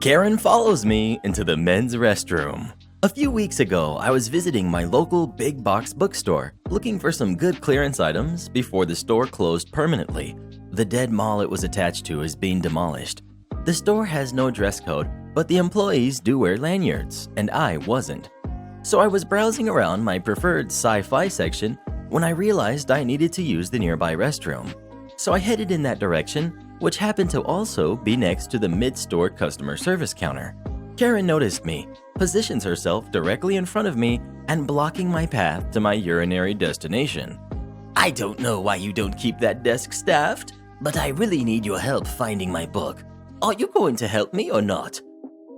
Karen follows me into the men's restroom. A few weeks ago, I was visiting my local big box bookstore, looking for some good clearance items before the store closed permanently. The dead mall it was attached to is being demolished. The store has no dress code, but the employees do wear lanyards, and I wasn't. So I was browsing around my preferred sci-fi section when I realized I needed to use the nearby restroom. So I headed in that direction, which happened to also be next to the mid-store customer service counter. Karen noticed me, positions herself directly in front of me, and blocking my path to my urinary destination. "I don't know why you don't keep that desk staffed, but I really need your help finding my book. Are you going to help me or not?"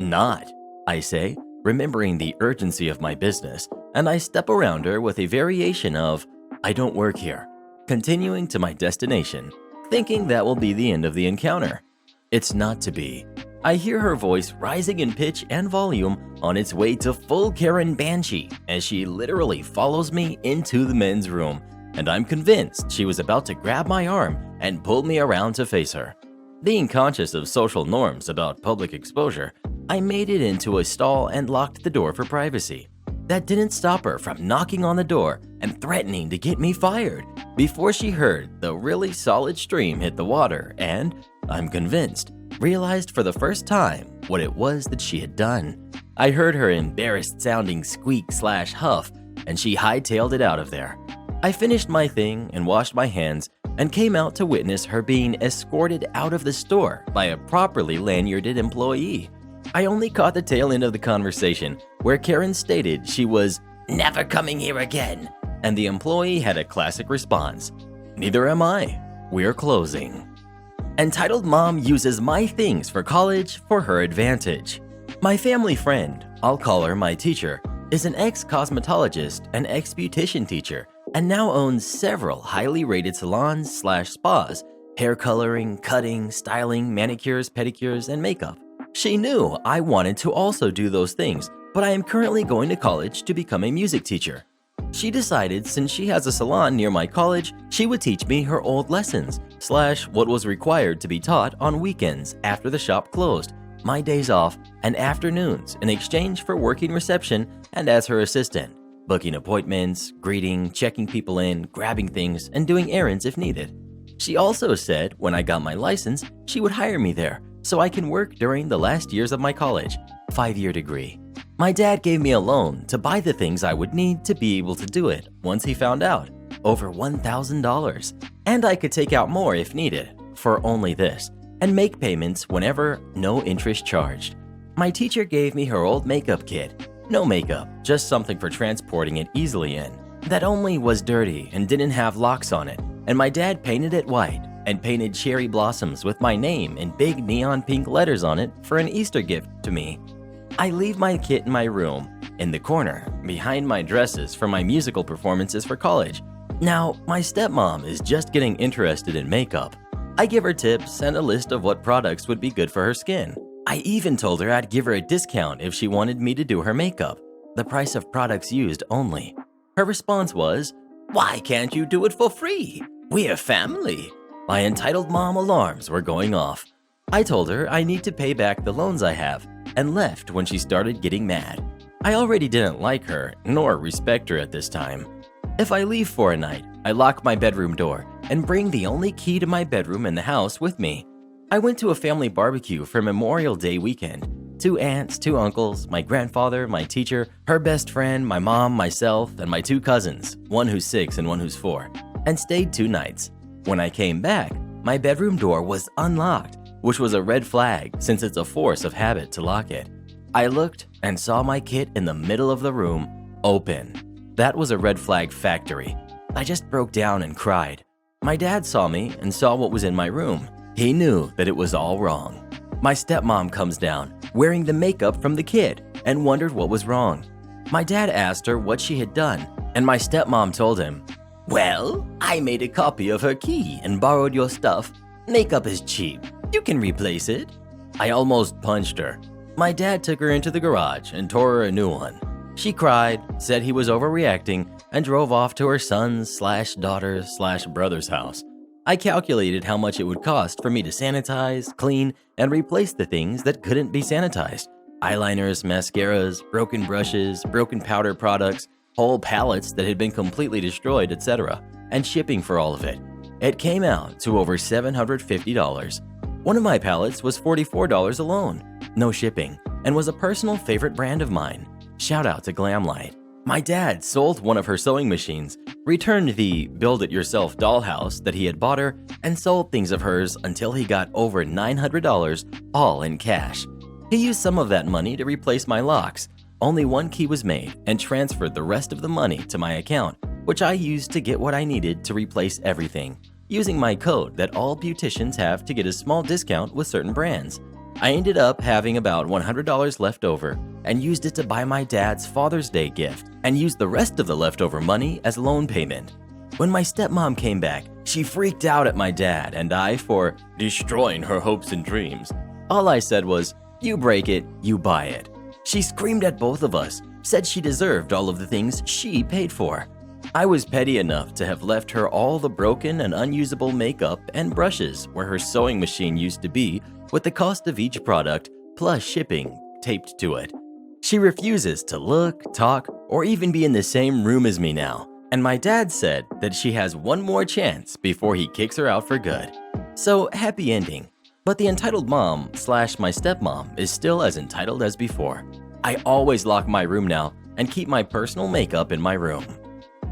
"Not," I say, remembering the urgency of my business, and I step around her with a variation of, "I don't work here," continuing to my destination, thinking that will be the end of the encounter. It's not to be. I hear her voice rising in pitch and volume on its way to full Karen Banshee as she literally follows me into the men's room, and I'm convinced she was about to grab my arm and pull me around to face her. Being conscious of social norms about public exposure, I made it into a stall and locked the door for privacy. That didn't stop her from knocking on the door and threatening to get me fired before she heard the really solid stream hit the water and, I'm convinced, realized for the first time what it was that she had done. I heard her embarrassed-sounding squeak/huff, and she hightailed it out of there. I finished my thing and washed my hands and came out to witness her being escorted out of the store by a properly lanyarded employee. I only caught the tail end of the conversation where Karen stated she was never coming here again, and the employee had a classic response, "Neither am I. We're closing." Entitled Mom uses my things for college for her advantage. My family friend, I'll call her my teacher, is an ex-cosmetologist and ex-beautician teacher and now owns several highly rated salons/spas, hair coloring, cutting, styling, manicures, pedicures, and makeup. She knew I wanted to also do those things, but I am currently going to college to become a music teacher. She decided since she has a salon near my college, she would teach me her old lessons / what was required to be taught on weekends after the shop closed, my days off, and afternoons in exchange for working reception and as her assistant, booking appointments, greeting, checking people in, grabbing things, and doing errands if needed. She also said when I got my license, she would hire me there so I can work during the last years of my college, 5-year degree. My dad gave me a loan to buy the things I would need to be able to do it once he found out, over $1,000, and I could take out more if needed, for only this, and make payments whenever, no interest charged. My teacher gave me her old makeup kit, no makeup, just something for transporting it easily in, that only was dirty and didn't have locks on it, and my dad painted it white and painted cherry blossoms with my name in big neon pink letters on it for an Easter gift to me. I leave my kit in my room, in the corner, behind my dresses for my musical performances for college. Now, my stepmom is just getting interested in makeup. I give her tips and a list of what products would be good for her skin. I even told her I'd give her a discount if she wanted me to do her makeup, the price of products used only. Her response was, "Why can't you do it for free? We're family." My entitled mom alarms were going off. I told her I need to pay back the loans I have and left when she started getting mad. I already didn't like her nor respect her at this time. If I leave for a night, I lock my bedroom door and bring the only key to my bedroom in the house with me. I went to a family barbecue for Memorial Day weekend. 2 aunts, 2 uncles, my grandfather, my teacher, her best friend, my mom, myself, and my 2 cousins, one who's 6 and one who's 4, and stayed 2 nights. When I came back, my bedroom door was unlocked, which was a red flag since it's a force of habit to lock it. I looked and saw my kit in the middle of the room, open. That was a red flag factory. I just broke down and cried. My dad saw me and saw what was in my room. He knew that it was all wrong. My stepmom comes down, wearing the makeup from the kid, and wondered what was wrong. My dad asked her what she had done, and my stepmom told him, "Well, I made a copy of her key and borrowed your stuff. Makeup is cheap. You can replace it." I almost punched her. My dad took her into the garage and tore her a new one. She cried, said he was overreacting, and drove off to her son's/daughter's/brother's house. I calculated how much it would cost for me to sanitize, clean, and replace the things that couldn't be sanitized. Eyeliners, mascaras, broken brushes, broken powder products, whole pallets that had been completely destroyed, etc., and shipping for all of it. It came out to over $750. One of my pallets was $44 alone, no shipping, and was a personal favorite brand of mine. Shout out to Glamlight. My dad sold one of her sewing machines, returned the build-it-yourself dollhouse that he had bought her, and sold things of hers until he got over $900, all in cash. He used some of that money to replace my locks. Only one key was made, and transferred the rest of the money to my account, which I used to get what I needed to replace everything, using my code that all beauticians have to get a small discount with certain brands. I ended up having about $100 left over and used it to buy my dad's Father's Day gift and used the rest of the leftover money as loan payment. When my stepmom came back, she freaked out at my dad and I for destroying her hopes and dreams. All I said was, "You break it, you buy it." She screamed at both of us, said she deserved all of the things she paid for. I was petty enough to have left her all the broken and unusable makeup and brushes where her sewing machine used to be, with the cost of each product plus shipping taped to it. She refuses to look, talk, or even be in the same room as me now, and my dad said that she has one more chance before he kicks her out for good. So, happy ending. But the entitled mom / my stepmom is still as entitled as before. I always lock my room now and keep my personal makeup in my room.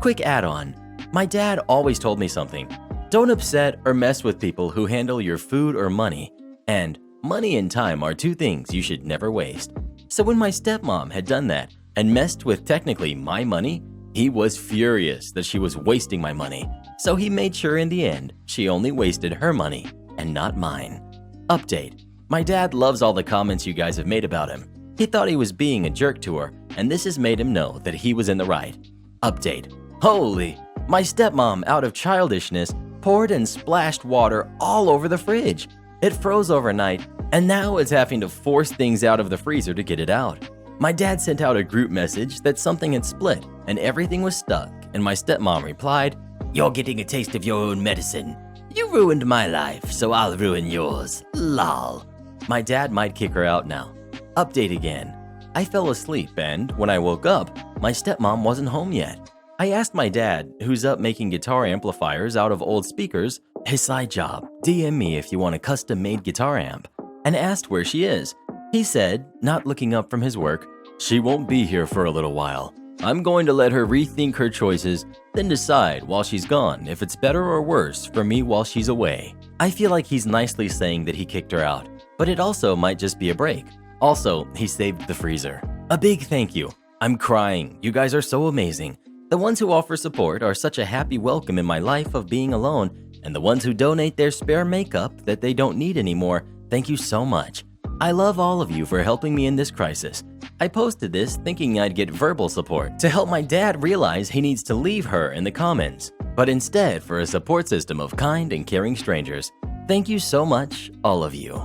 Quick add-on. My dad always told me something. Don't upset or mess with people who handle your food or money. And money and time are two things you should never waste. So when my stepmom had done that and messed with technically my money, he was furious that she was wasting my money. So he made sure in the end she only wasted her money and not mine. Update. My dad loves all the comments you guys have made about him. He thought he was being a jerk to her, and this has made him know that he was in the right. Update. Holy! My stepmom, out of childishness, poured and splashed water all over the fridge. It froze overnight, and now it's having to force things out of the freezer to get it out. My dad sent out a group message that something had split and everything was stuck, and my stepmom replied, "You're getting a taste of your own medicine. You ruined my life, so I'll ruin yours. Lol." My dad might kick her out now. Update again. I fell asleep and, when I woke up, my stepmom wasn't home yet. I asked my dad, who's up making guitar amplifiers out of old speakers, his side job, DM me if you want a custom-made guitar amp, and asked where she is. He said, not looking up from his work, "She won't be here for a little while. I'm going to let her rethink her choices, then decide while she's gone if it's better or worse for me while she's away." I feel like he's nicely saying that he kicked her out, but it also might just be a break. Also, he saved the freezer. A big thank you. I'm crying. You guys are so amazing. The ones who offer support are such a happy welcome in my life of being alone, and the ones who donate their spare makeup that they don't need anymore, thank you so much. I love all of you for helping me in this crisis. I posted this thinking I'd get verbal support to help my dad realize he needs to leave her in the comments, but instead for a support system of kind and caring strangers. Thank you so much, all of you.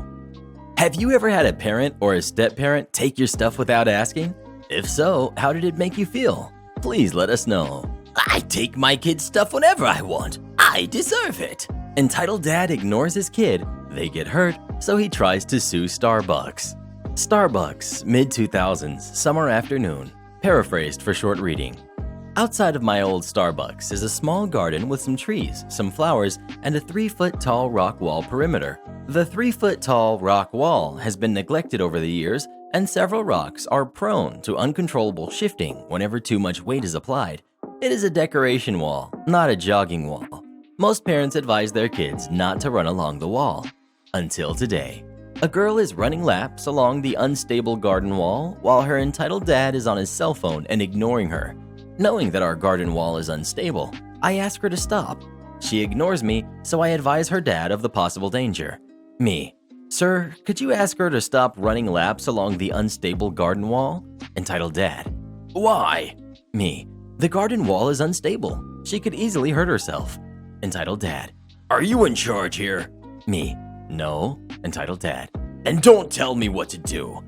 Have you ever had a parent or a step-parent take your stuff without asking? If so, how did it make you feel? Please let us know. I take my kid's stuff whenever I want. I deserve it. Entitled dad ignores his kid. They get hurt, so he tries to sue Starbucks. Starbucks, mid-2000s, summer afternoon. Paraphrased for short reading. Outside of my old Starbucks is a small garden with some trees, some flowers, and a 3-foot-tall rock wall perimeter. The 3-foot-tall rock wall has been neglected over the years, and several rocks are prone to uncontrollable shifting whenever too much weight is applied. It is a decoration wall, not a jogging wall. Most parents advise their kids not to run along the wall. Until today. A girl is running laps along the unstable garden wall while her entitled dad is on his cell phone and ignoring her. Knowing that our garden wall is unstable, I ask her to stop. She ignores me, so I advise her dad of the possible danger. Me. Sir, could you ask her to stop running laps along the unstable garden wall? Entitled dad. Why? Me. The garden wall is unstable. She could easily hurt herself. Entitled dad. Are you in charge here? Me. No. Entitled dad. And don't tell me what to do.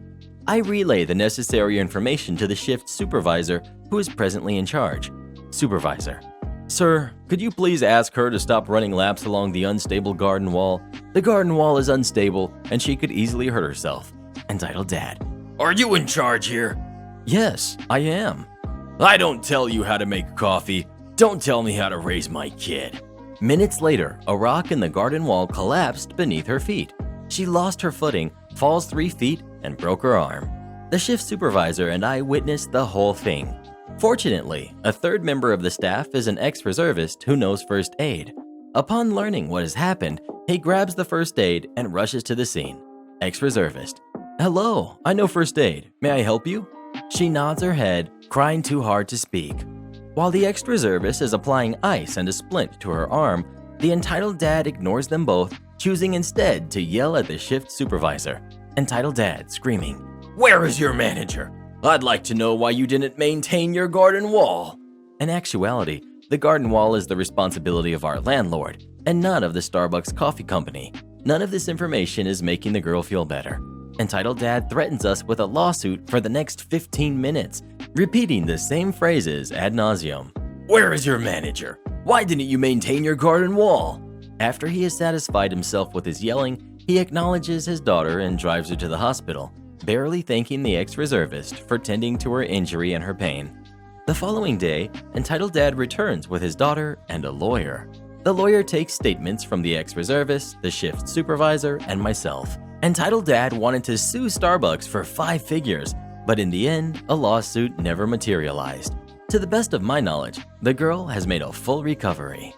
I relay the necessary information to the shift supervisor who is presently in charge. Supervisor. Sir, could you please ask her to stop running laps along the unstable garden wall? The garden wall is unstable, and she could easily hurt herself. Entitled Dad. Are you in charge here? Yes, I am. I don't tell you how to make coffee. Don't tell me how to raise my kid. Minutes later, a rock in the garden wall collapsed beneath her feet. She lost her footing, falls 3 feet, and broke her arm. The shift supervisor and I witnessed the whole thing. Fortunately, a third member of the staff is an ex-reservist who knows first aid. Upon learning what has happened, he grabs the first aid and rushes to the scene. Ex-reservist. Hello, I know first aid. May I help you? She nods her head, crying too hard to speak. While the ex-reservist is applying ice and a splint to her arm, the entitled dad ignores them both, choosing instead to yell at the shift supervisor. Entitled dad screaming, "Where is your manager? I'd like to know why you didn't maintain your garden wall." In actuality, the garden wall is the responsibility of our landlord and not of the Starbucks coffee company. None of this information is making the girl feel better. Entitled Dad threatens us with a lawsuit for the next 15 minutes, repeating the same phrases ad nauseum. Where is your manager? Why didn't you maintain your garden wall? After he has satisfied himself with his yelling, he acknowledges his daughter and drives her to the hospital, barely thanking the ex-reservist for tending to her injury and her pain. The following day, Entitled Dad returns with his daughter and a lawyer. The lawyer takes statements from the ex-reservist, the shift supervisor, and myself. Entitled Dad wanted to sue Starbucks for 5 figures, but in the end, a lawsuit never materialized. To the best of my knowledge, the girl has made a full recovery.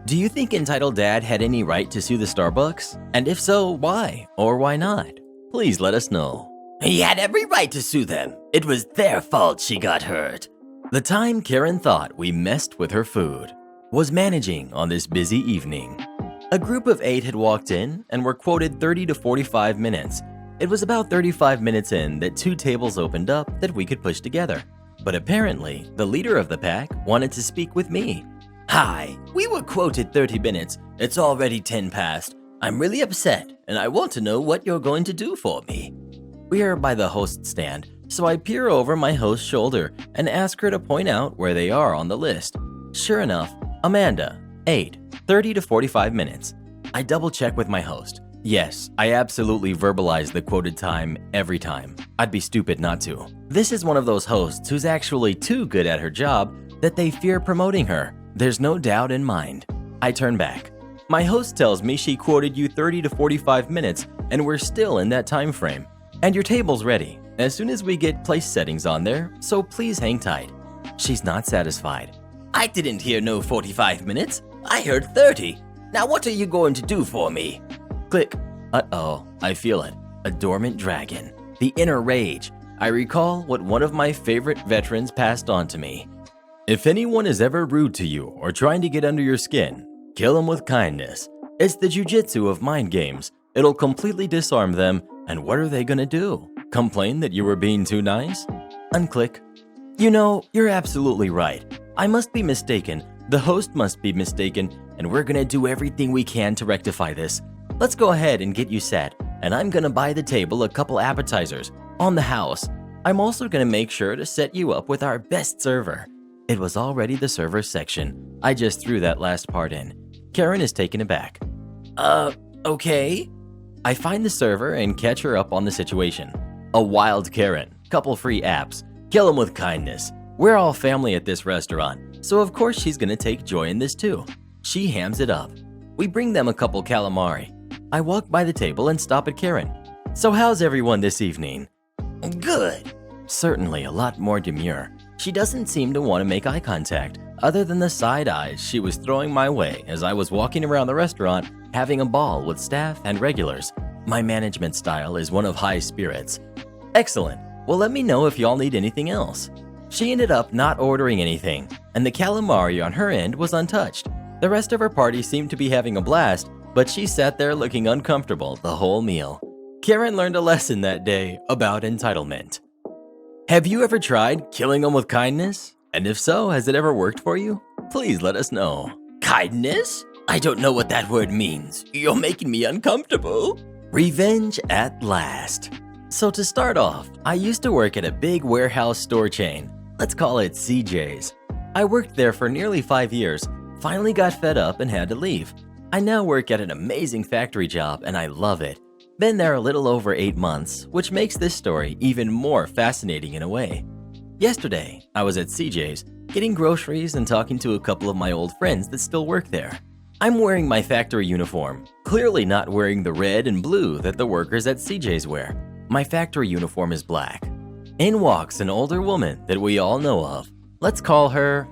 Do you think Entitled Dad had any right to sue the Starbucks? And if so, why or why not? Please let us know. He had every right to sue them. It was their fault she got hurt. The time Karen thought we messed with her food was managing on this busy evening. A group of 8 had walked in and were quoted 30 to 45 minutes. It was about 35 minutes in that 2 tables opened up that we could push together. But apparently, the leader of the pack wanted to speak with me. Hi, we were quoted 30 minutes. It's already 10 past. I'm really upset, and I want to know what you're going to do for me. We are by the host stand, so I peer over my host's shoulder and ask her to point out where they are on the list. Sure enough, Amanda, 8, 30 to 45 minutes. I double check with my host. Yes, I absolutely verbalize the quoted time every time. I'd be stupid not to. This is one of those hosts who's actually too good at her job that they fear promoting her. There's no doubt in mind. I turn back. My host tells me she quoted you 30 to 45 minutes and we're still in that time frame. And your table's ready as soon as we get place settings on there, so please hang tight. She's not satisfied. I didn't hear no 45 minutes. I heard 30. Now what are you going to do for me? Click. Uh-oh, I feel it. A dormant dragon. The inner rage. I recall what one of my favorite veterans passed on to me. If anyone is ever rude to you or trying to get under your skin, kill them with kindness. It's the jujitsu of mind games. It'll completely disarm them, and what are they gonna do? Complain that you were being too nice? Unclick. You know, you're absolutely right. I must be mistaken, the host must be mistaken, and we're gonna do everything we can to rectify this. Let's go ahead and get you set, and I'm gonna buy the table a couple appetizers on the house. I'm also gonna make sure to set you up with our best server. It was already the server section. I just threw that last part in. Karen is taken aback. Okay? I find the server and catch her up on the situation. A wild Karen, couple free apps, kill him with kindness. We're all family at this restaurant, so of course she's gonna take joy in this too. She hams it up. We bring them a couple calamari. I walk by the table and stop at Karen. So how's everyone this evening? Good. Certainly a lot more demure. She doesn't seem to want to make eye contact, other than the side eyes she was throwing my way as I was walking around the restaurant, having a ball with staff and regulars. My management style is one of high spirits. Excellent. Well, let me know if y'all need anything else. She ended up not ordering anything, and the calamari on her end was untouched. The rest of her party seemed to be having a blast, but she sat there looking uncomfortable the whole meal. Karen learned a lesson that day about entitlement. Have you ever tried killing them with kindness? And if so, has it ever worked for you? Please let us know. Kindness? I don't know what that word means. You're making me uncomfortable. Revenge at last. So to start off, I used to work at a big warehouse store chain. Let's call it CJ's. I worked there for nearly 5 years, finally got fed up and had to leave. I now work at an amazing factory job and I love it. Been there a little over 8 months, which makes this story even more fascinating in a way. Yesterday, I was at CJ's, getting groceries and talking to a couple of my old friends that still work there. I'm wearing my factory uniform, clearly not wearing the red and blue that the workers at CJ's wear. My factory uniform is black. In walks an older woman that we all know of. Let's call her,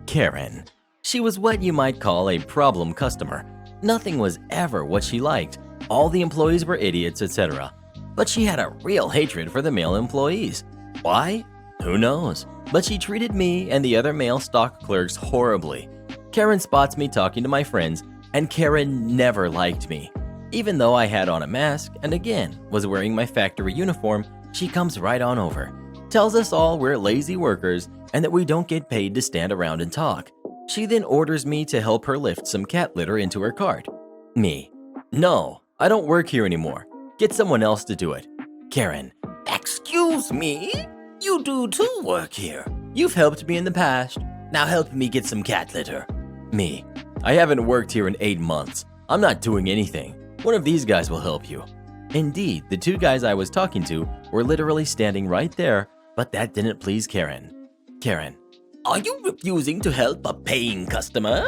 Karen. She was what you might call a problem customer. Nothing was ever what she liked. All the employees were idiots, etc. But she had a real hatred for the male employees. Why? Who knows? But she treated me and the other male stock clerks horribly. Karen spots me talking to my friends, and Karen never liked me. Even though I had on a mask and again was wearing my factory uniform, she comes right on over. Tells us all we're lazy workers and that we don't get paid to stand around and talk. She then orders me to help her lift some cat litter into her cart. Me. No, I don't work here anymore. Get someone else to do it. Karen. Excuse me? You do too work here. You've helped me in the past. Now help me get some cat litter. Me. I haven't worked here in 8 months. I'm not doing anything. One of these guys will help you. Indeed, the 2 guys I was talking to were literally standing right there, but that didn't please Karen. Karen. Are you refusing to help a paying customer?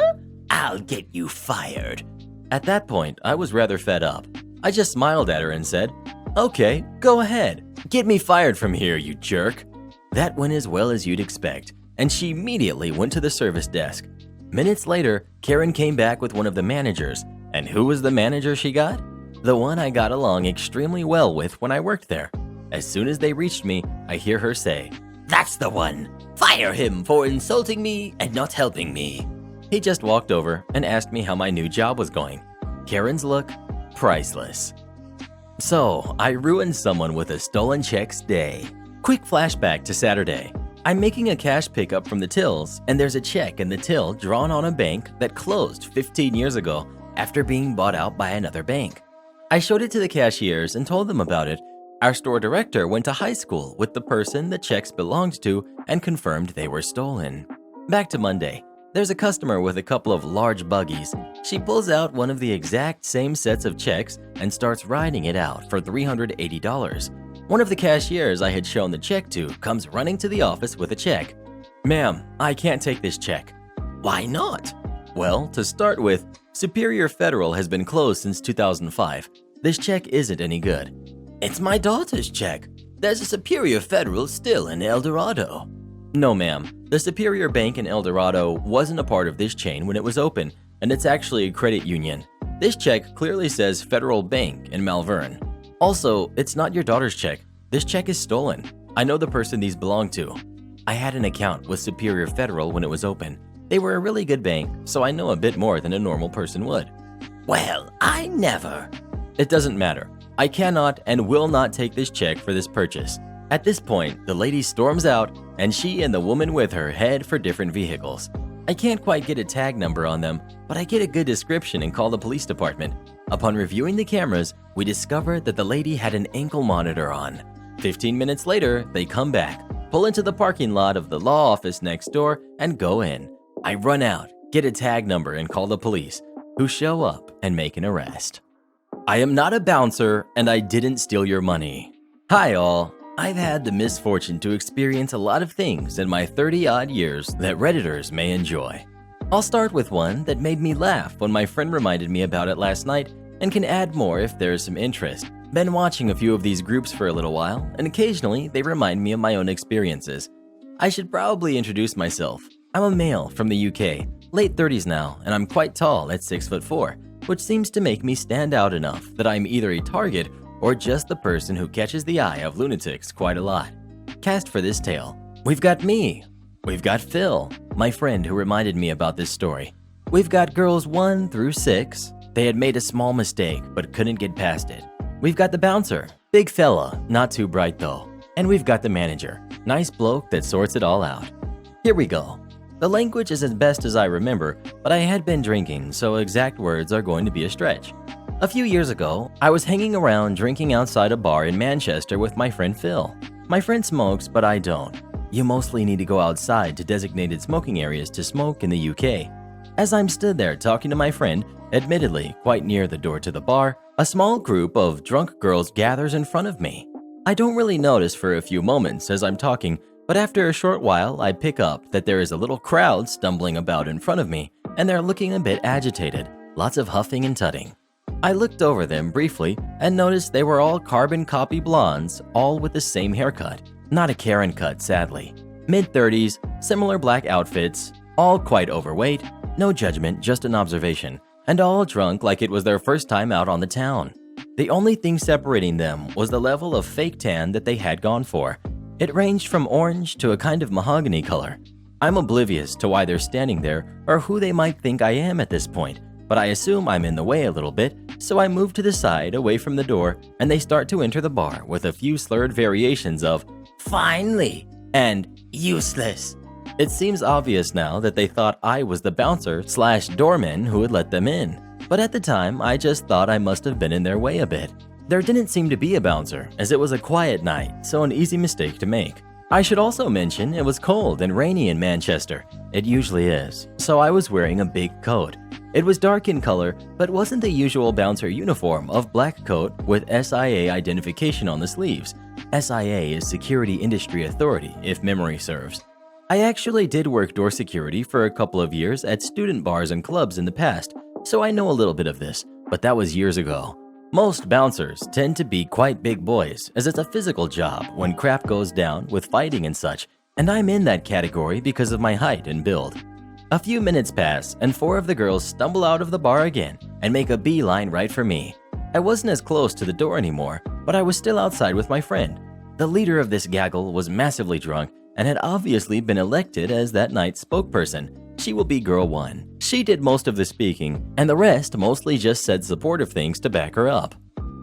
I'll get you fired. At that point, I was rather fed up. I just smiled at her and said, okay, go ahead. Get me fired from here, you jerk. That went as well as you'd expect, and she immediately went to the service desk. Minutes later, Karen came back with one of the managers. And who was the manager she got? The one I got along extremely well with when I worked there. As soon as they reached me, I hear her say, that's the one. Fire him for insulting me and not helping me. He just walked over and asked me how my new job was going. Karen's look, priceless. So, I ruined someone with a stolen checks day. Quick flashback to Saturday. I'm making a cash pickup from the tills, and there's a check in the till drawn on a bank that closed 15 years ago after being bought out by another bank. I showed it to the cashiers and told them about it. Our store director went to high school with the person the checks belonged to and confirmed they were stolen. Back to Monday. There's a customer with a couple of large buggies. She pulls out one of the exact same sets of checks and starts riding it out for $380. One of the cashiers I had shown the check to comes running to the office with a check. Ma'am, I can't take this check. Why not? Well, to start with, Superior Federal has been closed since 2005. This check isn't any good. It's my daughter's check. There's a Superior Federal still in El Dorado. No, ma'am. The Superior Bank in El Dorado wasn't a part of this chain when it was open, and it's actually a credit union. This check clearly says Federal Bank in Malvern. Also, it's not your daughter's check. This check is stolen. I know the person these belong to. I had an account with Superior Federal when it was open. They were a really good bank, so I know a bit more than a normal person would. Well, I never. It doesn't matter. I cannot and will not take this check for this purchase. At this point, the lady storms out, and she and the woman with her head for different vehicles. I can't quite get a tag number on them, but I get a good description and call the police department. Upon reviewing the cameras, we discover that the lady had an ankle monitor on. 15 minutes later, they come back, pull into the parking lot of the law office next door, and go in. I run out, get a tag number, and call the police, who show up and make an arrest. I am not a bouncer, and I didn't steal your money. Hi all. I've had the misfortune to experience a lot of things in my 30-odd years that Redditors may enjoy. I'll start with one that made me laugh when my friend reminded me about it last night and can add more if there is some interest. Been watching a few of these groups for a little while, and occasionally they remind me of my own experiences. I should probably introduce myself. I'm a male from the UK, late 30s now, and I'm quite tall at 6'4", which seems to make me stand out enough that I'm either a target or just the person who catches the eye of lunatics quite a lot. Cast for this tale. We've got me. We've got Phil, my friend who reminded me about this story. We've got girls 1 through 6. They had made a small mistake but couldn't get past it. We've got the bouncer, big fella, not too bright though. And we've got the manager, nice bloke that sorts it all out. Here we go. The language is as best as I remember, but I had been drinking, so exact words are going to be a stretch. A few years ago, I was hanging around drinking outside a bar in Manchester with my friend Phil. My friend smokes, but I don't. You mostly need to go outside to designated smoking areas to smoke in the UK. As I'm stood there talking to my friend, admittedly quite near the door to the bar, a small group of drunk girls gathers in front of me. I don't really notice for a few moments as I'm talking, but after a short while, I pick up that there is a little crowd stumbling about in front of me, and they're looking a bit agitated, lots of huffing and tutting. I looked over them briefly and noticed they were all carbon copy blondes, all with the same haircut. Not a Karen cut, sadly. Mid-30s, similar black outfits, all quite overweight, no judgment, just an observation, and all drunk like it was their first time out on the town. The only thing separating them was the level of fake tan that they had gone for. It ranged from orange to a kind of mahogany color. I'm oblivious to why they're standing there or who they might think I am at this point, but I assume I'm in the way a little bit, so I move to the side away from the door and they start to enter the bar with a few slurred variations of "finally" and "useless." It seems obvious now that they thought I was the bouncer/doorman who had let them in, but at the time I just thought I must have been in their way a bit. There didn't seem to be a bouncer as it was a quiet night, so an easy mistake to make. I should also mention it was cold and rainy in Manchester. It usually is, so I was wearing a big coat. It was dark in color, but wasn't the usual bouncer uniform of black coat with SIA identification on the sleeves. SIA is Security Industry Authority, if memory serves. I actually did work door security for a couple of years at student bars and clubs in the past, so I know a little bit of this, but that was years ago. Most bouncers tend to be quite big boys, as it's a physical job when crap goes down with fighting and such, and I'm in that category because of my height and build. A few minutes pass, and 4 of the girls stumble out of the bar again and make a beeline right for me. I wasn't as close to the door anymore, but I was still outside with my friend. The leader of this gaggle was massively drunk and had obviously been elected as that night's spokesperson. She will be girl 1. She did most of the speaking, and the rest mostly just said supportive things to back her up.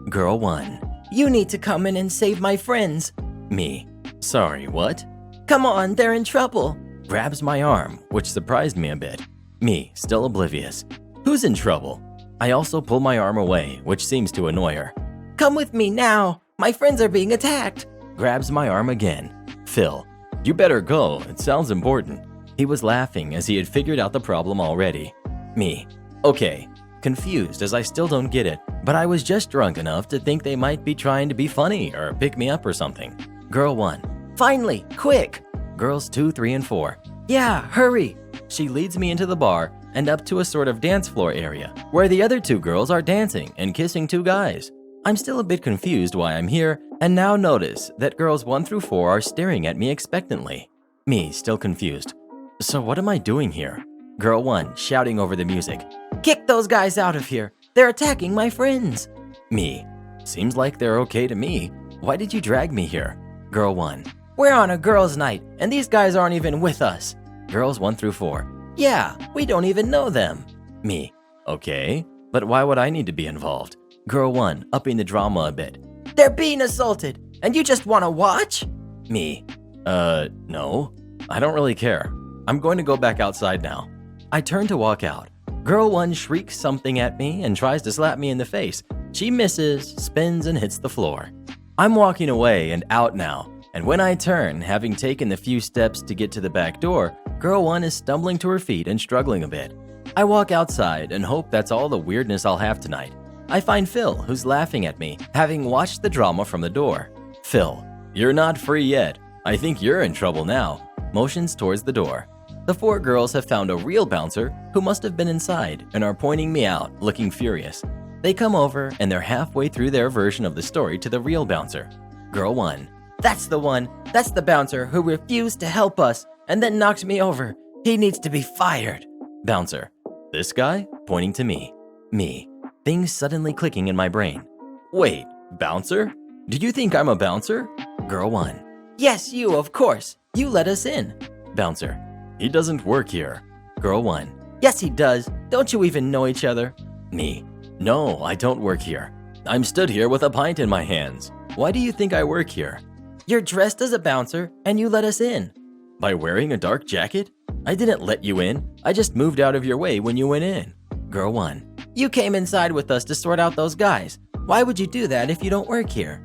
Girl 1. "You need to come in and save my friends." Me. "Sorry, what?" "Come on, they're in trouble." Grabs my arm, which surprised me a bit. Me, still oblivious. "Who's in trouble?" I also pull my arm away, which seems to annoy her. "Come with me now. My friends are being attacked." Grabs my arm again. Phil. "You better go. It sounds important." He was laughing as he had figured out the problem already. Me. "Okay." Confused as I still don't get it, but I was just drunk enough to think they might be trying to be funny or pick me up or something. Girl 1. "Finally, quick." Girls 2, 3, and 4. "Yeah, hurry." She leads me into the bar and up to a sort of dance floor area where the other 2 girls are dancing and kissing 2 guys. I'm still a bit confused why I'm here and now notice that girls 1 through 4 are staring at me expectantly. Me, still confused. So what am I doing here? Girl 1 shouting over the music. "Kick those guys out of here. They're attacking my friends." Me. "Seems like they're okay to me. Why did you drag me here?" Girl 1. "We're on a girls' night, and these guys aren't even with us." Girls 1 through 4. "Yeah, we don't even know them." Me. "Okay, but why would I need to be involved?" Girl 1 upping the drama a bit. "They're being assaulted, and you just want to watch?" Me. No. I don't really care. I'm going to go back outside now." I turn to walk out. Girl 1 shrieks something at me and tries to slap me in the face. She misses, spins, and hits the floor. I'm walking away and out now, and when I turn, having taken the few steps to get to the back door, Girl 1 is stumbling to her feet and struggling a bit. I walk outside and hope that's all the weirdness I'll have tonight. I find Phil, who's laughing at me, having watched the drama from the door. Phil. "You're not free yet. I think you're in trouble now." Motions towards the door. The 4 girls have found a real bouncer who must have been inside and are pointing me out, looking furious. They come over and they're halfway through their version of the story to the real bouncer. Girl 1. "That's the one. That's the bouncer who refused to help us and then knocked me over. He needs to be fired." Bouncer. "This guy?" Pointing to me. Me. Things suddenly clicking in my brain. "Wait, bouncer? Do you think I'm a bouncer?" Girl 1. "Yes, you, of course. You let us in." Bouncer. "He doesn't work here." Girl 1. "Yes, he does. Don't you even know each other?" Me. "No, I don't work here. I'm stood here with a pint in my hands. Why do you think I work here?" "You're dressed as a bouncer and you let us in." "By wearing a dark jacket? I didn't let you in. I just moved out of your way when you went in." Girl 1. "You came inside with us to sort out those guys. Why would you do that if you don't work here?"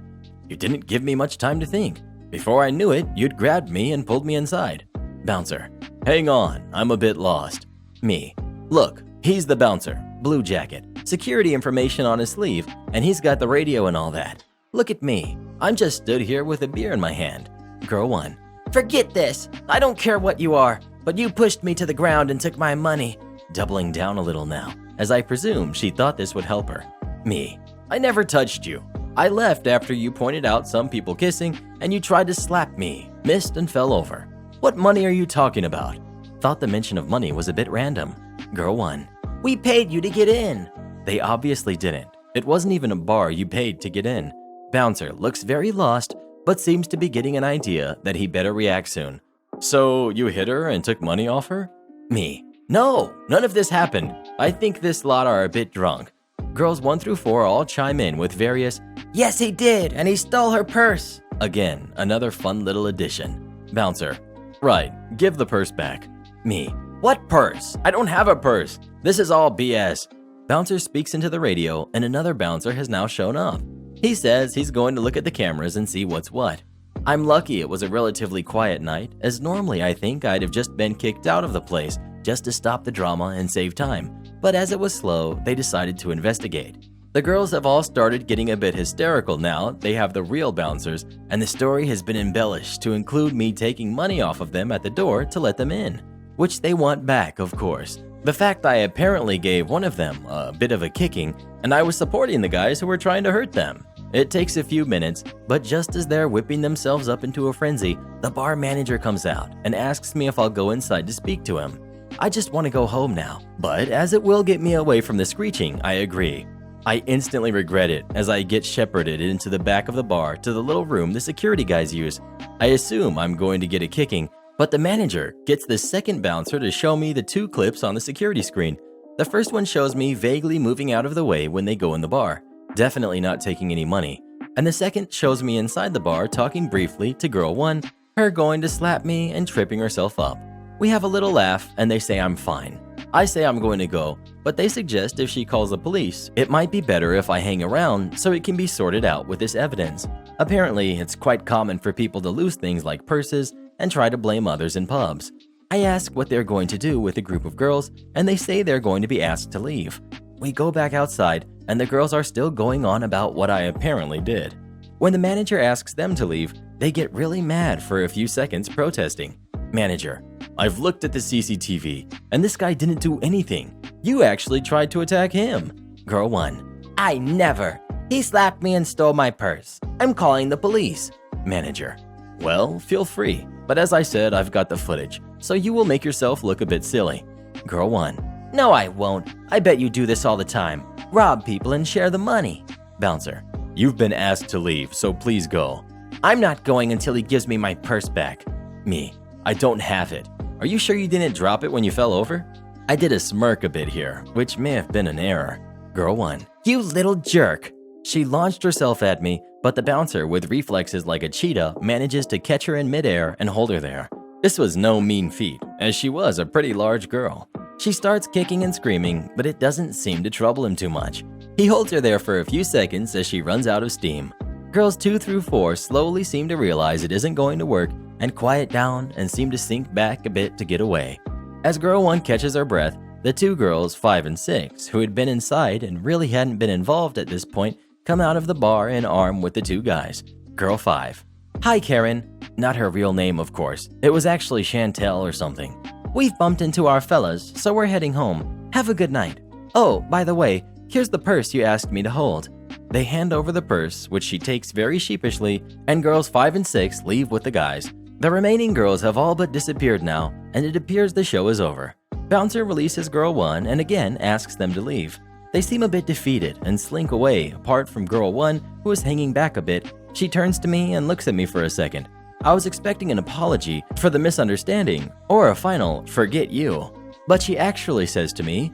"You didn't give me much time to think." Before I knew it, you'd grabbed me and pulled me inside. Bouncer. Hang on, I'm a bit lost. Me. Look, he's the bouncer, blue jacket, security information on his sleeve, and he's got the radio and all that. Look at me. I'm just stood here with a beer in my hand. Girl 1. Forget this. I don't care what you are, but you pushed me to the ground and took my money. Doubling down a little now, as I presume she thought this would help her. Me. I never touched you. I left after you pointed out some people kissing and you tried to slap me, missed and fell over. What money are you talking about? Thought the mention of money was a bit random. Girl 1. We paid you to get in. They obviously didn't. It wasn't even a bar you paid to get in. Bouncer looks very lost, but seems to be getting an idea that he better react soon. So you hit her and took money off her? Me. No, none of this happened. I think this lot are a bit drunk. Girls 1 through 4 all chime in with various, yes he did, and he stole her purse. Again, another fun little addition. Bouncer. Right, give the purse back. Me. What purse? I don't have a purse. This is all BS. Bouncer speaks into the radio and another bouncer has now shown up. He says he's going to look at the cameras and see what's what. I'm lucky it was a relatively quiet night, as normally I think I'd have just been kicked out of the place just to stop the drama and save time. But as it was slow, they decided to investigate. The girls have all started getting a bit hysterical now they have the real bouncers, and the story has been embellished to include me taking money off of them at the door to let them in, which they want back, of course. The fact I apparently gave one of them a bit of a kicking, and I was supporting the guys who were trying to hurt them. It takes a few minutes, but just as they're whipping themselves up into a frenzy, the bar manager comes out and asks me if I'll go inside to speak to him. I just want to go home now, but as it will get me away from the screeching, I agree. I instantly regret it as I get shepherded into the back of the bar to the little room the security guys use. I assume I'm going to get a kicking, but the manager gets the second bouncer to show me the 2 clips on the security screen. The first one shows me vaguely moving out of the way when they go in the bar, definitely not taking any money. And the second shows me inside the bar talking briefly to girl 1, her going to slap me and tripping herself up. We have a little laugh and they say I'm fine. I say I'm going to go, but they suggest if she calls the police, it might be better if I hang around so it can be sorted out with this evidence. Apparently, it's quite common for people to lose things like purses and try to blame others in pubs. I ask what they're going to do with a group of girls, and they say they're going to be asked to leave. We go back outside, and the girls are still going on about what I apparently did. When the manager asks them to leave, they get really mad for a few seconds protesting. Manager: I've looked at the CCTV, and this guy didn't do anything. You actually tried to attack him. Girl 1: I never. He slapped me and stole my purse. I'm calling the police. Manager: Well, feel free, but as I said, I've got the footage, so you will make yourself look a bit silly. Girl 1: No, I won't. I bet you do this all the time. Rob people and share the money. Bouncer: You've been asked to leave, so please go. I'm not going until he gives me my purse back. Me: I don't have it. Are you sure you didn't drop it when you fell over? I did a smirk a bit here, which may have been an error. Girl 1: You little jerk. She launched herself at me, but the bouncer, with reflexes like a cheetah, manages to catch her in midair and hold her there. This was no mean feat, as she was a pretty large girl. She starts kicking and screaming, but it doesn't seem to trouble him too much. He holds her there for a few seconds as she runs out of steam. Girls 2 through 4 slowly seem to realize it isn't going to work and quiet down and seem to sink back a bit to get away. As girl 1 catches her breath, the 2 girls, 5 and 6, who had been inside and really hadn't been involved at this point, come out of the bar and arm with the 2 guys. Girl 5: Hi, Karen. Not her real name, of course. It was actually Chantel or something. We've bumped into our fellas, so we're heading home. Have a good night. Oh, by the way, here's the purse you asked me to hold. They hand over the purse, which she takes very sheepishly, and girls 5 and 6 leave with the guys. The remaining girls have all but disappeared now, and it appears the show is over. Bouncer releases girl 1 and again asks them to leave. They seem a bit defeated and slink away, apart from girl 1, who is hanging back a bit. She turns to me and looks at me for a second. I was expecting an apology for the misunderstanding or a final "forget you," but she actually says to me,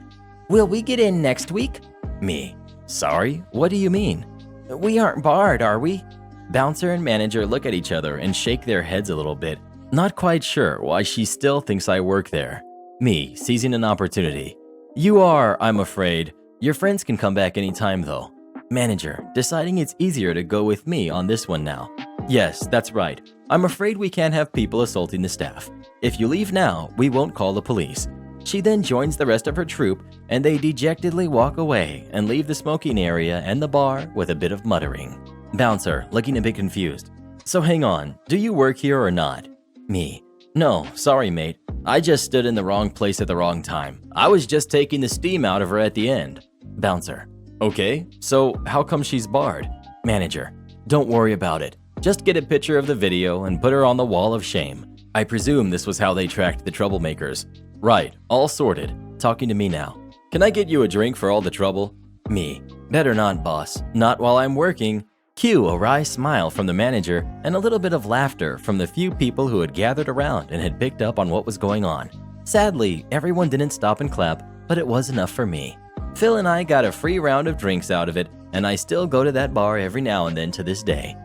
"Will we get in next week?" Me: Sorry, what do you mean? We aren't barred, are we? Bouncer and manager look at each other and shake their heads a little bit, not quite sure why she still thinks I work there. Me, seizing an opportunity: You are, I'm afraid. Your friends can come back anytime though. Manager, deciding it's easier to go with me on this one now. Yes, that's right. I'm afraid we can't have people assaulting the staff. If you leave now, we won't call the police. She then joins the rest of her troop, and they dejectedly walk away and leave the smoking area and the bar with a bit of muttering. Bouncer, looking a bit confused. So hang on, do you work here or not? Me. No, sorry mate. I just stood in the wrong place at the wrong time. I was just taking the steam out of her at the end. Bouncer. Okay, so how come she's barred? Manager. Don't worry about it. Just get a picture of the video and put her on the wall of shame. I presume this was how they tracked the troublemakers. Right, all sorted. Talking to me now. Can I get you a drink for all the trouble? Me. Better not, boss. Not while I'm working. Cue a wry smile from the manager and a little bit of laughter from the few people who had gathered around and had picked up on what was going on. Sadly, everyone didn't stop and clap, but it was enough for me. Phil and I got a free round of drinks out of it, and I still go to that bar every now and then to this day.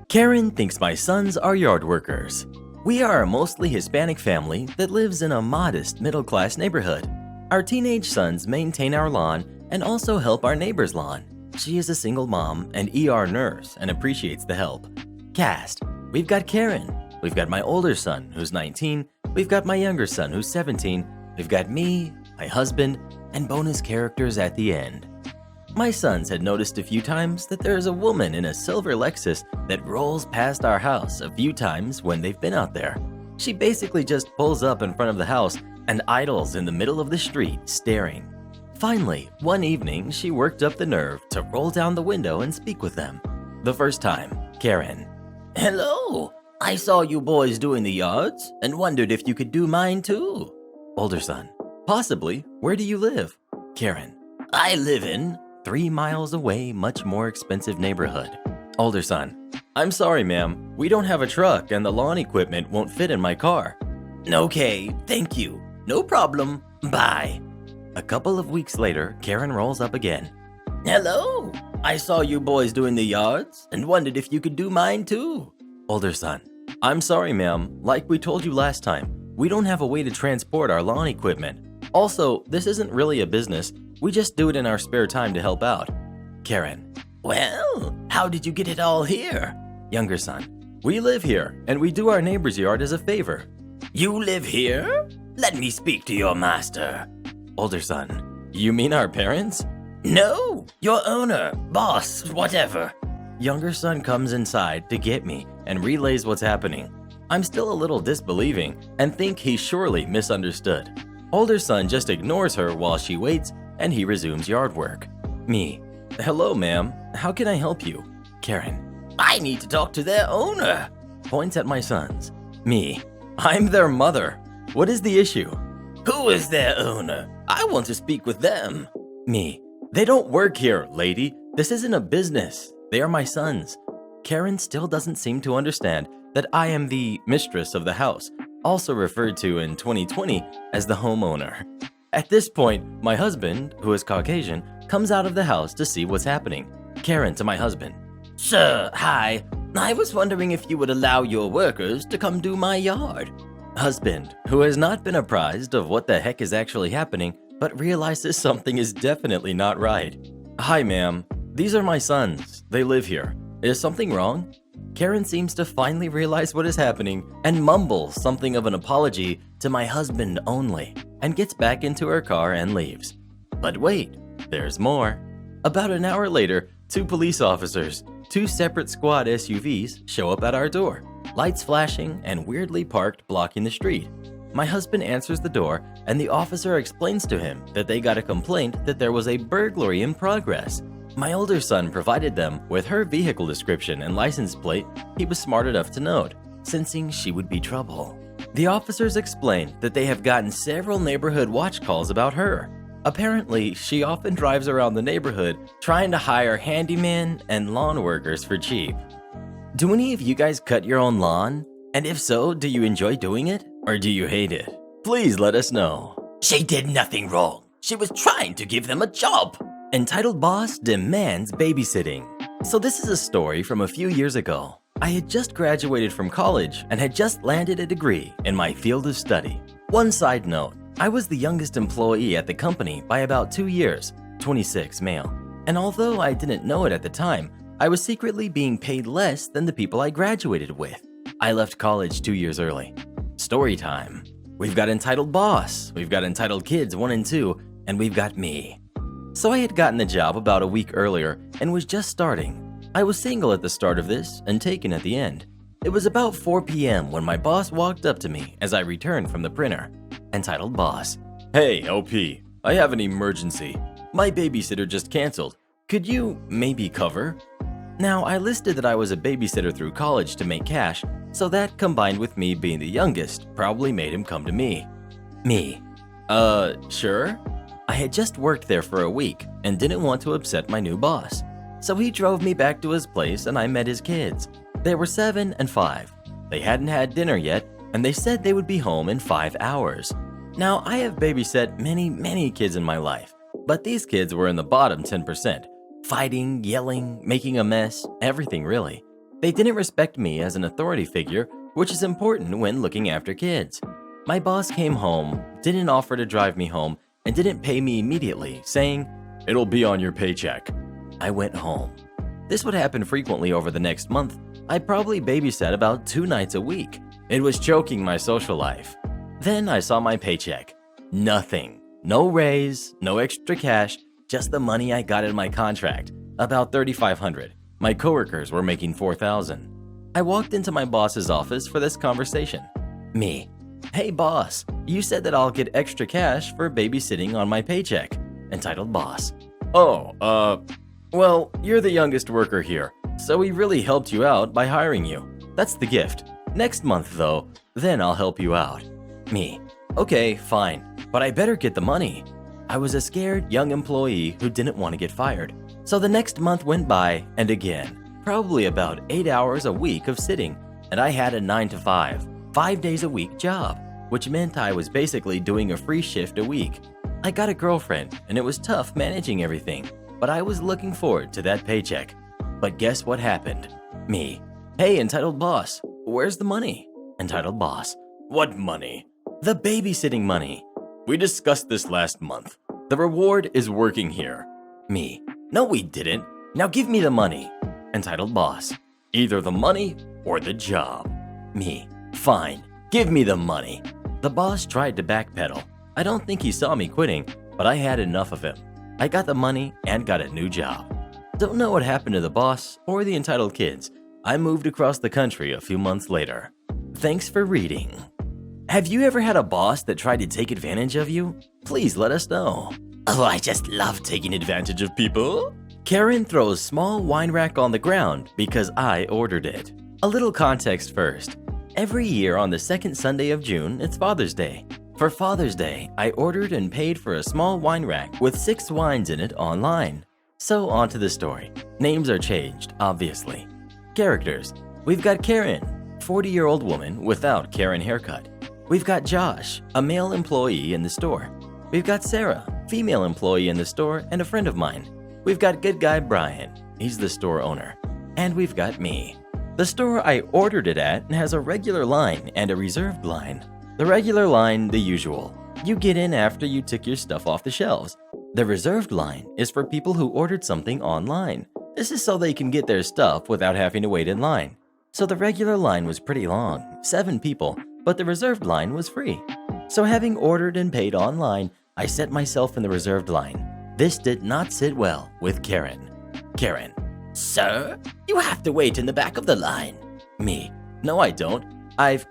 Karen thinks my sons are yard workers. We are a mostly Hispanic family that lives in a modest middle-class neighborhood. Our teenage sons maintain our lawn and also help our neighbor's lawn. She is a single mom and ER nurse and appreciates the help. Cast. We've got Karen. We've got my older son, who's 19. We've got my younger son, who's 17. We've got me, my husband, and bonus characters at the end. My sons had noticed a few times that there is a woman in a silver Lexus that rolls past our house a few times when they've been out there. She basically just pulls up in front of the house and idles in the middle of the street, staring. Finally, one evening, she worked up the nerve to roll down the window and speak with them. The first time, Karen. Hello, I saw you boys doing the yards and wondered if you could do mine too. Older son. Possibly. Where do you live? Karen. I live in 3 miles away, much more expensive neighborhood. Older son. I'm sorry, ma'am. We don't have a truck and the lawn equipment won't fit in my car. Okay, thank you. No problem. Bye. A couple of weeks later, Karen rolls up again. Hello, I saw you boys doing the yards and wondered if you could do mine too. Older son. I'm sorry, ma'am. Like we told you last time, we don't have a way to transport our lawn equipment. Also, this isn't really a business. We just do it in our spare time to help out. Karen. Well, how did you get it all here? Younger son. We live here, and we do our neighbor's yard as a favor. You live here? Let me speak to your master. Older son. You mean our parents? No, your owner, boss, whatever. Younger son comes inside to get me and relays what's happening. I'm still a little disbelieving and think he surely misunderstood. Older son just ignores her while she waits and he resumes yard work. Me. Hello, ma'am. How can I help you? Karen. I need to talk to their owner. Points at my sons. Me. I'm their mother. What is the issue? Who is their owner? I want to speak with them. Me. They don't work here, lady. This isn't a business. They are my sons. Karen still doesn't seem to understand that I am the mistress of the house, also referred to in 2020 as the homeowner. At this point, my husband, who is Caucasian, comes out of the house to see what's happening. Karen to my husband. Sir, hi. I was wondering if you would allow your workers to come do my yard. Husband, who has not been apprised of what the heck is actually happening, but realizes something is definitely not right. Hi, ma'am. These are my sons. They live here. Is something wrong? Karen seems to finally realize what is happening and mumbles something of an apology to my husband only, and gets back into her car and leaves. But wait, there's more. About an hour later, 2 police officers, 2 separate squad SUVs show up at our door, lights flashing and weirdly parked blocking the street. My husband answers the door and the officer explains to him that they got a complaint that there was a burglary in progress. My older son provided them with her vehicle description and license plate he was smart enough to note, sensing she would be trouble. The officers explained that they have gotten several neighborhood watch calls about her. Apparently, she often drives around the neighborhood trying to hire handymen and lawn workers for cheap. Do any of you guys cut your own lawn? And if so, do you enjoy doing it or do you hate it? Please let us know. She did nothing wrong. She was trying to give them a job. Entitled Boss Demands Babysitting. So this is a story from a few years ago. I had just graduated from college and had just landed a degree in my field of study. One side note, I was the youngest employee at the company by about 2 years, 26 male. And although I didn't know it at the time, I was secretly being paid less than the people I graduated with. I left college 2 years early. Story time. We've got entitled boss, we've got entitled kids 1 and 2, and we've got me. So I had gotten the job about a week earlier and was just starting. I was single at the start of this and taken at the end. It was about 4 p.m. when my boss walked up to me as I returned from the printer. Entitled boss. Hey, OP, I have an emergency. My babysitter just canceled. Could you maybe cover? Now, I listed that I was a babysitter through college to make cash, so that combined with me being the youngest probably made him come to me. Me. Sure? I had just worked there for a week and didn't want to upset my new boss. So he drove me back to his place and I met his kids. They were 7 and 5. They hadn't had dinner yet and they said they would be home in 5 hours. Now, I have babysat many kids in my life, but these kids were in the bottom 10%. Fighting, yelling, making a mess, everything really. They didn't respect me as an authority figure, which is important when looking after kids. My boss came home, didn't offer to drive me home, and didn't pay me immediately, saying, "It'll be on your paycheck." I went home. This would happen frequently over the next month. I probably babysat about 2 nights a week. It was choking my social life. Then I saw my paycheck. Nothing. No raise, no extra cash, just the money I got in my contract, about $3,500. My coworkers were making $4,000. I walked into my boss's office for this conversation. Me. Hey boss, you said that I'll get extra cash for babysitting on my paycheck. Entitled boss. Oh, well, you're the youngest worker here, so we really helped you out by hiring you. That's the gift. Next month though, then I'll help you out. Me. Okay, fine, but I better get the money. I was a scared young employee who didn't want to get fired. So the next month went by, and again, probably about 8 hours a week of sitting, and I had a 9 to 5, 5 days a week job, which meant I was basically doing a free shift a week. I got a girlfriend, and it was tough managing everything, but I was looking forward to that paycheck. But guess what happened? Me. Hey, entitled boss, where's the money? Entitled boss. What money? The babysitting money. We discussed this last month. The reward is working here. Me. No, we didn't. Now give me the money. Entitled boss. Either the money or the job. Me. Fine. Give me the money. The boss tried to backpedal. I don't think he saw me quitting, but I had enough of him. I got the money and got a new job. Don't know what happened to the boss or the entitled kids. I moved across the country a few months later. Thanks for reading. Have you ever had a boss that tried to take advantage of you? Please let us know. Oh, I just love taking advantage of people. Karen throws small wine rack on the ground because I ordered it. A little context first. Every year on the second Sunday of June, it's Father's Day. For Father's Day, I ordered and paid for a small wine rack with 6 wines in it online. So on to the story. Names are changed, obviously. Characters. We've got Karen, 40-year-old woman without Karen haircut. We've got Josh, a male employee in the store. We've got Sarah, female employee in the store and a friend of mine. We've got good guy Brian, he's the store owner. And we've got me. The store I ordered it at has a regular line and a reserved line. The regular line, the usual. You get in after you took your stuff off the shelves. The reserved line is for people who ordered something online. This is so they can get their stuff without having to wait in line. So the regular line was pretty long, 7 people, but the reserved line was free. So having ordered and paid online, I set myself in the reserved line. This did not sit well with Karen. Karen. Sir, you have to wait in the back of the line. Me. No, I don't.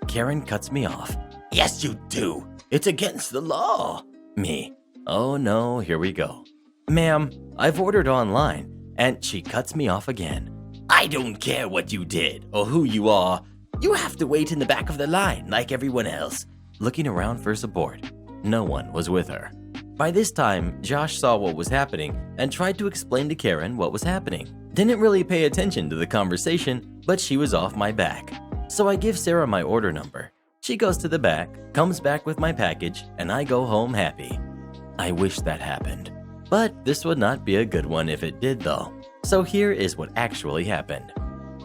Karen cuts me off. Yes, you do. It's against the law. Me. Oh no, here we go. Ma'am, I've ordered online, and she cuts me off again. I don't care what you did or who you are. You have to wait in the back of the line like everyone else. Looking around for support. No one was with her. By this time, Josh saw what was happening and tried to explain to Karen what was happening. Didn't really pay attention to the conversation, but she was off my back. So I give Sarah my order number. She goes to the back, comes back with my package, and I go home happy. I wish that happened. But this would not be a good one if it did though. So here is what actually happened.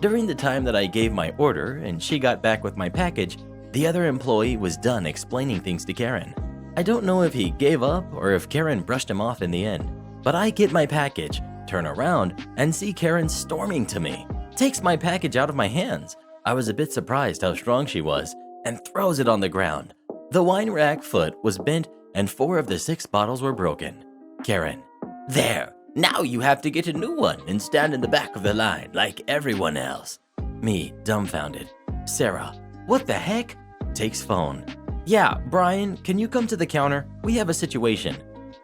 During the time that I gave my order and she got back with my package, the other employee was done explaining things to Karen. I don't know if he gave up or if Karen brushed him off in the end, but I get my package, turn around, and see Karen storming to me. Takes my package out of my hands. I was a bit surprised how strong she was, and throws it on the ground. The wine rack foot was bent and 4 of the 6 bottles were broken. Karen: "There, now you have to get a new one and stand in the back of the line like everyone else." Me, dumbfounded. Sarah: "What the heck?" Takes phone. "Yeah, Brian, can you come to the counter? We have a situation."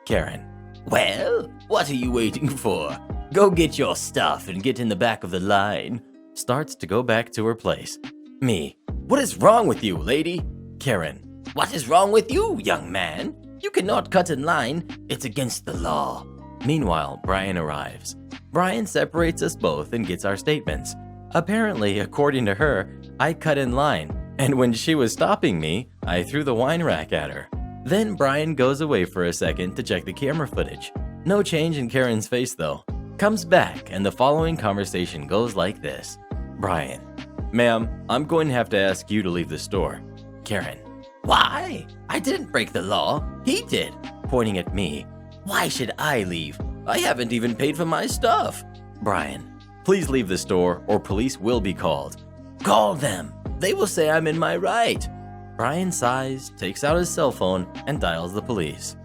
Karen: "Well, what are you waiting for? Go get your stuff and get in the back of the line." Starts to go back to her place. Me: "What is wrong with you, lady?" Karen: "What is wrong with you, young man? You cannot cut in line. It's against the law." Meanwhile, Brian arrives. Brian separates us both and gets our statements. Apparently, according to her, I cut in line, and when she was stopping me, I threw the wine rack at her. Then Brian goes away for a second to check the camera footage. No change in Karen's face though. Comes back, and the following conversation goes like this. Brian: "Ma'am, I'm going to have to ask you to leave the store." Karen: "Why? I didn't break the law. He did." Pointing at me: "Why should I leave? I haven't even paid for my stuff." Brian: "Please leave the store or police will be called." "Call them. They will say I'm in my right." Brian sighs, takes out his cell phone, and dials the police.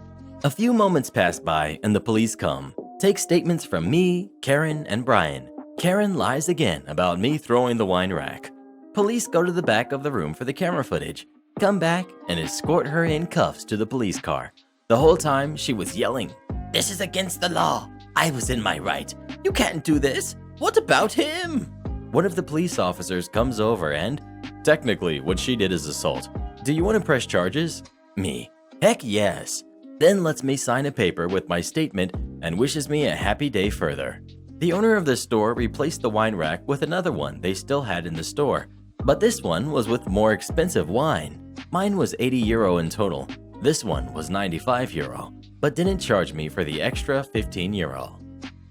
A few moments pass by and the police come. Take statements from me, Karen, and Brian. Karen lies again about me throwing the wine rack. Police go to the back of the room for the camera footage, come back, and escort her in cuffs to the police car. The whole time she was yelling, "This is against the law. I was in my right. You can't do this. What about him?" One of the police officers comes over and, "Technically, what she did is assault. Do you want to press charges?" Me: "Heck yes." Then lets me sign a paper with my statement and wishes me a happy day further. The owner of the store replaced the wine rack with another one they still had in the store, but this one was with more expensive wine. Mine was €80 in total. This one was €95, but didn't charge me for the extra €15.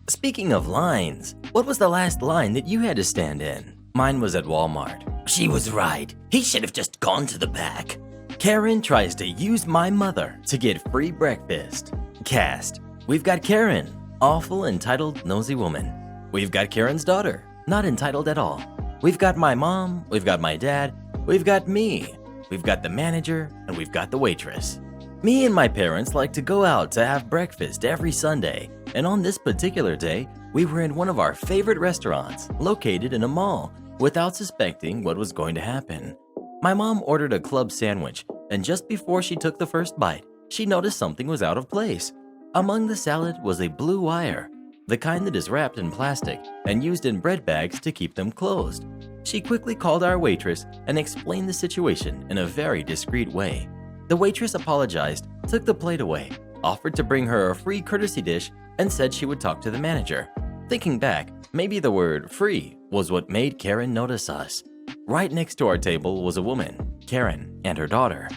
Speaking of lines, what was the last line that you had to stand in? Mine was at Walmart. She was right. He should have just gone to the back. Karen tries to use my mother to get free breakfast. Cast: we've got Karen, awful, entitled, nosy woman. We've got Karen's daughter, not entitled at all. We've got my mom, we've got my dad, we've got me, we've got the manager, and we've got the waitress. Me and my parents like to go out to have breakfast every Sunday, and on this particular day, we were in one of our favorite restaurants located in a mall without suspecting what was going to happen. My mom ordered a club sandwich, and just before she took the first bite, she noticed something was out of place. Among the salad was a blue wire, the kind that is wrapped in plastic and used in bread bags to keep them closed. She quickly called our waitress and explained the situation in a very discreet way. The waitress apologized, took the plate away, offered to bring her a free courtesy dish, and said she would talk to the manager. Thinking back, maybe the word "free" was what made Karen notice us. Right next to our table was a woman, Karen, and her daughter.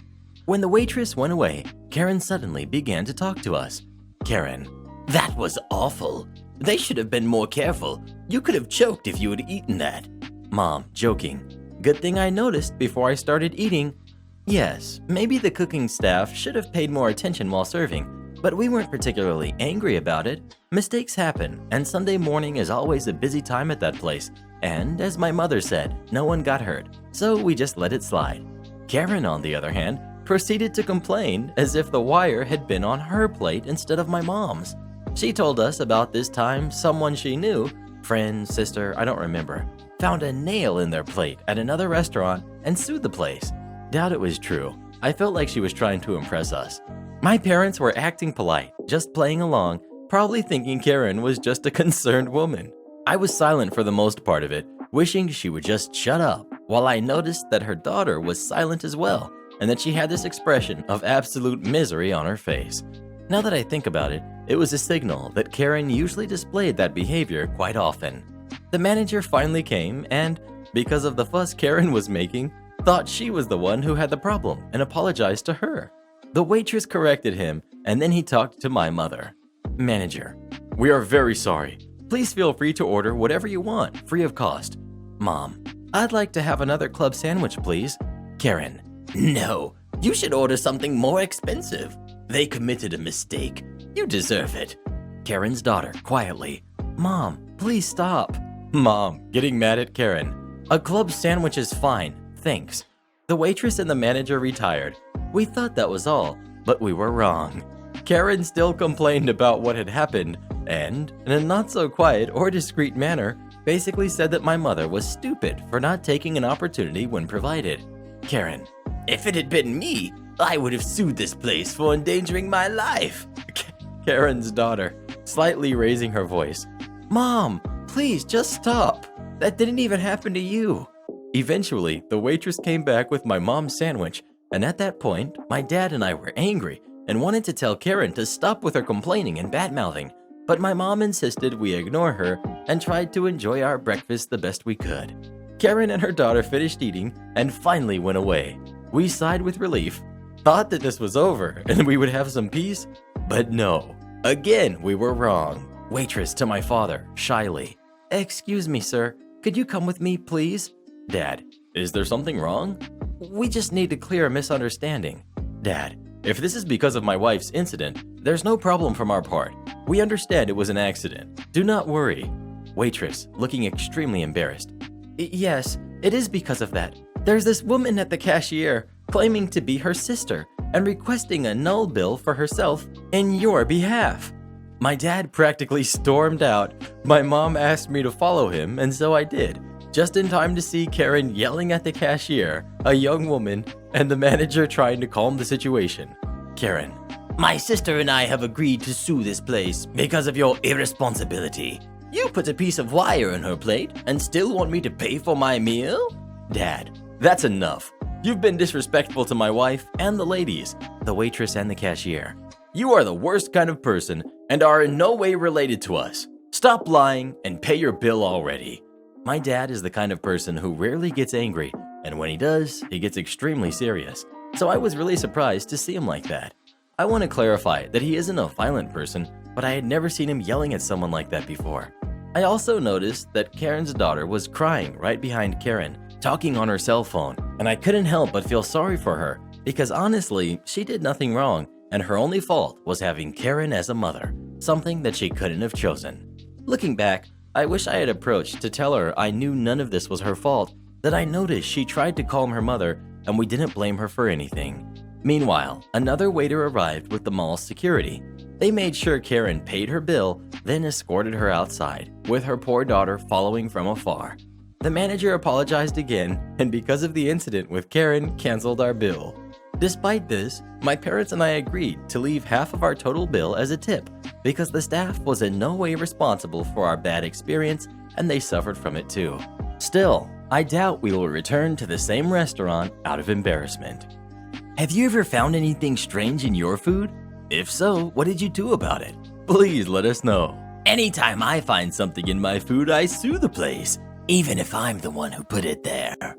When the waitress went away, Karen suddenly began to talk to us. Karen: "That was awful. They should have been more careful. You could have choked if you had eaten that." Mom, joking: "Good thing I noticed before I started eating." Yes, maybe the cooking staff should have paid more attention while serving, but we weren't particularly angry about it. Mistakes happen, and Sunday morning is always a busy time at that place. And as my mother said, no one got hurt, so we just let it slide. Karen, on the other hand, proceeded to complain as if the wire had been on her plate instead of my mom's. She told us about this time someone she knew, friend, sister, I don't remember, found a nail in their plate at another restaurant and sued the place. Doubt it was true. I felt like she was trying to impress us. My parents were acting polite, just playing along, probably thinking Karen was just a concerned woman. I was silent for the most part of it, wishing she would just shut up, while I noticed that her daughter was silent as well, and that she had this expression of absolute misery on her face. Now that I think about it, it was a signal that Karen usually displayed that behavior quite often. The manager finally came and, because of the fuss Karen was making, thought she was the one who had the problem and apologized to her. The waitress corrected him, and then he talked to my mother. Manager: "We are very sorry. Please feel free to order whatever you want, free of cost." Mom: "I'd like to have another club sandwich, please." Karen: "No, you should order something more expensive. They committed a mistake. You deserve it." Karen's daughter, quietly: Mom, please stop. Mom, getting mad at Karen. A club sandwich is fine, thanks. The waitress and the manager retired. We thought that was all, but we were wrong. Karen still complained about what had happened, and, in a not-so-quiet or discreet manner, basically said that my mother was stupid for not taking an opportunity when provided. Karen, if it had been me, I would have sued this place for endangering my life. Karen's daughter, slightly raising her voice. Mom, please just stop. That didn't even happen to you. Eventually, the waitress came back with my mom's sandwich, and at that point, my dad and I were angry and wanted to tell Karen to stop with her complaining and bad-mouthing, but my mom insisted we ignore her and tried to enjoy our breakfast the best we could. Karen and her daughter finished eating and finally went away. We sighed with relief, thought that this was over and we would have some peace, but no. Again, we were wrong. Waitress to my father, shyly. Excuse me, sir. Could you come with me, please? Dad, is there something wrong? We just need to clear a misunderstanding. Dad, if this is because of my wife's incident, there's no problem from our part. We understand it was an accident. Do not worry. Waitress, looking extremely embarrassed. Yes, it is because of that. There's this woman at the cashier claiming to be her sister and requesting a null bill for herself in your behalf. My dad practically stormed out. My mom asked me to follow him, and so I did, just in time to see Karen yelling at the cashier, a young woman, and the manager trying to calm the situation. Karen, my sister and I have agreed to sue this place because of your irresponsibility. You put a piece of wire in her plate and still want me to pay for my meal? Dad, that's enough. You've been disrespectful to my wife and the ladies, the waitress and the cashier. You are the worst kind of person and are in no way related to us. Stop lying and pay your bill already. My dad is the kind of person who rarely gets angry, and when he does, he gets extremely serious. So I was really surprised to see him like that. I want to clarify that he isn't a violent person, but I had never seen him yelling at someone like that before. I also noticed that Karen's daughter was crying right behind Karen, talking on her cell phone, and I couldn't help but feel sorry for her because honestly, she did nothing wrong, and her only fault was having Karen as a mother, something that she couldn't have chosen. Looking back, I wish I had approached to tell her I knew none of this was her fault, that I noticed she tried to calm her mother and we didn't blame her for anything. Meanwhile, another waiter arrived with the mall's security. They made sure Karen paid her bill, then escorted her outside, with her poor daughter following from afar. The manager apologized again, and because of the incident with Karen, canceled our bill. Despite this, my parents and I agreed to leave half of our total bill as a tip because the staff was in no way responsible for our bad experience and they suffered from it too. Still, I doubt we will return to the same restaurant out of embarrassment. Have you ever found anything strange in your food? If so, what did you do about it? Please let us know. Anytime I find something in my food, I sue the place, even if I'm the one who put it there.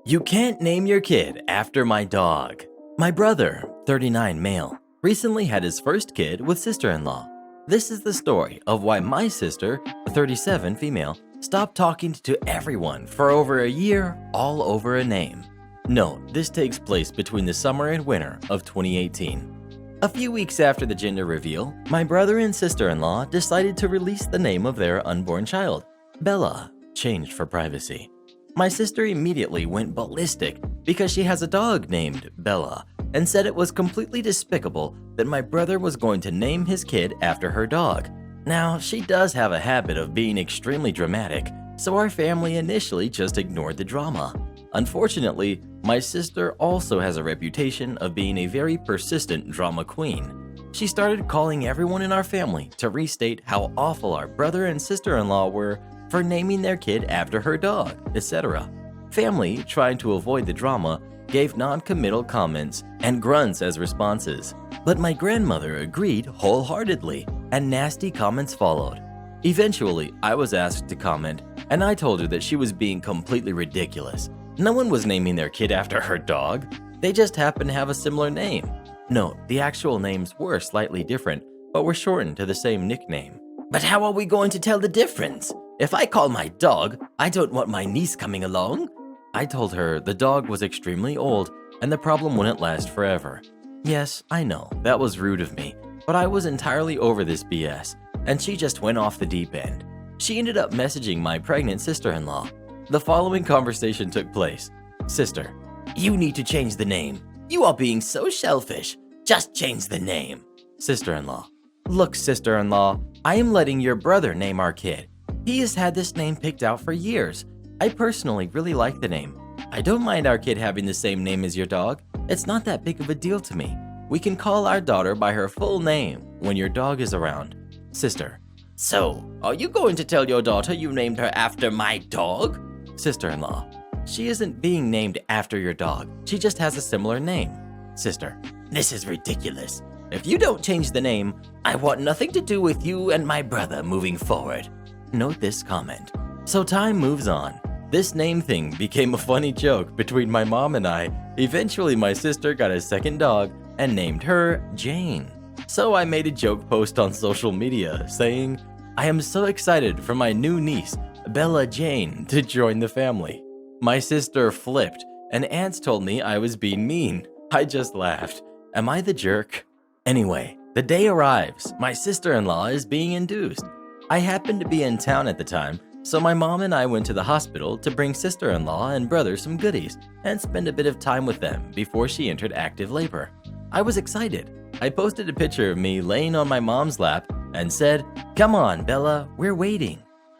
You can't name your kid after my dog. My brother, 39 male, recently had his first kid with sister-in-law. This is the story of why my sister, 37 female, stopped talking to everyone for over a year all over a name. Note, this takes place between the summer and winter of 2018. A few weeks after the gender reveal, my brother and sister-in-law decided to release the name of their unborn child, Bella, changed for privacy. My sister immediately went ballistic because she has a dog named Bella and said it was completely despicable that my brother was going to name his kid after her dog. Now, she does have a habit of being extremely dramatic, so our family initially just ignored the drama. Unfortunately, my sister also has a reputation of being a very persistent drama queen. She started calling everyone in our family to restate how awful our brother and sister-in-law were for naming their kid after her dog, etc. Family, trying to avoid the drama, gave non-committal comments and grunts as responses. But my grandmother agreed wholeheartedly, and nasty comments followed. Eventually, I was asked to comment, and I told her that she was being completely ridiculous. No one was naming their kid after her dog. They just happened to have a similar name. Note, the actual names were slightly different, but were shortened to the same nickname. But how are we going to tell the difference? If I call my dog, I don't want my niece coming along. I told her the dog was extremely old and the problem wouldn't last forever. Yes, I know, that was rude of me, but I was entirely over this BS, and she just went off the deep end. She ended up messaging my pregnant sister-in-law. The following conversation took place. Sister, you need to change the name. You are being so selfish. Just change the name. Sister-in-law, look, sister-in-law, I am letting your brother name our kid. He has had this name picked out for years. I personally really like the name. I don't mind our kid having the same name as your dog. It's not that big of a deal to me. We can call our daughter by her full name when your dog is around. Sister, so, are you going to tell your daughter you named her after my dog? Sister-in-law, she isn't being named after your dog. She just has a similar name. Sister, this is ridiculous. If you don't change the name, I want nothing to do with you and my brother moving forward. Note this comment. So time moves on. This name thing became a funny joke between my mom and I. Eventually, my sister got a second dog and named her Jane. So I made a joke post on social media saying, I am so excited for my new niece, Bella Jane, to join the family. My sister flipped, and aunts told me I was being mean. I just laughed. Am I the jerk? Anyway, the day arrives. My sister-in-law is being induced. I happened to be in town at the time, so my mom and I went to the hospital to bring sister-in-law and brother some goodies and spend a bit of time with them before she entered active labor. I was excited. I posted a picture of me laying on my mom's lap and said, "Come on, Bella, we're waiting."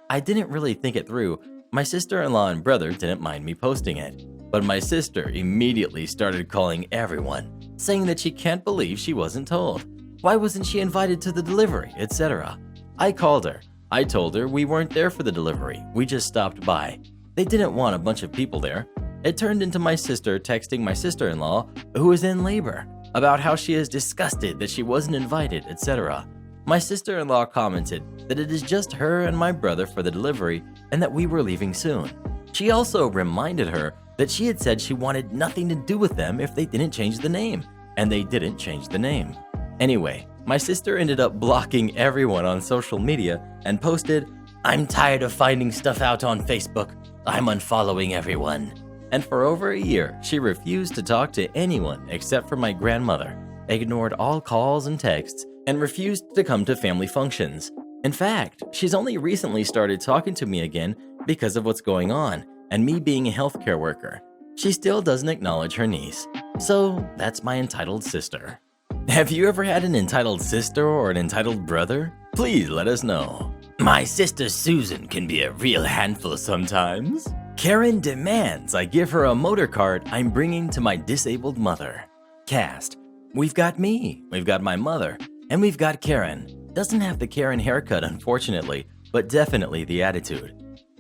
I didn't really think it through. My sister-in-law and brother didn't mind me posting it, but my sister immediately started calling everyone, saying that she can't believe she wasn't told. Why wasn't she invited to the delivery, etc.? I called her. I told her we weren't there for the delivery, we just stopped by. They didn't want a bunch of people there. It turned into my sister texting my sister-in-law, who is in labor, about how she is disgusted that she wasn't invited, etc. My sister-in-law commented that it is just her and my brother for the delivery and that we were leaving soon. She also reminded her that she had said she wanted nothing to do with them if they didn't change the name, and they didn't change the name. Anyway, my sister ended up blocking everyone on social media and posted, "I'm tired of finding stuff out on Facebook. I'm unfollowing everyone." And for over a year, she refused to talk to anyone except for my grandmother, ignored all calls and texts, and refused to come to family functions. In fact, she's only recently started talking to me again because of what's going on and me being a healthcare worker. She still doesn't acknowledge her niece. So that's my entitled sister. Have you ever had an entitled sister or an entitled brother? Please let us know. My sister Susan can be a real handful sometimes. Karen demands I give her a motor cart I'm bringing to my disabled mother. Cast. We've got me, we've got my mother, and we've got Karen. Doesn't have the Karen haircut, unfortunately, but definitely the attitude.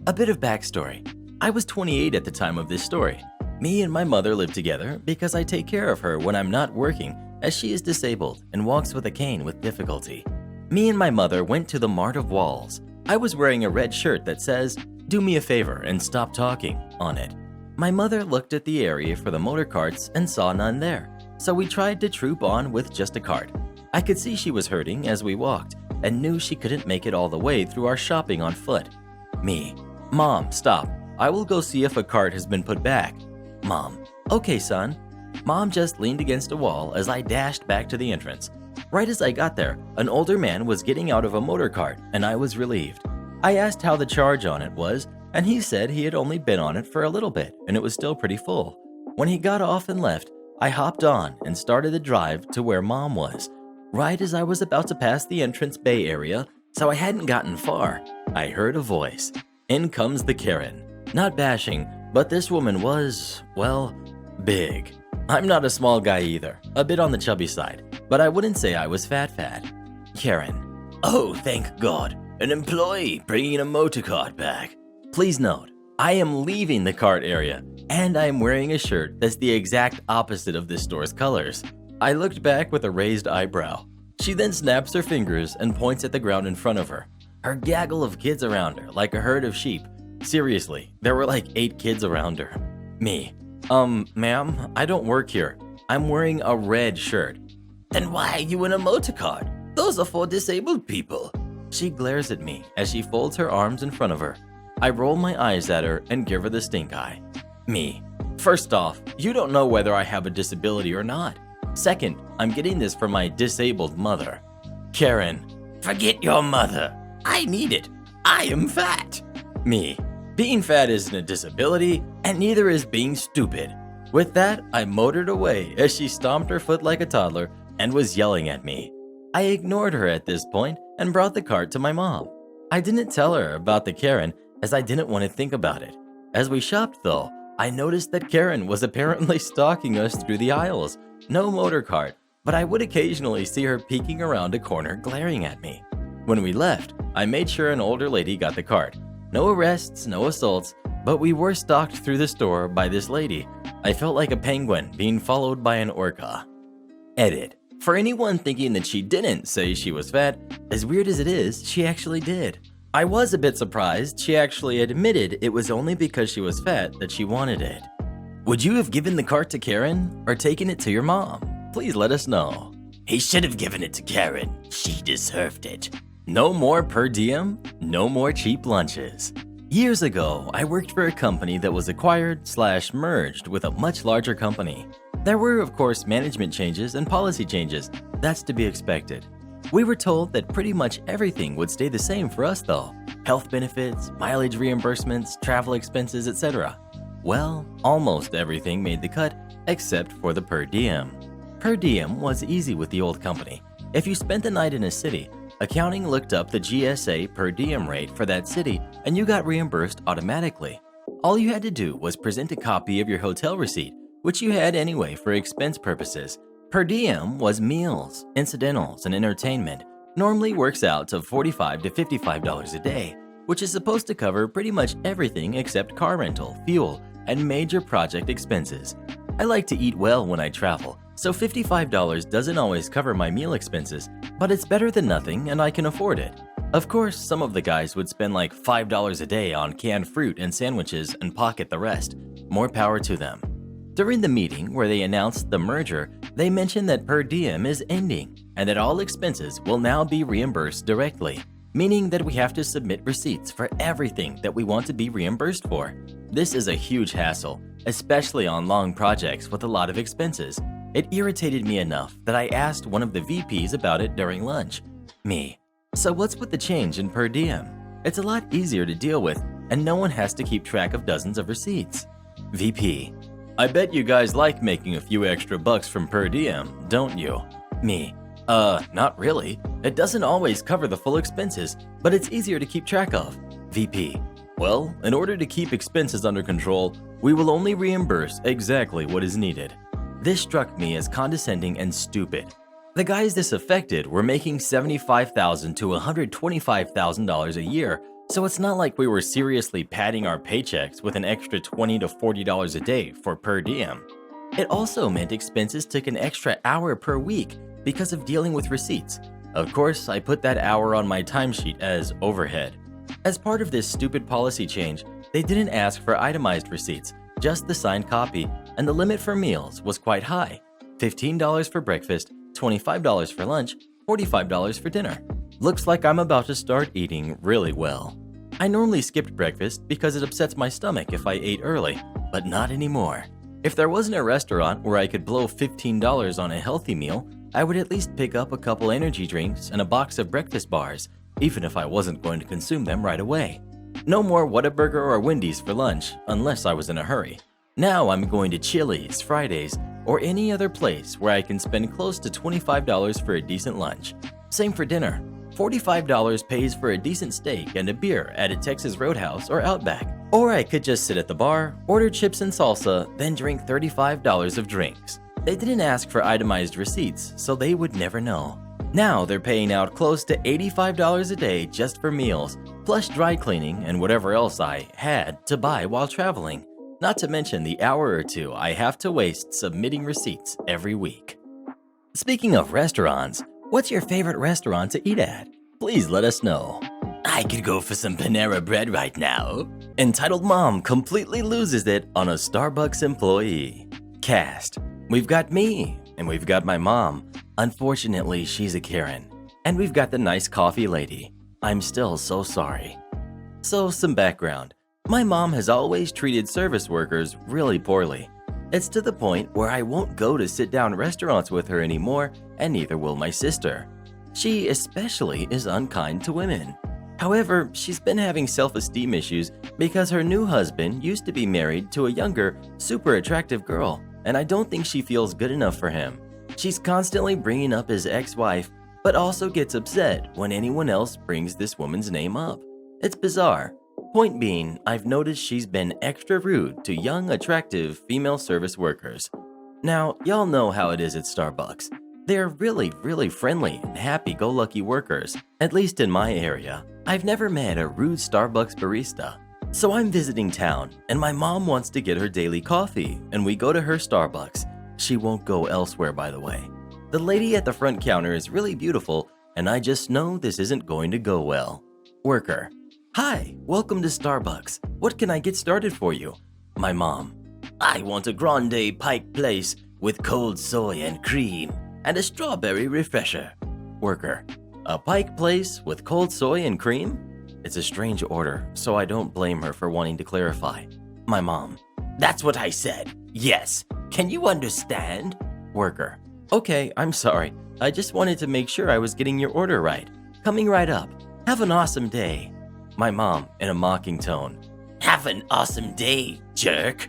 A bit of backstory. I was 28 at the time of this story. Me and my mother live together because I take care of her when I'm not working, as she is disabled and walks with a cane with difficulty. Me and my mother went to the Mart of Walls. I was wearing a red shirt that says, "Do me a favor and stop talking," on it. My mother looked at the area for the motor carts and saw none there, so we tried to troop on with just a cart. I could see she was hurting as we walked and knew she couldn't make it all the way through our shopping on foot. Me. Mom, stop. I will go see if a cart has been put back. Mom. Okay, son. Mom just leaned against a wall as I dashed back to the entrance. Right as I got there, an older man was getting out of a motor cart and I was relieved. I asked how the charge on it was, and he said he had only been on it for a little bit and it was still pretty full. When he got off and left, I hopped on and started the drive to where Mom was. Right as I was about to pass the entrance bay area, so I hadn't gotten far, I heard a voice. In comes the Karen. Not bashing, but this woman was, well, big. I'm not a small guy either, a bit on the chubby side, but I wouldn't say I was fat. Karen. Oh, thank God. An employee bringing a motor cart back. Please note, I am leaving the cart area, and I am wearing a shirt that's the exact opposite of this store's colors. I looked back with a raised eyebrow. She then snaps her fingers and points at the ground in front of her. Her gaggle of kids around her, like a herd of sheep. Seriously, there were like 8 kids around her. Me. Ma'am, I don't work here. I'm wearing a red shirt. Then why are you in a motor cart? Those are for disabled people. She glares at me as she folds her arms in front of her. I roll my eyes at her and give her the stink eye. Me. First off, you don't know whether I have a disability or not. Second, I'm getting this for my disabled mother. Karen. Forget your mother. I need it. I am fat. Me. Being fat isn't a disability, and neither is being stupid. With that, I motored away as she stomped her foot like a toddler and was yelling at me. I ignored her at this point and brought the cart to my mom. I didn't tell her about the Karen as I didn't want to think about it. As we shopped though, I noticed that Karen was apparently stalking us through the aisles. No motor cart, but I would occasionally see her peeking around a corner glaring at me. When we left, I made sure an older lady got the cart. No arrests, no assaults, but we were stalked through the store by this lady. I felt like a penguin being followed by an orca. Edit. For anyone thinking that she didn't say she was fat, as weird as it is, she actually did. I was a bit surprised she actually admitted it was only because she was fat that she wanted it. Would you have given the cart to Karen or taken it to your mom? Please let us know. He should have given it to Karen. She deserved it. No more per diem, no more cheap lunches. Years ago, I worked for a company that was acquired/merged with a much larger company. There were, of course, management changes and policy changes. That's to be expected. We were told that pretty much everything would stay the same for us though. Health benefits, mileage reimbursements, travel expenses, etc. Well, almost everything made the cut except for the per diem. Per diem was easy with the old company. If you spent the night in a city, accounting looked up the GSA per diem rate for that city and you got reimbursed automatically. All you had to do was present a copy of your hotel receipt, which you had anyway for expense purposes. Per diem was meals, incidentals, and entertainment. Normally works out to $45 to $55 a day, which is supposed to cover pretty much everything except car rental, fuel, and major project expenses. I like to eat well when I travel, so $55 doesn't always cover my meal expenses, but it's better than nothing and I can afford it. Of course, some of the guys would spend like $5 a day on canned fruit and sandwiches and pocket the rest. More power to them. During the meeting where they announced the merger, they mentioned that per diem is ending and that all expenses will now be reimbursed directly, meaning that we have to submit receipts for everything that we want to be reimbursed for. This is a huge hassle, especially on long projects with a lot of expenses. It irritated me enough that I asked one of the VPs about it during lunch. Me. So what's with the change in per diem? It's a lot easier to deal with and no one has to keep track of dozens of receipts. VP. I bet you guys like making a few extra bucks from per diem, don't you? Me. Not really. It doesn't always cover the full expenses, but it's easier to keep track of. VP. Well, in order to keep expenses under control, we will only reimburse exactly what is needed. This struck me as condescending and stupid. The guys this affected were making $75,000 to $125,000 a year, so it's not like we were seriously padding our paychecks with an extra $20 to $40 a day for per diem. It also meant expenses took an extra hour per week because of dealing with receipts. Of course, I put that hour on my timesheet as overhead. As part of this stupid policy change, they didn't ask for itemized receipts, just the signed copy, and the limit for meals was quite high. $15 for breakfast, $25 for lunch, $45 for dinner. Looks like I'm about to start eating really well. I normally skipped breakfast because it upsets my stomach if I ate early, but not anymore. If there wasn't a restaurant where I could blow $15 on a healthy meal, I would at least pick up a couple energy drinks and a box of breakfast bars, even if I wasn't going to consume them right away. No more Whataburger or Wendy's for lunch, unless I was in a hurry. Now I'm going to Chili's, Fridays, or any other place where I can spend close to $25 for a decent lunch. Same for dinner. $45 pays for a decent steak and a beer at a Texas Roadhouse or Outback. Or I could just sit at the bar, order chips and salsa, then drink $35 of drinks. They didn't ask for itemized receipts, so they would never know. Now they're paying out close to $85 a day just for meals, plus dry cleaning and whatever else I had to buy while traveling. Not to mention the hour or two I have to waste submitting receipts every week. Speaking of restaurants, what's your favorite restaurant to eat at? Please let us know. I could go for some Panera Bread right now. Entitled mom completely loses it on a Starbucks employee. Cast. We've got me, and we've got my mom. Unfortunately, she's a Karen. And we've got the nice coffee lady. I'm still so sorry. So, some background. My mom has always treated service workers really poorly. It's to the point where I won't go to sit-down restaurants with her anymore, and neither will my sister. She especially is unkind to women. However, she's been having self-esteem issues because her new husband used to be married to a younger, super attractive girl, and I don't think she feels good enough for him. She's constantly bringing up his ex-wife, but also gets upset when anyone else brings this woman's name up. It's bizarre. Point being, I've noticed she's been extra rude to young, attractive female service workers. Now, y'all know how it is at Starbucks. They're really friendly and happy-go-lucky workers, at least in my area. I've never met a rude Starbucks barista. So I'm visiting town, and my mom wants to get her daily coffee, and we go to her Starbucks. She won't go elsewhere, by the way. The lady at the front counter is really beautiful, and I just know this isn't going to go well. Worker: Hi, welcome to Starbucks. What can I get started for you? My mom: I want a grande Pike Place with cold soy and cream and a strawberry refresher. Worker: A Pike Place with cold soy and cream? It's a strange order, so I don't blame her for wanting to clarify. My mom: That's what I said. Yes. Can you understand? Worker: Okay, I'm sorry. I just wanted to make sure I was getting your order right. Coming right up. Have an awesome day. My mom, in a mocking tone: Have an awesome day, jerk.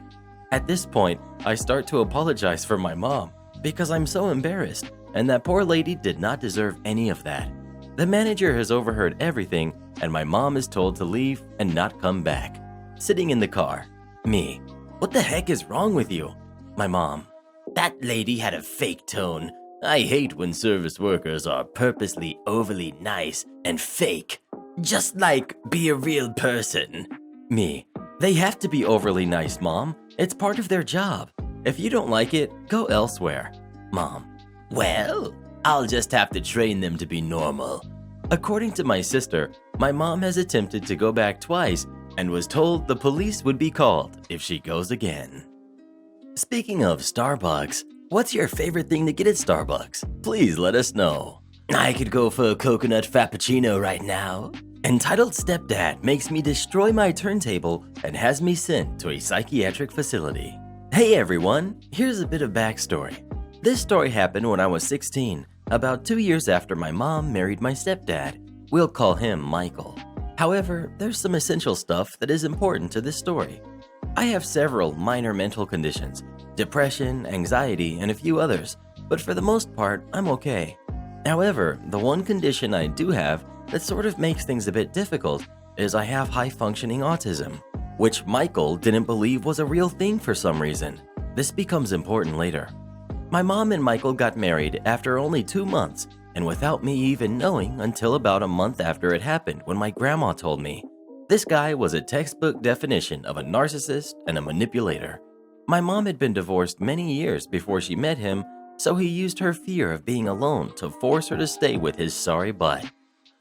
At this point, I start to apologize for my mom because I'm so embarrassed, and that poor lady did not deserve any of that. The manager has overheard everything, and my mom is told to leave and not come back. Sitting in the car. Me: What the heck is wrong with you? My mom: That lady had a fake tone. I hate when service workers are purposely overly nice and fake. Just like, be a real person. Me: They have to be overly nice, Mom. It's part of their job. If you don't like it, go elsewhere. Mom: Well, I'll just have to train them to be normal. According to my sister, my mom has attempted to go back twice and was told the police would be called if she goes again. Speaking of Starbucks, what's your favorite thing to get at Starbucks? Please let us know. I could go for a coconut frappuccino right now. Entitled stepdad makes me destroy my turntable and has me sent to a psychiatric facility. Hey everyone, here's a bit of backstory. This story happened when I was 16, about 2 years after my mom married my stepdad. We'll call him Michael. However, there's some essential stuff that is important to this story. I have several minor mental conditions, depression, anxiety, and a few others, but for the most part, I'm okay. However, the one condition I do have that sort of makes things a bit difficult is I have high-functioning autism, which Michael didn't believe was a real thing for some reason. This becomes important later. My mom and Michael got married after only 2 months, and without me even knowing until about a month after it happened when my grandma told me. This guy was a textbook definition of a narcissist and a manipulator. My mom had been divorced many years before she met him, so he used her fear of being alone to force her to stay with his sorry butt.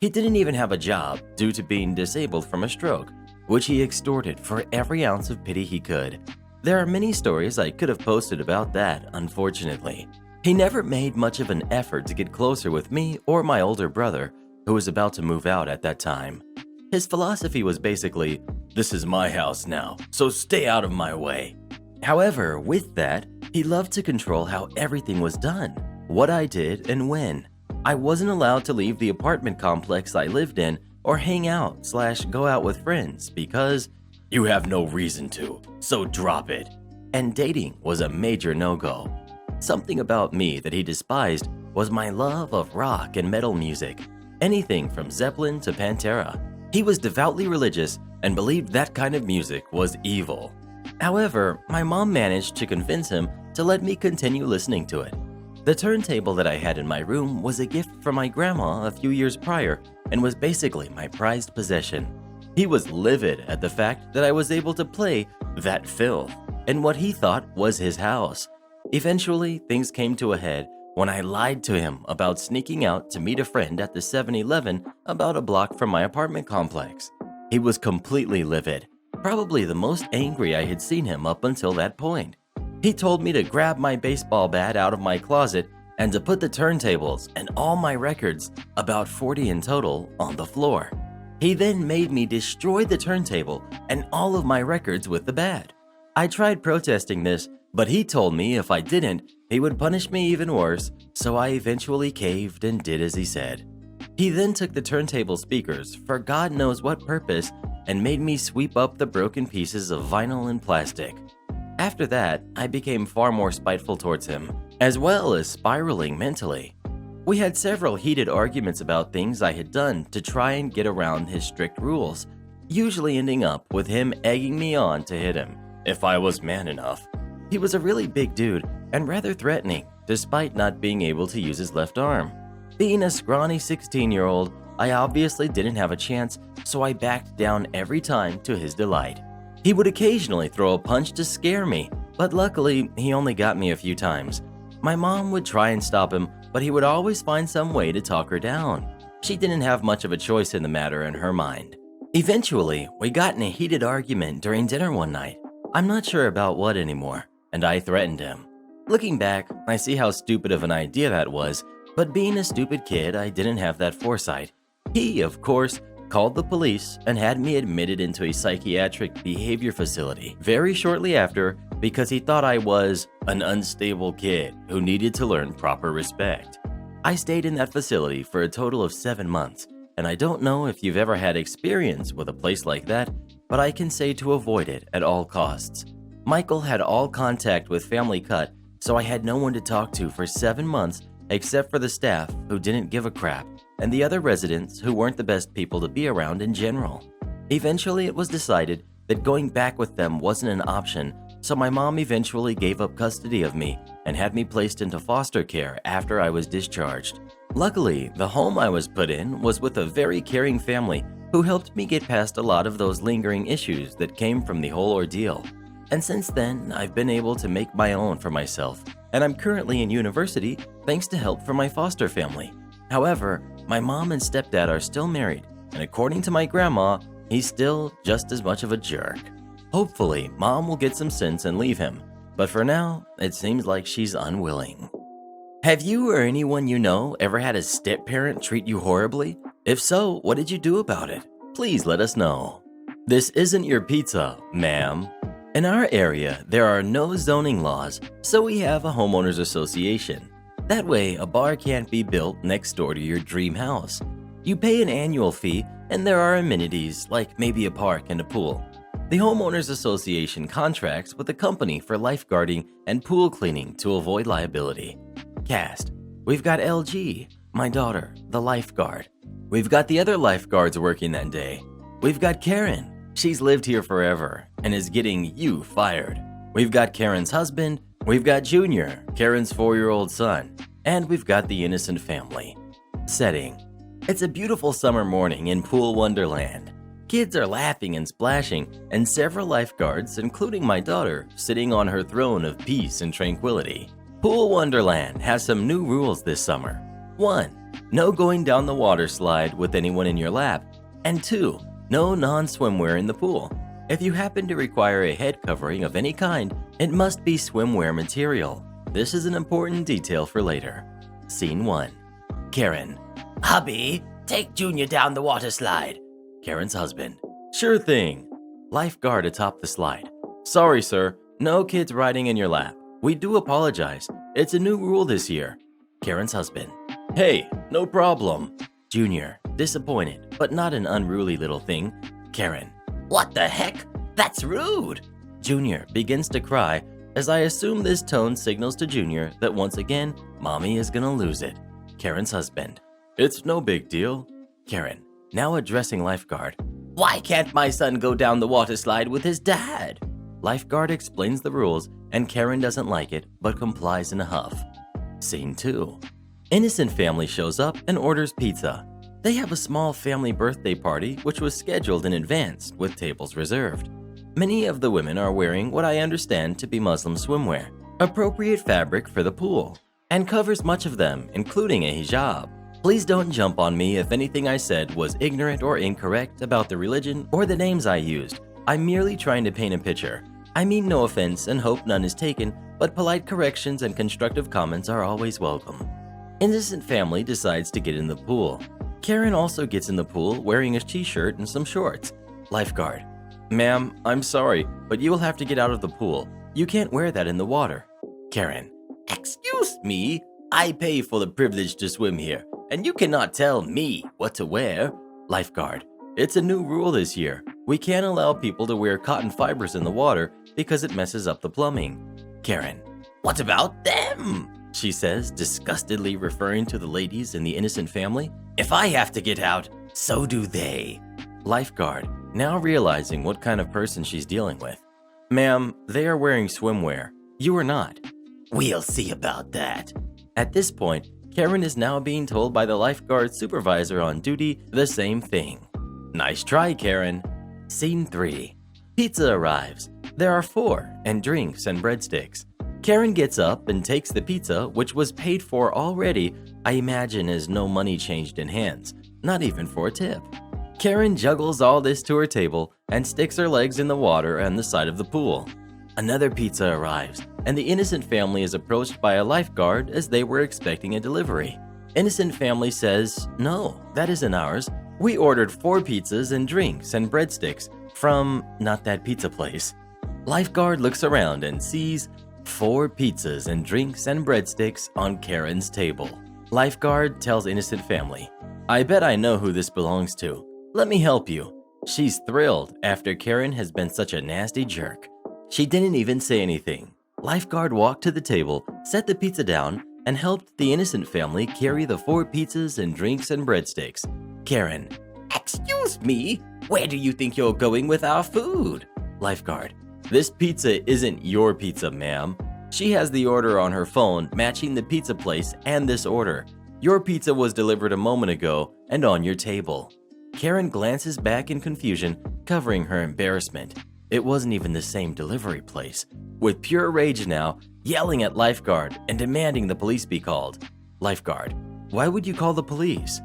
He didn't even have a job due to being disabled from a stroke, which he extorted for every ounce of pity he could. There are many stories I could have posted about that, unfortunately. He never made much of an effort to get closer with me or my older brother, who was about to move out at that time. His philosophy was basically, this is my house now, so stay out of my way. However, with that, he loved to control how everything was done, what I did and when. I wasn't allowed to leave the apartment complex I lived in or hang out/go out with friends because you have no reason to, so drop it. And dating was a major no-go. Something about me that he despised was my love of rock and metal music, anything from Zeppelin to Pantera. He was devoutly religious and believed that kind of music was evil. However, my mom managed to convince him to let me continue listening to it. The turntable that I had in my room was a gift from my grandma a few years prior and was basically my prized possession. He was livid at the fact that I was able to play that filth in what he thought was his house. Eventually, things came to a head when I lied to him about sneaking out to meet a friend at the 7-Eleven about a block from my apartment complex. He was completely livid, probably the most angry I had seen him up until that point. He told me to grab my baseball bat out of my closet and to put the turntables and all my records, about 40 in total, on the floor. He then made me destroy the turntable and all of my records with the bat. I tried protesting this, but he told me if I didn't, he would punish me even worse, so I eventually caved and did as he said. He then took the turntable speakers for God knows what purpose and made me sweep up the broken pieces of vinyl and plastic. After that, I became far more spiteful towards him, as well as spiraling mentally. We had several heated arguments about things I had done to try and get around his strict rules, usually ending up with him egging me on to hit him, if I was man enough. He was a really big dude and rather threatening, despite not being able to use his left arm. Being a scrawny 16-year-old, I obviously didn't have a chance, so I backed down every time to his delight. He would occasionally throw a punch to scare me, but luckily he only got me a few times. My mom would try and stop him, but he would always find some way to talk her down. She didn't have much of a choice in the matter in her mind. Eventually, we got in a heated argument during dinner one night. I'm not sure about what anymore, and I threatened him. Looking back, I see how stupid of an idea that was, but being a stupid kid, I didn't have that foresight. He, of course, called the police and had me admitted into a psychiatric behavior facility very shortly after because he thought I was an unstable kid who needed to learn proper respect. I stayed in that facility for a total of 7 months, and I don't know if you've ever had experience with a place like that, but I can say to avoid it at all costs. Michael had all contact with family cut, so I had no one to talk to for 7 months except for the staff who didn't give a crap and the other residents who weren't the best people to be around in general. Eventually, it was decided that going back with them wasn't an option, so my mom eventually gave up custody of me and had me placed into foster care after I was discharged. Luckily, the home I was put in was with a very caring family who helped me get past a lot of those lingering issues that came from the whole ordeal. And since then, I've been able to make my own for myself, and I'm currently in university thanks to help from my foster family. However, my mom and stepdad are still married, and according to my grandma, he's still just as much of a jerk. Hopefully, mom will get some sense and leave him, but for now, it seems like she's unwilling. Have you or anyone you know ever had a step-parent treat you horribly? If so, what did you do about it? Please let us know. This isn't your pizza, ma'am. In our area, there are no zoning laws, so we have a homeowners association. That way, a bar can't be built next door to your dream house. You pay an annual fee, and there are amenities like maybe a park and a pool. The Homeowners Association contracts with a company for lifeguarding and pool cleaning to avoid liability. Cast: we've got LG, my daughter, the lifeguard. We've got the other lifeguards working that day. We've got Karen. She's lived here forever and is getting you fired. We've got Karen's husband. We've got Junior, Karen's 4-year-old son, and we've got the innocent family. Setting: it's a beautiful summer morning in Pool Wonderland. Kids are laughing and splashing, and several lifeguards, including my daughter, sitting on her throne of peace and tranquility. Pool Wonderland has some new rules this summer. 1. No going down the water slide with anyone in your lap. And 2. No non-swimwear in the pool. If you happen to require a head covering of any kind, it must be swimwear material. This is an important detail for later. Scene 1. Karen: hubby, take Junior down the water slide. Karen's husband: sure thing. Lifeguard atop the slide: sorry sir, no kids riding in your lap. We do apologize. It's a new rule this year. Karen's husband: hey, no problem. Junior, disappointed, but not an unruly little thing. Karen: what the heck? That's rude. Junior begins to cry, as I assume this tone signals to Junior that once again, mommy is gonna lose it. Karen's husband: it's no big deal. Karen, now addressing lifeguard: why can't my son go down the water slide with his dad? Lifeguard explains the rules, and Karen doesn't like it, but complies in a huff. Scene 2. Innocent family shows up and orders pizza. They have a small family birthday party which was scheduled in advance with tables reserved. Many of the women are wearing what I understand to be Muslim swimwear, appropriate fabric for the pool, and covers much of them, including a hijab. Please don't jump on me if anything I said was ignorant or incorrect about the religion or the names I used. I'm merely trying to paint a picture. I mean no offense and hope none is taken, but polite corrections and constructive comments are always welcome. Innocent family decides to get in the pool. Karen also gets in the pool wearing a t-shirt and some shorts. Lifeguard: ma'am, I'm sorry, but you will have to get out of the pool. You can't wear that in the water. Karen: excuse me, I pay for the privilege to swim here, and you cannot tell me what to wear. Lifeguard, it's a new rule this year. We can't allow people to wear cotton fibers in the water because it messes up the plumbing. Karen, what about them? She says, disgustedly referring to the ladies in the innocent family. If I have to get out, so do they. Lifeguard, now realizing what kind of person she's dealing with. Ma'am, they are wearing swimwear. You are not. We'll see about that. At this point, Karen is now being told by the lifeguard supervisor on duty the same thing. Nice try, Karen. Scene 3. Pizza arrives. There are 4, and drinks and breadsticks. Karen gets up and takes the pizza, which was paid for already, I imagine as no money changed in hands, not even for a tip. Karen juggles all this to her table and sticks her legs in the water on the side of the pool. Another pizza arrives, and the innocent family is approached by a lifeguard as they were expecting a delivery. Innocent family says, "No, that isn't ours. We ordered 4 pizzas and drinks and breadsticks from not that pizza place." Lifeguard looks around and sees 4 pizzas and drinks and breadsticks on Karen's table. Lifeguard tells innocent family, "I bet I know who this belongs to. Let me help you." She's thrilled after Karen has been such a nasty jerk. She didn't even say anything. Lifeguard walked to the table, set the pizza down, and helped the innocent family carry the 4 pizzas and drinks and breadsticks. Karen, "Excuse me, where do you think you're going with our food?" Lifeguard, "This pizza isn't your pizza, ma'am. She has the order on her phone matching the pizza place and this order. Your pizza was delivered a moment ago and on your table." Karen glances back in confusion, covering her embarrassment. It wasn't even the same delivery place. With pure rage now, yelling at Lifeguard and demanding the police be called. Lifeguard, "Why would you call the police?"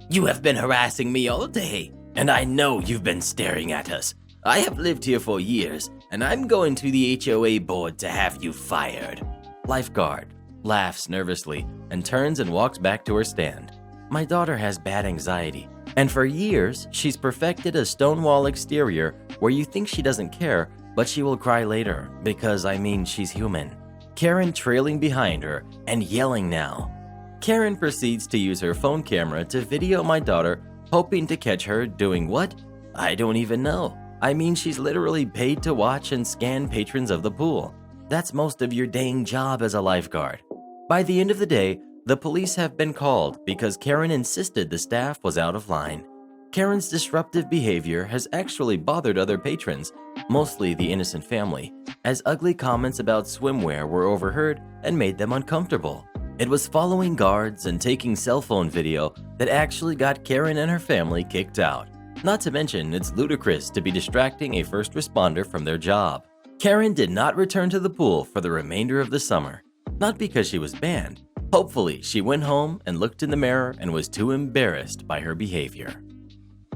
"You have been harassing me all day, and I know you've been staring at us. I have lived here for years, and I'm going to the HOA board to have you fired." Lifeguard laughs nervously and turns and walks back to her stand. "My daughter has bad anxiety, and for years she's perfected a stonewall exterior where you think she doesn't care, but she will cry later because, she's human." Karen trailing behind her and yelling now. Karen proceeds to use her phone camera to video my daughter, hoping to catch her doing what? I don't even know. She's literally paid to watch and scan patrons of the pool. That's most of your dang job as a lifeguard. By the end of the day, the police have been called because Karen insisted the staff was out of line. Karen's disruptive behavior has actually bothered other patrons, mostly the innocent family, as ugly comments about swimwear were overheard and made them uncomfortable. It was following guards and taking cell phone video that actually got Karen and her family kicked out. Not to mention, it's ludicrous to be distracting a first responder from their job. Karen did not return to the pool for the remainder of the summer. Not because she was banned. Hopefully, she went home and looked in the mirror and was too embarrassed by her behavior.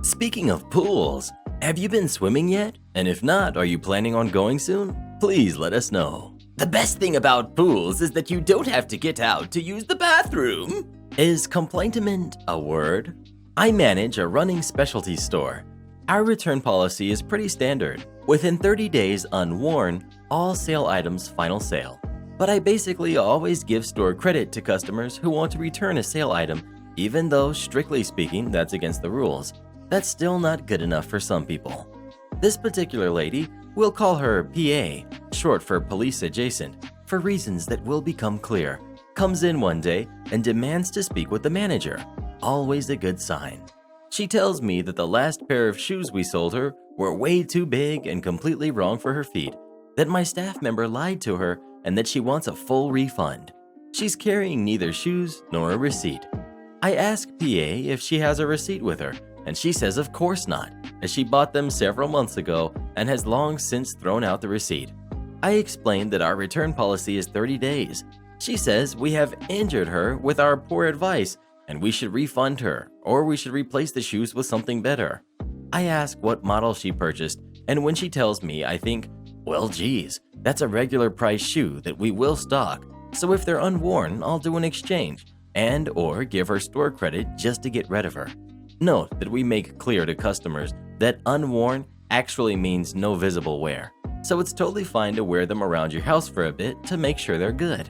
Speaking of pools, have you been swimming yet? And if not, are you planning on going soon? Please let us know. The best thing about pools is that you don't have to get out to use the bathroom. Is complaintement a word? I manage a running specialty store. Our return policy is pretty standard. Within 30 days unworn, all sale items final sale. But I basically always give store credit to customers who want to return a sale item, even though strictly speaking that's against the rules. That's still not good enough for some people. This particular lady, we'll call her PA, short for police adjacent, for reasons that will become clear, comes in one day and demands to speak with the manager. Always a good sign. She tells me that the last pair of shoes we sold her were way too big and completely wrong for her feet, that my staff member lied to her, and that she wants a full refund. She's carrying neither shoes nor a receipt. I ask PA if she has a receipt with her, and she says of course not, as she bought them several months ago and has long since thrown out the receipt. I explained that our return policy is 30 days. She says we have injured her with our poor advice and we should refund her, or we should replace the shoes with something better. I ask what model she purchased, and when she tells me, I think, well geez, that's a regular price shoe that we will stock, so if they're unworn, I'll do an exchange, and or give her store credit just to get rid of her. Note that we make clear to customers that unworn actually means no visible wear, so it's totally fine to wear them around your house for a bit to make sure they're good.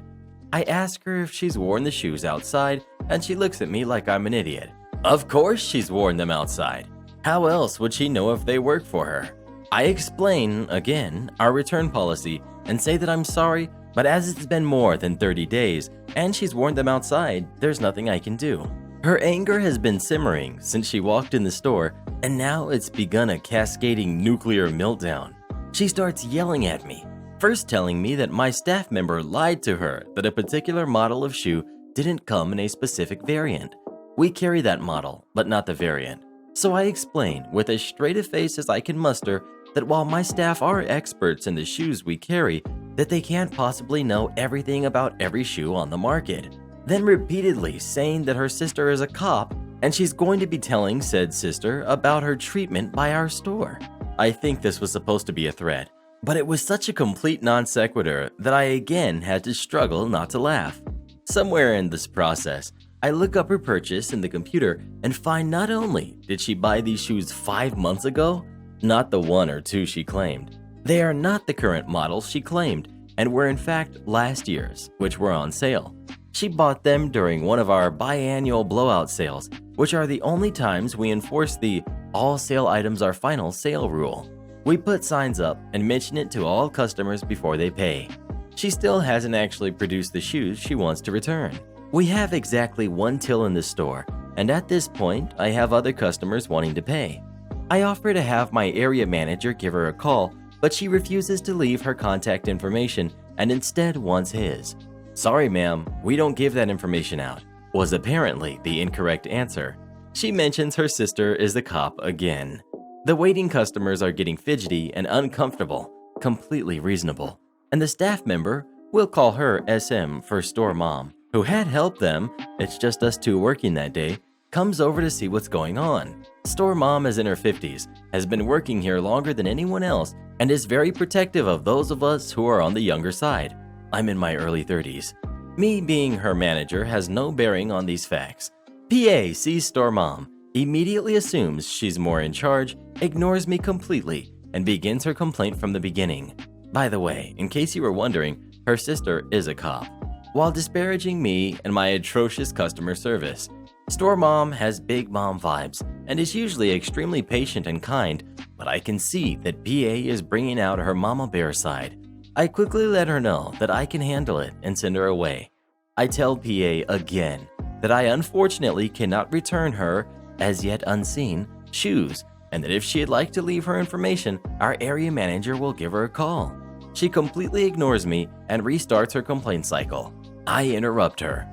I ask her if she's worn the shoes outside and she looks at me like I'm an idiot. Of course she's worn them outside. How else would she know if they work for her? I explain, again, our return policy and say that I'm sorry, but as it's been more than 30 days and she's worn them outside, there's nothing I can do. Her anger has been simmering since she walked in the store, and now it's begun a cascading nuclear meltdown. She starts yelling at me, first telling me that my staff member lied to her that a particular model of shoe didn't come in a specific variant. We carry that model, but not the variant. So I explain with as straight a face as I can muster that while my staff are experts in the shoes we carry, that they can't possibly know everything about every shoe on the market. Then repeatedly saying that her sister is a cop and she's going to be telling said sister about her treatment by our store. I think this was supposed to be a threat, but it was such a complete non sequitur that I again had to struggle not to laugh. Somewhere in this process, I look up her purchase in the computer and find not only did she buy these shoes 5 months ago, not the 1 or 2 she claimed. They are not the current models she claimed and were in fact last year's, which were on sale. She bought them during one of our biannual blowout sales, which are the only times we enforce the all sale items are final sale rule. We put signs up and mention it to all customers before they pay. She still hasn't actually produced the shoes she wants to return. We have exactly 1 till in the store, and at this point, I have other customers wanting to pay. I offer to have my area manager give her a call, but she refuses to leave her contact information and instead wants his. Sorry ma'am, we don't give that information out, was apparently the incorrect answer. She mentions her sister is the cop again. The waiting customers are getting fidgety and uncomfortable, completely reasonable. And the staff member, we'll call her SM for store mom, who had helped them, it's just us 2 working that day, comes over to see what's going on. Store mom is in her 50s, has been working here longer than anyone else, and is very protective of those of us who are on the younger side. I'm in my early 30s. Me being her manager has no bearing on these facts. PA sees store mom, immediately assumes she's more in charge, ignores me completely, and begins her complaint from the beginning. By the way, in case you were wondering, her sister is a cop. While disparaging me and my atrocious customer service, store mom has big mom vibes and is usually extremely patient and kind, but I can see that PA is bringing out her mama bear side. I quickly let her know that I can handle it and send her away. I tell PA again that I unfortunately cannot return her, as yet unseen, shoes, and that if she'd like to leave her information, our area manager will give her a call. She completely ignores me and restarts her complaint cycle. I interrupt her.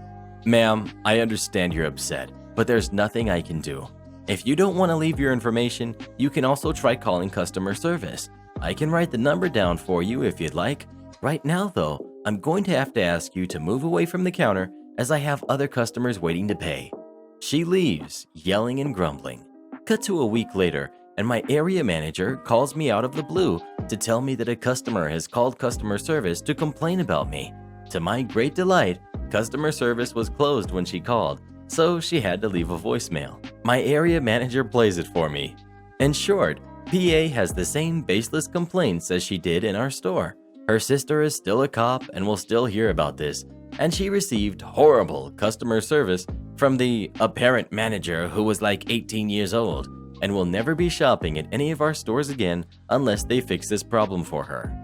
Ma'am, I understand you're upset, but there's nothing I can do. If you don't want to leave your information, you can also try calling customer service. I can write the number down for you if you'd like. Right now, though, I'm going to have to ask you to move away from the counter as I have other customers waiting to pay. She leaves, yelling and grumbling. Cut to a week later, and my area manager calls me out of the blue to tell me that a customer has called customer service to complain about me. To my great delight, customer service was closed when she called, so she had to leave a voicemail. My area manager plays it for me. In short, PA has the same baseless complaints as she did in our store. Her sister is still a cop and will still hear about this, and she received horrible customer service from the apparent manager who was like 18 years old and will never be shopping at any of our stores again unless they fix this problem for her.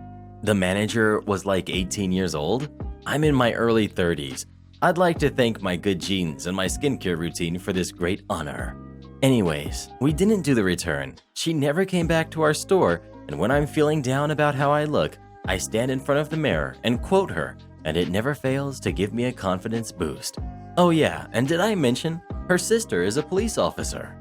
The manager was like 18 years old? I'm in my early 30s. I'd like to thank my good genes and my skincare routine for this great honor. Anyways, we didn't do the return. She never came back to our store, and when I'm feeling down about how I look, I stand in front of the mirror and quote her, and it never fails to give me a confidence boost. Oh yeah, and did I mention, her sister is a police officer.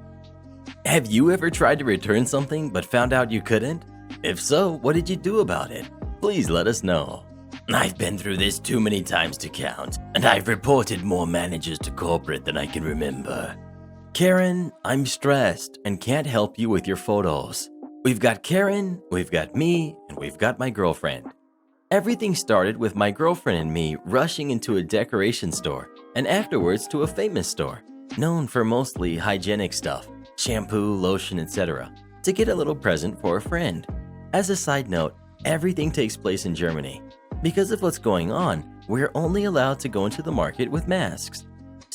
Have you ever tried to return something but found out you couldn't? If so, what did you do about it? Please let us know. I've been through this too many times to count, and I've reported more managers to corporate than I can remember. Karen, I'm stressed and can't help you with your photos. We've got Karen, we've got me, and we've got my girlfriend. Everything started with my girlfriend and me rushing into a decoration store and afterwards to a famous store, known for mostly hygienic stuff, shampoo, lotion, etc., to get a little present for a friend. As a side note, everything takes place in Germany. Because of what's going on, we're only allowed to go into the market with masks.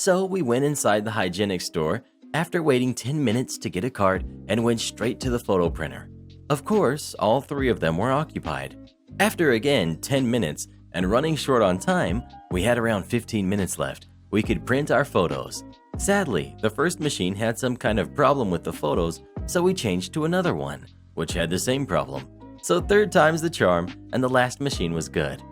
So we went inside the hygienic store after waiting 10 minutes to get a card and went straight to the photo printer. Of course, all three of them were occupied. After again 10 minutes and running short on time, we had around 15 minutes left. We could print our photos. Sadly, the first machine had some kind of problem with the photos, so we changed to another one, which had the same problem. So third time's the charm, and the last machine was good.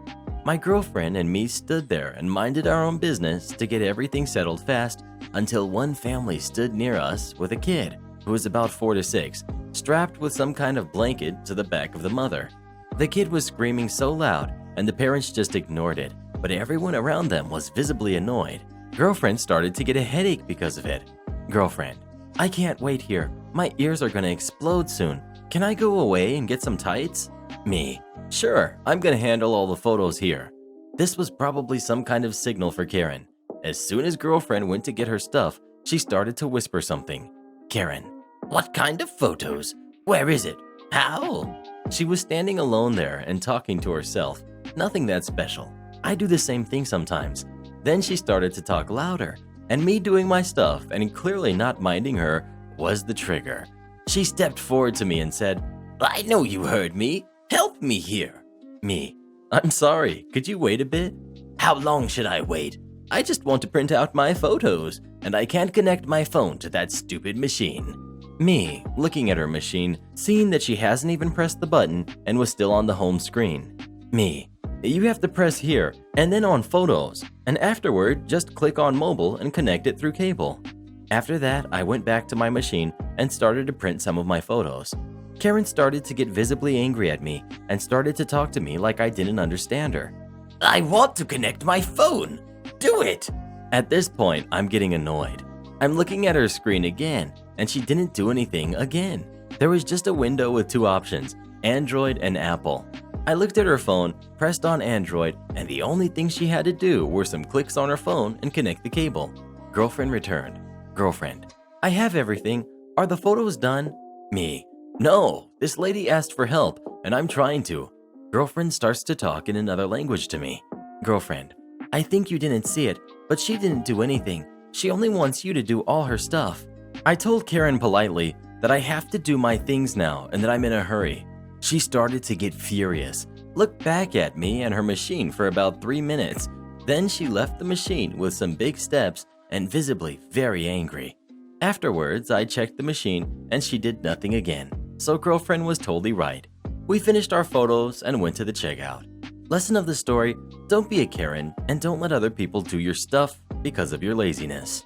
My girlfriend and me stood there and minded our own business to get everything settled fast until one family stood near us with a kid who was about 4 to 6, strapped with some kind of blanket to the back of the mother. The kid was screaming so loud and the parents just ignored it, but everyone around them was visibly annoyed. Girlfriend started to get a headache because of it. Girlfriend: I can't wait here. My ears are gonna explode soon. Can I go away and get some tights? Me: sure, I'm gonna handle all the photos here. This was probably some kind of signal for Karen. As soon as girlfriend went to get her stuff, she started to whisper something. Karen: what kind of photos? Where is it? How? She was standing alone there and talking to herself. Nothing that special. I do the same thing sometimes. Then she started to talk louder, and me doing my stuff and clearly not minding her was the trigger. She stepped forward to me and said, I know you heard me. Help me here. Me: I'm sorry, could you wait a bit? How long should I wait? I just want to print out my photos, and I can't connect my phone to that stupid machine. Me, looking at her machine, seeing that she hasn't even pressed the button and was still on the home screen. Me: you have to press here and then on photos, and afterward just click on mobile and connect it through cable. After that, I went back to my machine and started to print some of my photos. Karen started to get visibly angry at me and started to talk to me like I didn't understand her. I want to connect my phone. Do it. At this point, I'm getting annoyed. I'm looking at her screen again, and she didn't do anything again. There was just a window with two options, Android and Apple. I looked at her phone, pressed on Android, and the only thing she had to do were some clicks on her phone and connect the cable. Girlfriend returned. Girlfriend: I have everything. Are the photos done? Me: no, this lady asked for help, and I'm trying to. Girlfriend starts to talk in another language to me. Girlfriend: I think you didn't see it, but she didn't do anything. She only wants you to do all her stuff. I told Karen politely that I have to do my things now and that I'm in a hurry. She started to get furious, looked back at me and her machine for about 3 minutes. Then she left the machine with some big steps and visibly very angry. Afterwards, I checked the machine and she did nothing again, so girlfriend was totally right. We finished our photos and went to the checkout. Lesson of the story: don't be a Karen and don't let other people do your stuff because of your laziness.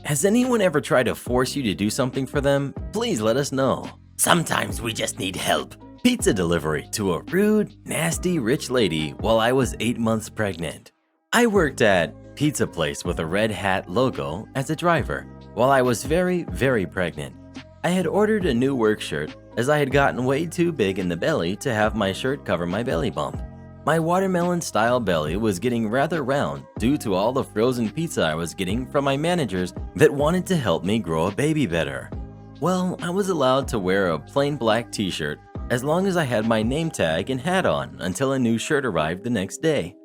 Has anyone ever tried to force you to do something for them? Please let us know. Sometimes we just need help. Pizza delivery to a rude, nasty, rich lady while I was 8 months pregnant. I worked at pizza place with a red hat logo as a driver while I was very, very pregnant. I had ordered a new work shirt as I had gotten way too big in the belly to have my shirt cover my belly bump. My watermelon-style belly was getting rather round due to all the frozen pizza I was getting from my managers that wanted to help me grow a baby better. Well, I was allowed to wear a plain black t-shirt as long as I had my name tag and hat on until a new shirt arrived the next day.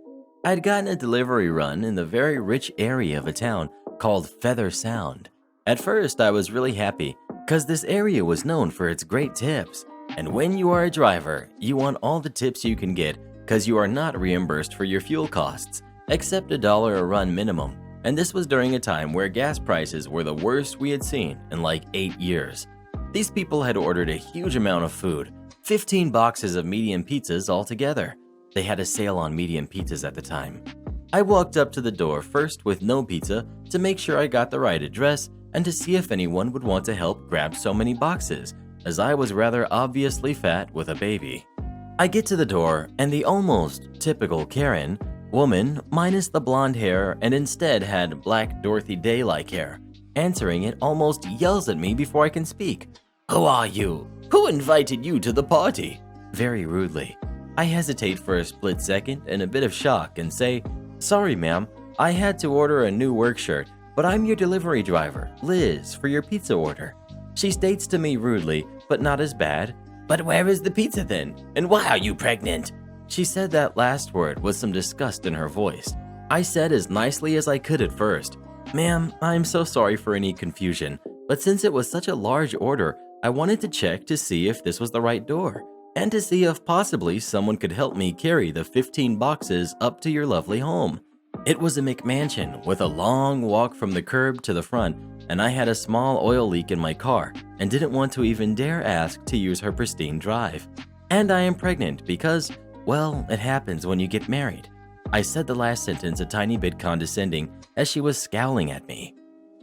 I'd gotten a delivery run in the very rich area of a town called Feather Sound. At first, I was really happy because this area was known for its great tips. And when you are a driver, you want all the tips you can get because you are not reimbursed for your fuel costs, except $1 a run minimum. And this was during a time where gas prices were the worst we had seen in like 8 years. These people had ordered a huge amount of food, 15 boxes of medium pizzas altogether. They had a sale on medium pizzas at the time. I walked up to the door first with no pizza to make sure I got the right address and to see if anyone would want to help grab so many boxes, as I was rather obviously fat with a baby. I get to the door and the almost typical Karen woman, minus the blonde hair and instead had black Dorothy Day-like hair, answering it almost yells at me before I can speak. Who are you? Who invited you to the party? Very rudely. I hesitate for a split second in a bit of shock and say, sorry ma'am, I had to order a new work shirt, but I'm your delivery driver, Liz, for your pizza order. She states to me rudely, but not as bad, but where is the pizza then? And why are you pregnant? She said that last word with some disgust in her voice. I said as nicely as I could at first, Ma'am, I'm so sorry for any confusion, but since it was such a large order, I wanted to check to see if this was the right door, and to see if possibly someone could help me carry the 15 boxes up to your lovely home. It was a McMansion with a long walk from the curb to the front, and I had a small oil leak in my car and didn't want to even dare ask to use her pristine drive. And I am pregnant because, well, it happens when you get married. I said the last sentence a tiny bit condescending as she was scowling at me.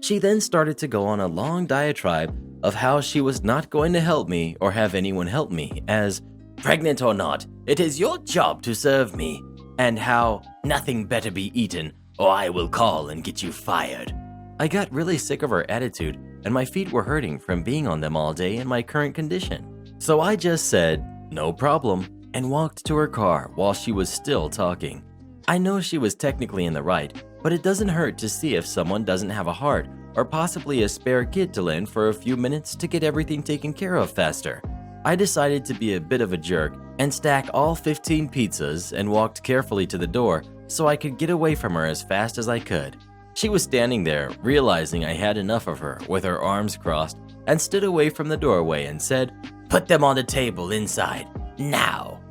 She then started to go on a long diatribe of how she was not going to help me or have anyone help me, as, pregnant or not, it is your job to serve me, and how nothing better be eaten or I will call and get you fired. I got really sick of her attitude and my feet were hurting from being on them all day in my current condition. So I just said, no problem, and walked to her car while she was still talking. I know she was technically in the right, but it doesn't hurt to see if someone doesn't have a heart or possibly a spare kid to lend for a few minutes to get everything taken care of faster. I decided to be a bit of a jerk and stack all 15 pizzas and walked carefully to the door so I could get away from her as fast as I could. She was standing there, realizing I had enough of her, with her arms crossed, and stood away from the doorway and said, "Put them on the table inside, now."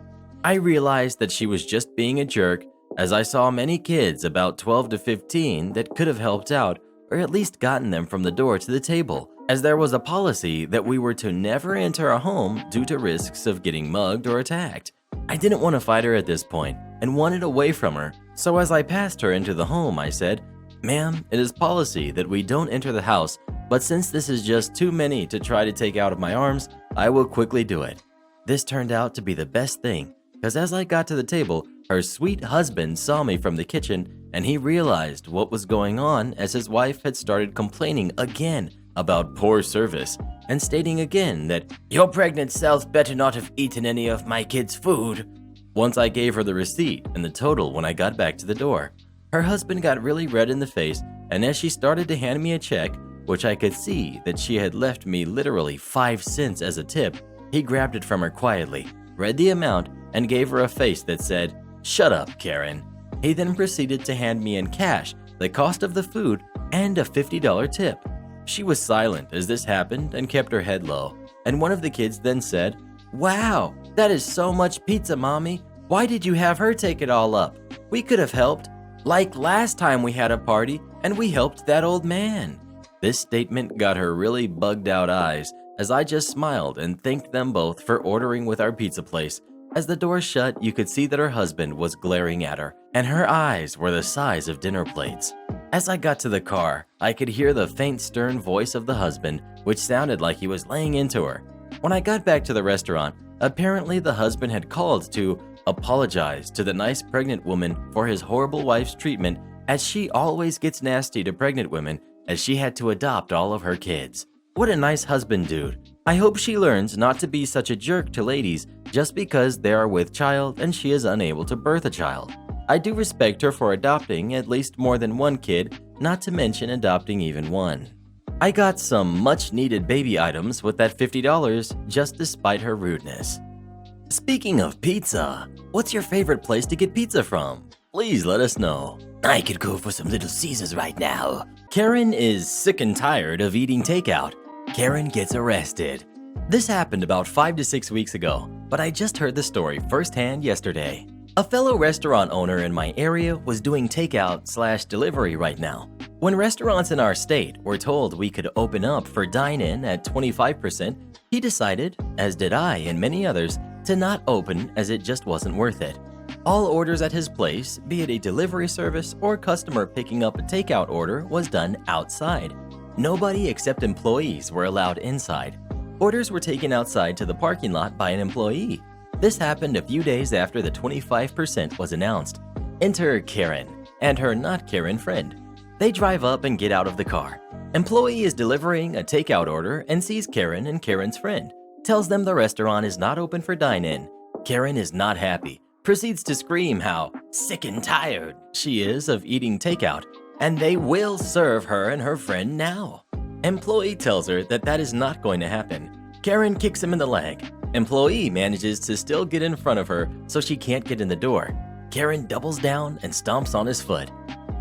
I realized that she was just being a jerk, as I saw many kids about 12 to 15 that could have helped out or at least gotten them from the door to the table, as there was a policy that we were to never enter a home due to risks of getting mugged or attacked. I didn't want to fight her at this point and wanted away from her, so as I passed her into the home, I said, "Ma'am, it is policy that we don't enter the house, but since this is just too many to try to take out of my arms, I will quickly do it." This turned out to be the best thing, because as I got to the table, her sweet husband saw me from the kitchen and he realized what was going on, as his wife had started complaining again about poor service and stating again that your pregnant self better not have eaten any of my kids' food. Once I gave her the receipt and the total when I got back to the door, her husband got really red in the face, and as she started to hand me a check, which I could see that she had left me literally 5 cents as a tip, he grabbed it from her quietly, read the amount, and gave her a face that said, "Shut up, Karen." He then proceeded to hand me in cash the cost of the food and a $50 tip. She was silent as this happened and kept her head low, and one of the kids then said, "Wow, that is so much pizza, Mommy. Why did you have her take it all up? We could have helped. Like last time we had a party and we helped that old man." This statement got her really bugged out eyes, as I just smiled and thanked them both for ordering with our pizza place. As the door shut, you could see that her husband was glaring at her, and her eyes were the size of dinner plates. As I got to the car, I could hear the faint stern voice of the husband, which sounded like he was laying into her. When I got back to the restaurant, apparently the husband had called to apologize to the nice pregnant woman for his horrible wife's treatment, as she always gets nasty to pregnant women, as she had to adopt all of her kids. What a nice husband, dude. I hope she learns not to be such a jerk to ladies just because they are with child and she is unable to birth a child. I do respect her for adopting at least more than one kid, not to mention adopting even one. I got some much needed baby items with that $50 just despite her rudeness. Speaking of pizza, what's your favorite place to get pizza from? Please let us know. I could go for some Little Caesars right now. Karen is sick and tired of eating takeout. Karen gets arrested. This happened about 5 to 6 weeks ago, but I just heard the story firsthand yesterday. A fellow restaurant owner in my area was doing takeout/delivery right now. When restaurants in our state were told we could open up for dine-in at 25%, he decided, as did I and many others, to not open as it just wasn't worth it. All orders at his place, be it a delivery service or customer picking up a takeout order, was done outside. Nobody except employees were allowed inside. Orders were taken outside to the parking lot by an employee. This happened a few days after the 25% was announced. Enter Karen and her not Karen friend. They drive up and get out of the car. Employee is delivering a takeout order and sees Karen and Karen's friend. Tells them the restaurant is not open for dine-in. Karen is not happy. Proceeds to scream how sick and tired she is of eating takeout, and they will serve her and her friend now. Employee tells her that that is not going to happen. Karen kicks him in the leg. Employee manages to still get in front of her so she can't get in the door. Karen doubles down and stomps on his foot.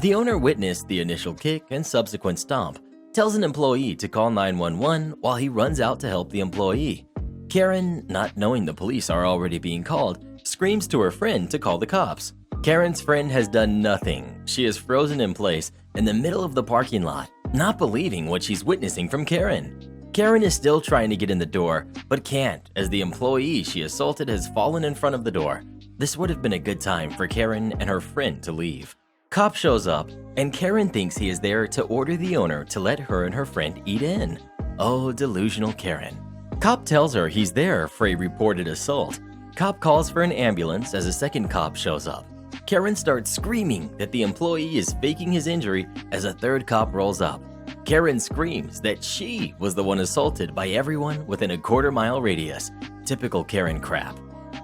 The owner witnessed the initial kick and subsequent stomp, tells an employee to call 911 while he runs out to help the employee. Karen, not knowing the police are already being called, screams to her friend to call the cops. Karen's friend has done nothing. She is frozen in place in the middle of the parking lot, not believing what she's witnessing from Karen. Karen is still trying to get in the door, but can't as the employee she assaulted has fallen in front of the door. This would have been a good time for Karen and her friend to leave. Cop shows up, and Karen thinks he is there to order the owner to let her and her friend eat in. Oh, delusional Karen. Cop tells her he's there for a reported assault. Cop calls for an ambulance as a second cop shows up. Karen starts screaming that the employee is faking his injury as a third cop rolls up. Karen screams that she was the one assaulted by everyone within a quarter-mile radius. Typical Karen crap.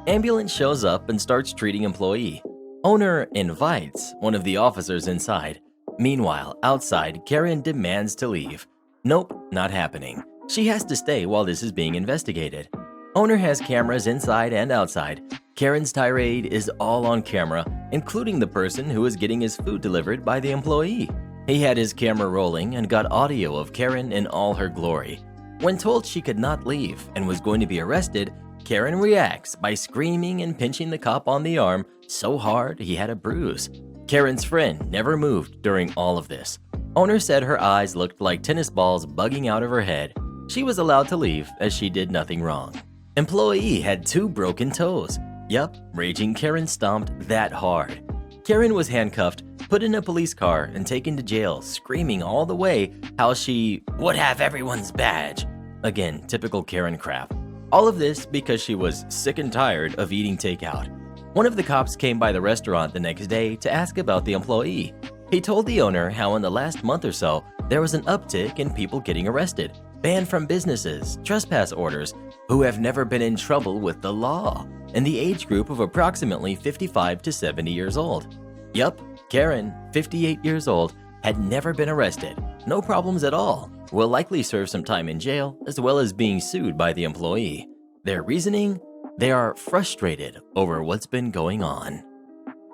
Ambulance shows up and starts treating employee. Owner invites one of the officers inside. Meanwhile, outside, Karen demands to leave. Nope, not happening. She has to stay while this is being investigated. Owner has cameras inside and outside. Karen's tirade is all on camera, including the person who is getting his food delivered by the employee. He had his camera rolling and got audio of Karen in all her glory. When told she could not leave and was going to be arrested, Karen reacts by screaming and pinching the cop on the arm so hard he had a bruise. Karen's friend never moved during all of this. Owner said her eyes looked like tennis balls bugging out of her head. She was allowed to leave as she did nothing wrong. Employee had 2 broken toes. Yup, raging Karen stomped that hard. Karen was handcuffed, put in a police car, and taken to jail, screaming all the way how she would have everyone's badge. Again, typical Karen crap. All of this because she was sick and tired of eating takeout. One of the cops came by the restaurant the next day to ask about the employee. He told the owner how in the last month or so, there was an uptick in people getting arrested, banned from businesses, trespass orders, who have never been in trouble with the law, in the age group of approximately 55 to 70 years old. Yup, Karen, 58 years old, had never been arrested, no problems at all, will likely serve some time in jail as well as being sued by the employee. Their reasoning? They are frustrated over what's been going on.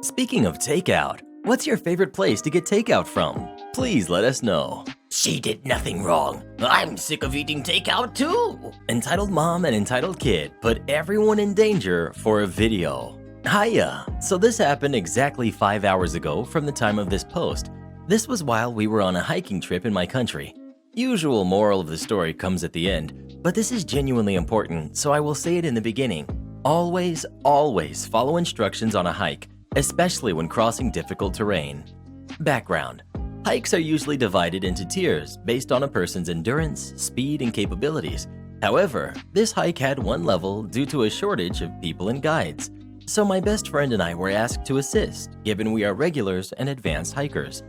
Speaking of takeout, what's your favorite place to get takeout from? Please let us know. She did nothing wrong. I'm sick of eating takeout too. Entitled mom and entitled kid put everyone in danger for a video. Hiya! So this happened exactly 5 hours ago from the time of this post. This was while we were on a hiking trip in my country. Usual moral of the story comes at the end, but this is genuinely important, so I will say it in the beginning. Always, always follow instructions on a hike, especially when crossing difficult terrain. Background. Hikes are usually divided into tiers based on a person's endurance, speed, and capabilities. However, this hike had one level due to a shortage of people and guides. So my best friend and I were asked to assist, given we are regulars and advanced hikers.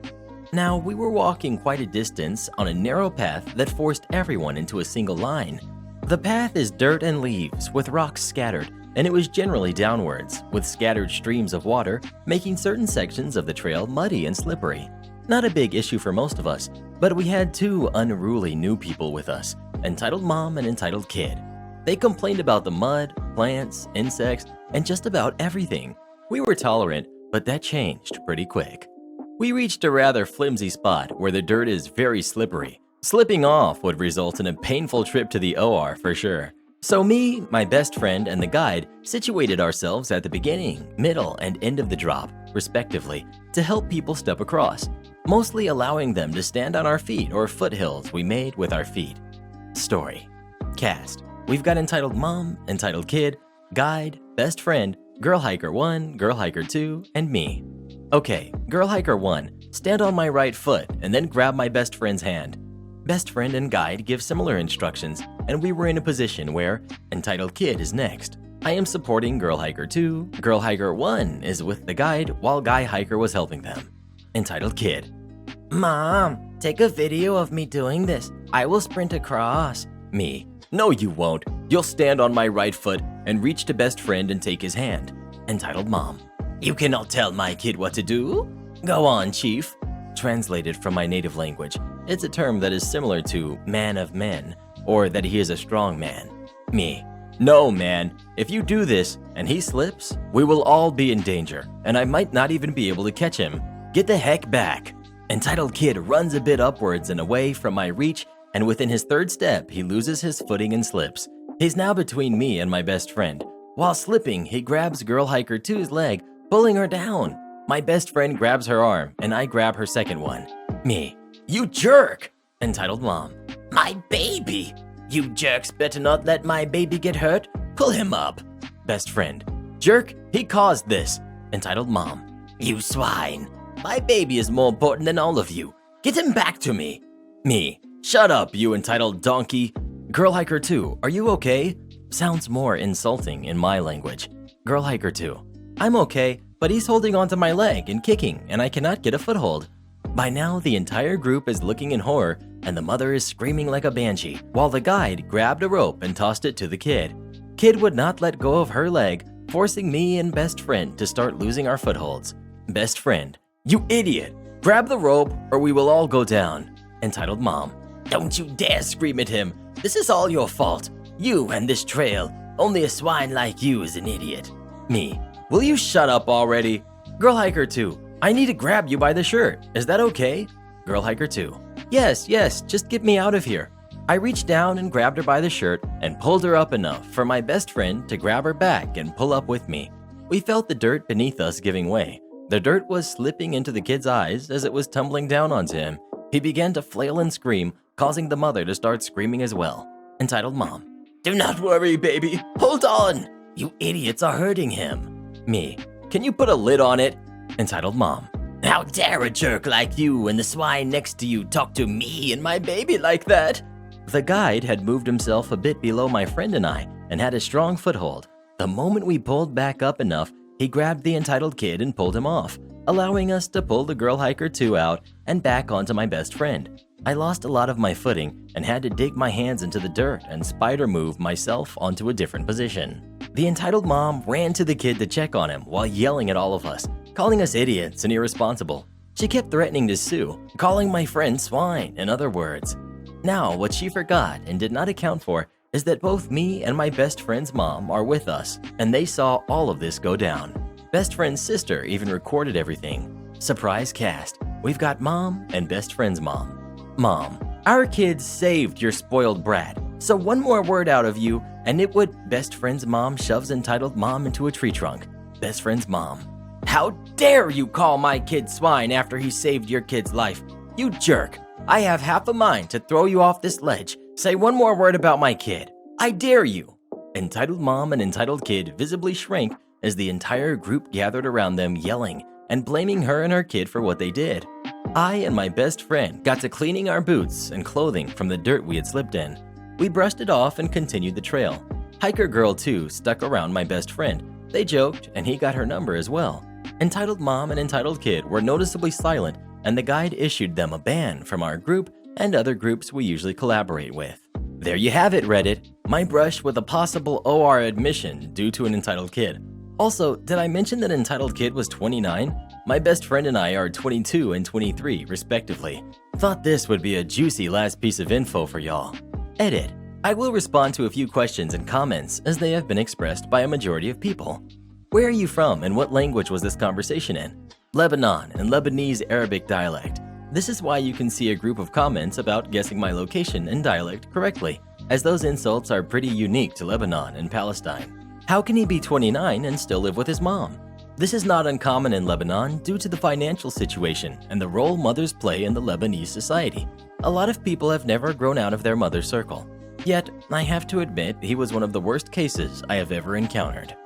Now, we were walking quite a distance on a narrow path that forced everyone into a single line. The path is dirt and leaves with rocks scattered, and it was generally downwards, with scattered streams of water making certain sections of the trail muddy and slippery. Not a big issue for most of us, but we had 2 unruly new people with us, entitled mom and entitled kid. They complained about the mud, plants, insects, and just about everything. We were tolerant, but that changed pretty quick. We reached a rather flimsy spot where the dirt is very slippery. Slipping off would result in a painful trip to the OR for sure. So me, my best friend, and the guide situated ourselves at the beginning, middle, and end of the drop, respectively, to help people step across, mostly allowing them to stand on our feet or foothills we made with our feet. Story. Cast. We've got entitled mom, entitled kid, guide, best friend, girl hiker 1, girl hiker 2, and me. Okay, girl hiker 1, stand on my right foot and then grab my best friend's hand. Best friend and guide give similar instructions, and we were in a position where entitled kid is next. I am supporting girl hiker 2, girl hiker 1 is with the guide while guy hiker was helping them. Entitled kid. Mom, take a video of me doing this. I will sprint across. Me. No, you won't. You'll stand on my right foot and reach to best friend and take his hand. Entitled mom. You cannot tell my kid what to do? Go on, chief. Translated from my native language, it's a term that is similar to man of men, or that he is a strong man. Me. No, man. If you do this and he slips, we will all be in danger, and I might not even be able to catch him. Get the heck back. Entitled kid runs a bit upwards and away from my reach, and within his third step, he loses his footing and slips. He's now between me and my best friend. While slipping, he grabs Girl Hiker 2's leg, pulling her down. My best friend grabs her arm, and I grab her second one. Me. You jerk! Entitled mom. My baby! You jerks better not let my baby get hurt. Pull him up. Best friend. Jerk, he caused this. Entitled mom. You swine. My baby is more important than all of you. Get him back to me. Me. Shut up, you entitled donkey. Girl Hiker 2, are you okay? Sounds more insulting in my language. Girl Hiker 2. I'm okay, but he's holding onto my leg and kicking, and I cannot get a foothold. By now, the entire group is looking in horror, and the mother is screaming like a banshee, while the guide grabbed a rope and tossed it to the kid. Kid would not let go of her leg, forcing me and best friend to start losing our footholds. Best friend. You idiot! Grab the rope or we will all go down. Entitled mom. Don't you dare scream at him. This is all your fault. You and this trail. Only a swine like you is an idiot. Me. Will you shut up already? Girl Hiker 2. I need to grab you by the shirt. Is that okay? Girl Hiker 2. Yes, just get me out of here. I reached down and grabbed her by the shirt and pulled her up enough for my best friend to grab her back and pull up with me. We felt the dirt beneath us giving way. The dirt was slipping into the kid's eyes as it was tumbling down onto him. He began to flail and scream, causing the mother to start screaming as well. Entitled mom. Do not worry, baby. Hold on. You idiots are hurting him. Me. Can you put a lid on it? Entitled mom. How dare a jerk like you and the swine next to you talk to me and my baby like that? The guide had moved himself a bit below my friend and I and had a strong foothold. The moment we pulled back up enough, he grabbed the entitled kid and pulled him off, allowing us to pull the Girl Hiker 2 out and back onto my best friend. I lost a lot of my footing and had to dig my hands into the dirt and spider move myself onto a different position. The entitled mom ran to the kid to check on him while yelling at all of us, calling us idiots and irresponsible. She kept threatening to sue, calling my friend swine and other words. Now, what she forgot and did not account for is that both me and my best friend's mom are with us, and they saw all of this go down. Best friend's sister even recorded everything. Surprise cast. We've got mom and best friend's mom. Mom, our kids saved your spoiled brat, so one more word out of you and it would. Best friend's mom shoves entitled mom into a tree trunk. Best friend's mom. How dare you call my kid swine after he saved your kid's life? You jerk. I have half a mind to throw you off this ledge. Say one more word about my kid. I dare you. Entitled mom and entitled kid visibly shrank as the entire group gathered around them yelling and blaming her and her kid for what they did. I and my best friend got to cleaning our boots and clothing from the dirt we had slipped in. We brushed it off and continued the trail. Hiker Girl 2 stuck around my best friend. They joked and he got her number as well. Entitled mom and entitled kid were noticeably silent, and the guide issued them a ban from our group and other groups we usually collaborate with. There you have it, Reddit. My brush with a possible OR admission due to an entitled kid. Also, did I mention that entitled kid was 29? My best friend and I are 22 and 23, respectively. Thought this would be a juicy last piece of info for y'all. Edit. I will respond to a few questions and comments as they have been expressed by a majority of people. Where are you from and what language was this conversation in? Lebanon and Lebanese Arabic dialect. This is why you can see a group of comments about guessing my location and dialect correctly, as those insults are pretty unique to Lebanon and Palestine. How can he be 29 and still live with his mom? This is not uncommon in Lebanon due to the financial situation and the role mothers play in the Lebanese society. A lot of people have never grown out of their mother's circle. Yet, I have to admit he was one of the worst cases I have ever encountered.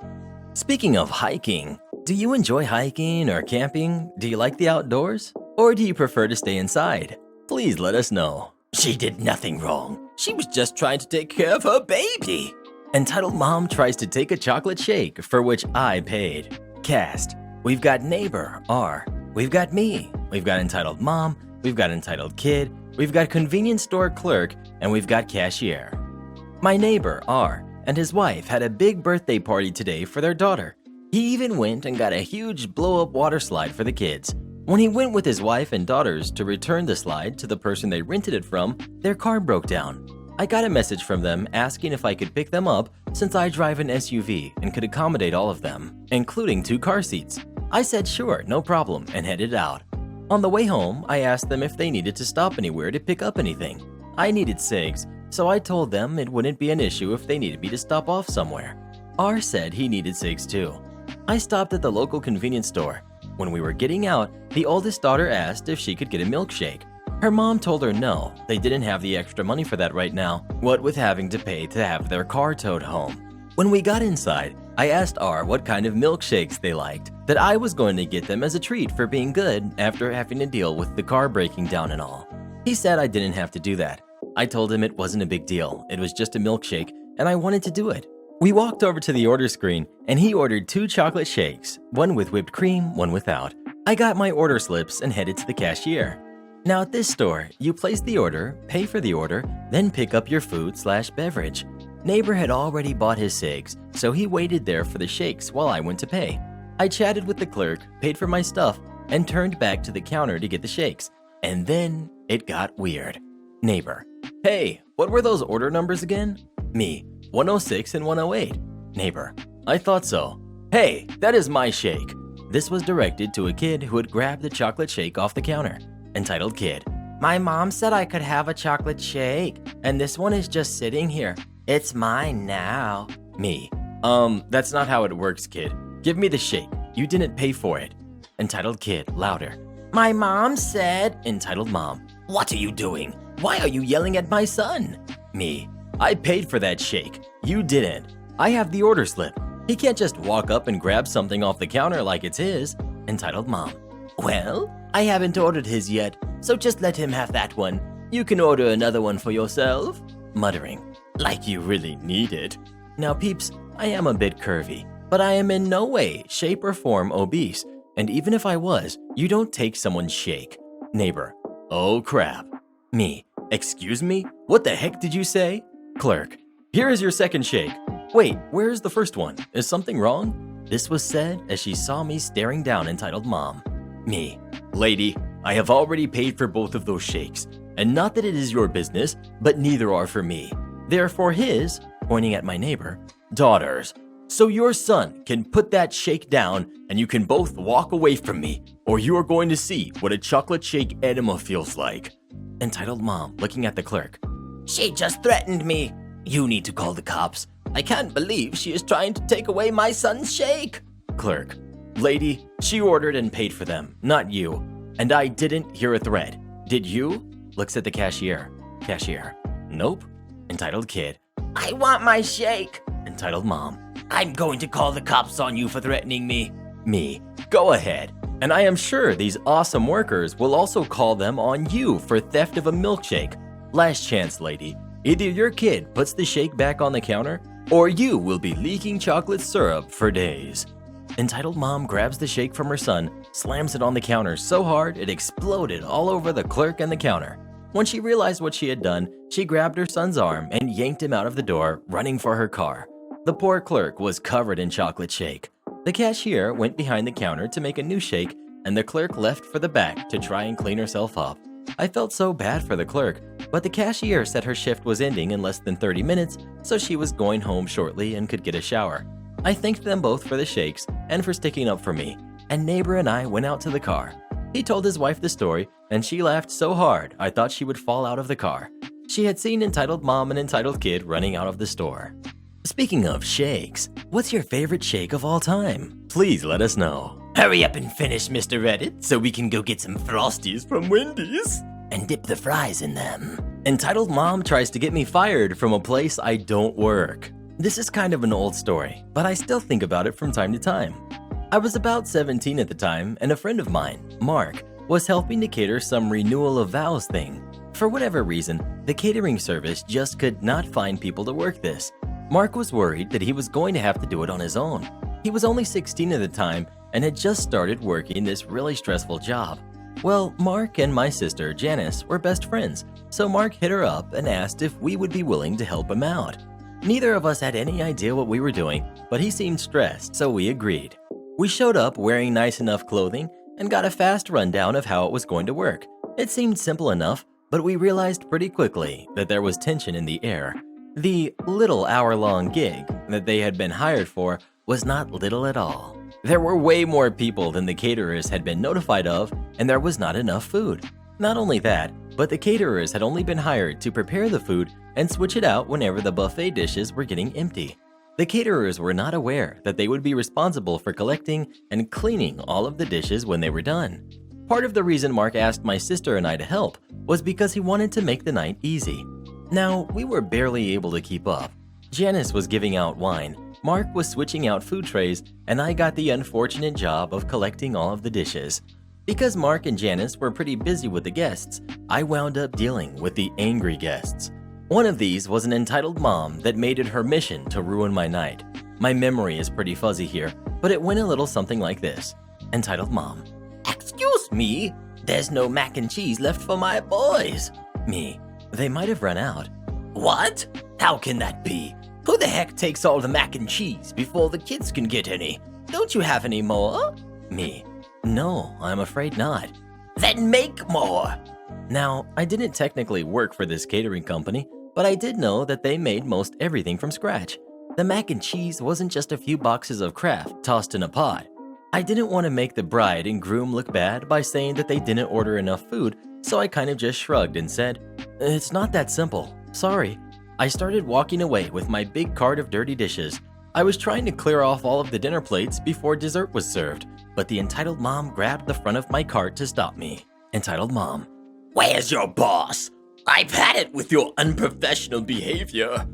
Speaking of hiking, do you enjoy hiking or camping? Do you like the outdoors? Or do you prefer to stay inside? Please let us know. She did nothing wrong. She was just trying to take care of her baby. Entitled mom tries to take a chocolate shake, for which I paid. Cast. We've got neighbor, R. We've got me. We've got entitled mom. We've got entitled kid. We've got convenience store clerk. And we've got cashier. My neighbor, R, and his wife had a big birthday party today for their daughter. He even went and got a huge blow-up water slide for the kids. When he went with his wife and daughters to return the slide to the person they rented it from, their car broke down. I got a message from them asking if I could pick them up since I drive an SUV and could accommodate all of them, including 2 car seats. I said sure, no problem, and headed out. On the way home, I asked them if they needed to stop anywhere to pick up anything. I needed cigs, so I told them it wouldn't be an issue if they needed me to stop off somewhere. R said he needed cigs too. I stopped at the local convenience store. When we were getting out, the oldest daughter asked if she could get a milkshake. Her mom told her no, they didn't have the extra money for that right now, what with having to pay to have their car towed home. When we got inside, I asked R what kind of milkshakes they liked, that I was going to get them as a treat for being good after having to deal with the car breaking down and all. He said I didn't have to do that. I told him it wasn't a big deal, it was just a milkshake, and I wanted to do it. We walked over to the order screen, and he ordered 2 chocolate shakes, one with whipped cream, one without. I got my order slips and headed to the cashier. Now at this store, you place the order, pay for the order, then pick up your food/beverage. Neighbor had already bought his cigs, so he waited there for the shakes while I went to pay. I chatted with the clerk, paid for my stuff, and turned back to the counter to get the shakes. And then it got weird. Neighbor: "Hey, what were those order numbers again?" Me: 106 and 108. Neighbor: "I thought so. Hey, that is my shake." This was directed to a kid who had grabbed the chocolate shake off the counter. Entitled kid: "My mom said I could have a chocolate shake, and this one is just sitting here. It's mine now." Me: That's not how it works, kid. Give me the shake. You didn't pay for it." Entitled kid, louder: "My mom said..." Entitled mom: "What are you doing? Why are you yelling at my son?" Me: "I paid for that shake. You didn't. I have the order slip. He can't just walk up and grab something off the counter like it's his." Entitled mom: "Well, I haven't ordered his yet, so just let him have that one. You can order another one for yourself." Muttering: "Like you really need it." Now peeps, I am a bit curvy, but I am in no way, shape, or form obese, and even if I was, you don't take someone's shake. Neighbor: "Oh crap." Me: "Excuse me? What the heck did you say?" Clerk: "Here is your second shake. Wait, where is the first one? Is something wrong?" This was said as she saw me staring down entitled mom. Me: "Lady, I have already paid for both of those shakes, and not that it is your business, but neither are for me. They're for his," pointing at my neighbor, "daughters. So your son can put that shake down and you can both walk away from me, or you are going to see what a chocolate shake enema feels like." Entitled mom, looking at the clerk: "She just threatened me. You need to call the cops. I can't believe she is trying to take away my son's shake." Clerk: "Lady, she ordered and paid for them, not you. And I didn't hear a threat. Did you?" Looks at the cashier. Cashier: "Nope." Entitled kid: "I want my shake." Entitled mom: "I'm going to call the cops on you for threatening me." Me: "Go ahead. And I am sure these awesome workers will also call them on you for theft of a milkshake. Last chance, lady. Either your kid puts the shake back on the counter, or you will be leaking chocolate syrup for days." Entitled mom grabs the shake from her son, slams it on the counter so hard it exploded all over the clerk and the counter. When she realized what she had done, she grabbed her son's arm and yanked him out of the door, running for her car. The poor clerk was covered in chocolate shake. The cashier went behind the counter to make a new shake, and the clerk left for the back to try and clean herself up. I felt so bad for the clerk, but the cashier said her shift was ending in less than 30 minutes, so she was going home shortly and could get a shower. I thanked them both for the shakes and for sticking up for me, and neighbor and I went out to the car. He told his wife the story, and she laughed so hard I thought she would fall out of the car. She had seen entitled mom and entitled kid running out of the store. Speaking of shakes, what's your favorite shake of all time? Please let us know. Hurry up and finish, Mr. Reddit, so we can go get some Frosties from Wendy's and dip the fries in them. Entitled mom tries to get me fired from a place I don't work. This is kind of an old story, but I still think about it from time to time. I was about 17 at the time, and a friend of mine, Mark, was helping to cater some renewal of vows thing. For whatever reason, the catering service just could not find people to work this. Mark was worried that he was going to have to do it on his own. He was only 16 at the time and had just started working this really stressful job. Well, Mark and my sister, Janice, were best friends, so Mark hit her up and asked if we would be willing to help him out. Neither of us had any idea what we were doing, but he seemed stressed, so we agreed. We showed up wearing nice enough clothing and got a fast rundown of how it was going to work. It seemed simple enough, but we realized pretty quickly that there was tension in the air. The little hour-long gig that they had been hired for was not little at all. There were way more people than the caterers had been notified of, and there was not enough food. Not only that, but the caterers had only been hired to prepare the food and switch it out whenever the buffet dishes were getting empty. The caterers were not aware that they would be responsible for collecting and cleaning all of the dishes when they were done. Part of the reason Mark asked my sister and I to help was because he wanted to make the night easy. Now, we were barely able to keep up. Janice was giving out wine, Mark was switching out food trays, and I got the unfortunate job of collecting all of the dishes. Because Mark and Janice were pretty busy with the guests, I wound up dealing with the angry guests. One of these was an entitled mom that made it her mission to ruin my night. My memory is pretty fuzzy here, but it went a little something like this. Entitled mom: "Excuse me, there's no mac and cheese left for my boys." Me: "They might have run out." "What? How can that be? Who the heck takes all the mac and cheese before the kids can get any? Don't you have any more?" Me: "No, I'm afraid not." "Then make more." Now, I didn't technically work for this catering company, but I did know that they made most everything from scratch. The mac and cheese wasn't just a few boxes of Kraft tossed in a pot. I didn't want to make the bride and groom look bad by saying that they didn't order enough food, so I kind of just shrugged and said, "It's not that simple. Sorry." I started walking away with my big cart of dirty dishes. I was trying to clear off all of the dinner plates before dessert was served, but the entitled mom grabbed the front of my cart to stop me. Entitled mom: "Where's your boss? I've had it with your unprofessional behavior."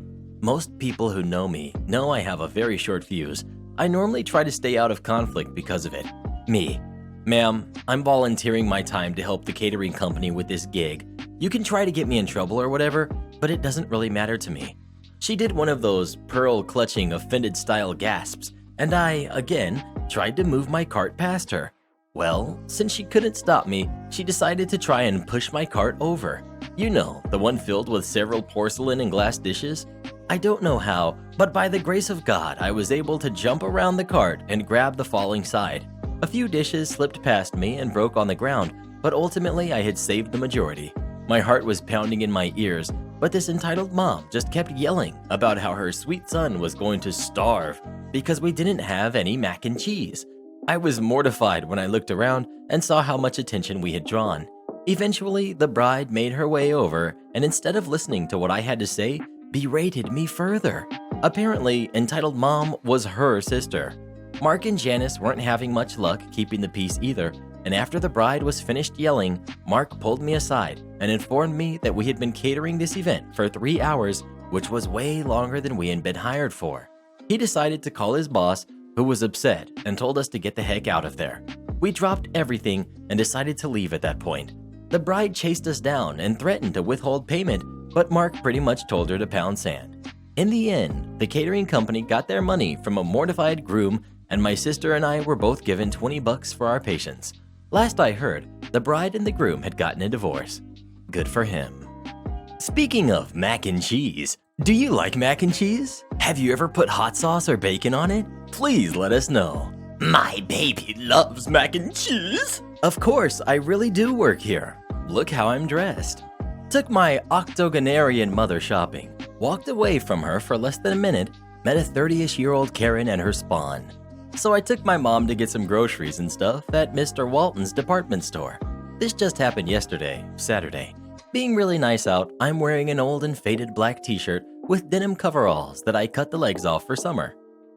Most people who know me know I have a very short fuse. I normally try to stay out of conflict because of it. Me: "Ma'am, I'm volunteering my time to help the catering company with this gig. You can try to get me in trouble or whatever, but it doesn't really matter to me." She did one of those pearl-clutching, offended-style gasps, and I, again, tried to move my cart past her. Well, since she couldn't stop me, she decided to try and push my cart over. You know, the one filled with several porcelain and glass dishes? I don't know how, but by the grace of God, I was able to jump around the cart and grab the falling side. A few dishes slipped past me and broke on the ground, but ultimately I had saved the majority. My heart was pounding in my ears, but this entitled mom just kept yelling about how her sweet son was going to starve because we didn't have any mac and cheese. I was mortified when I looked around and saw how much attention we had drawn. Eventually, the bride made her way over and instead of listening to what I had to say, berated me further. Apparently, entitled mom was her sister. Mark and Janice weren't having much luck keeping the peace either, and after the bride was finished yelling, Mark pulled me aside and informed me that we had been catering this event for 3 hours, which was way longer than we had been hired for. He decided to call his boss, who was upset, and told us to get the heck out of there. We dropped everything and decided to leave at that point. The bride chased us down and threatened to withhold payment, but Mark pretty much told her to pound sand. In the end, the catering company got their money from a mortified groom, and my sister and I were both given $20 for our patience. Last I heard, the bride and the groom had gotten a divorce. Good for him. Speaking of mac and cheese, do you like mac and cheese? Have you ever put hot sauce or bacon on it? Please let us know. My baby loves mac and cheese. Of course, I really do work here. Look how I'm dressed. Took my octogenarian mother shopping. Walked away from her for less than a minute, met a 30-ish-year-old Karen and her spawn. So I took my mom to get some groceries and stuff at Mr. Walton's department store. This just happened yesterday, Saturday. Being really nice out, I'm wearing an old and faded black t-shirt with denim coveralls that I cut the legs off for summer.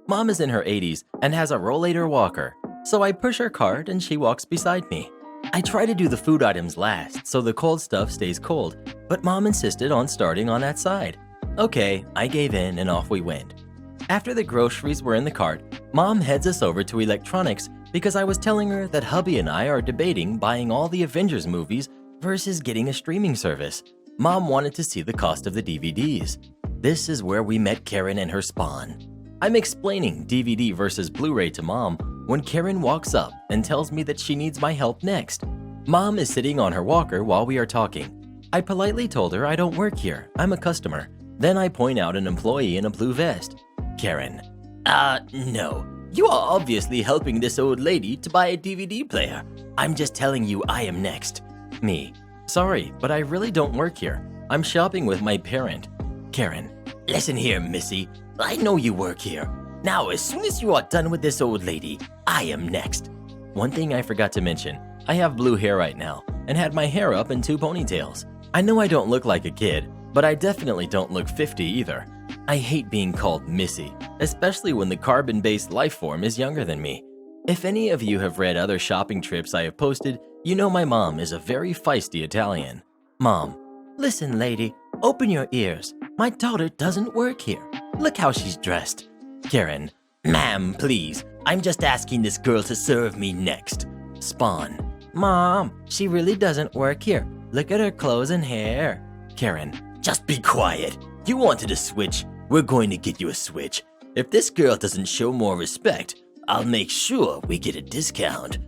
Mom is in her 80s and has a rollator walker, so I push her cart and she walks beside me. I try to do the food items last so the cold stuff stays cold, but Mom insisted on starting on that side. Okay, I gave in and off we went. After the groceries were in the cart, Mom heads us over to electronics because I was telling her that hubby and I are debating buying all the Avengers movies versus getting a streaming service. Mom wanted to see the cost of the DVDs. This is where we met Karen and her spawn. I'm explaining DVD versus Blu-ray to Mom when Karen walks up and tells me that she needs my help next. Mom is sitting on her walker while we are talking. I politely told her I don't work here, I'm a customer. Then I point out an employee in a blue vest. Karen: no. You are obviously helping this old lady to buy a DVD player. I'm just telling you I am next. Me: sorry, but I really don't work here. I'm shopping with my parent. Karen: listen here, missy. I know you work here. Now, as soon as you are done with this old lady, I am next. One thing I forgot to mention, I have blue hair right now and had my hair up in 2 ponytails. I know I don't look like a kid, but I definitely don't look 50 either. I hate being called Missy, especially when the carbon-based life form is younger than me. If any of you have read other shopping trips I have posted, you know my mom is a very feisty Italian. Mom: listen, lady, open your ears. My daughter doesn't work here. Look how she's dressed. Karen: ma'am, please. I'm just asking this girl to serve me next. Spawn: Mom, she really doesn't work here. Look at her clothes and hair. Karen: just be quiet. You wanted a switch. We're going to get you a switch. If this girl doesn't show more respect, I'll make sure we get a discount.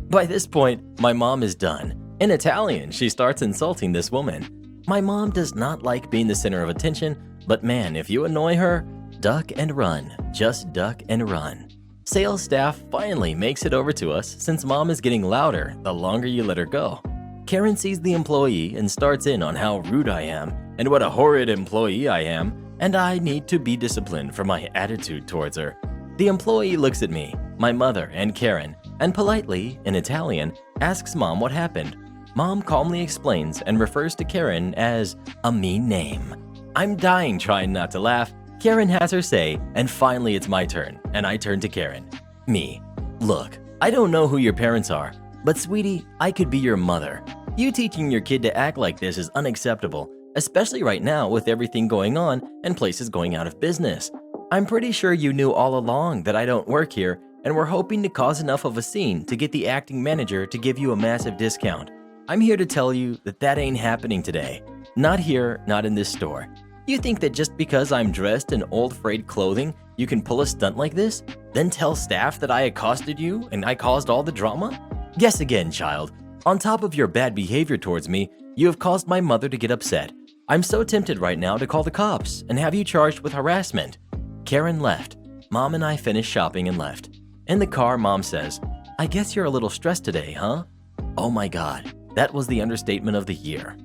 By this point, my mom is done. In Italian, she starts insulting this woman. My mom does not like being the center of attention, but man, if you annoy her, duck and run. Just duck and run. Sales staff finally makes it over to us since mom is getting louder the longer you let her go. Karen sees the employee and starts in on how rude I am and what a horrid employee I am, and I need to be disciplined for my attitude towards her. The employee looks at me, my mother, and Karen, and politely, in Italian, asks mom what happened. Mom calmly explains and refers to Karen as a mean name. I'm dying trying not to laugh. Karen has her say, and finally it's my turn, and I turn to Karen. Me: look, I don't know who your parents are, but sweetie, I could be your mother. You teaching your kid to act like this is unacceptable, especially right now with everything going on and places going out of business. I'm pretty sure you knew all along that I don't work here and were hoping to cause enough of a scene to get the acting manager to give you a massive discount. I'm here to tell you that that ain't happening today. Not here, not in this store. You think that just because I'm dressed in old frayed clothing, you can pull a stunt like this? Then tell staff that I accosted you and I caused all the drama? Guess again, child. On top of your bad behavior towards me, you have caused my mother to get upset. I'm so tempted right now to call the cops and have you charged with harassment. Karen left. Mom and I finished shopping and left. In the car, Mom says, I guess you're a little stressed today, huh? Oh my God, that was the understatement of the year.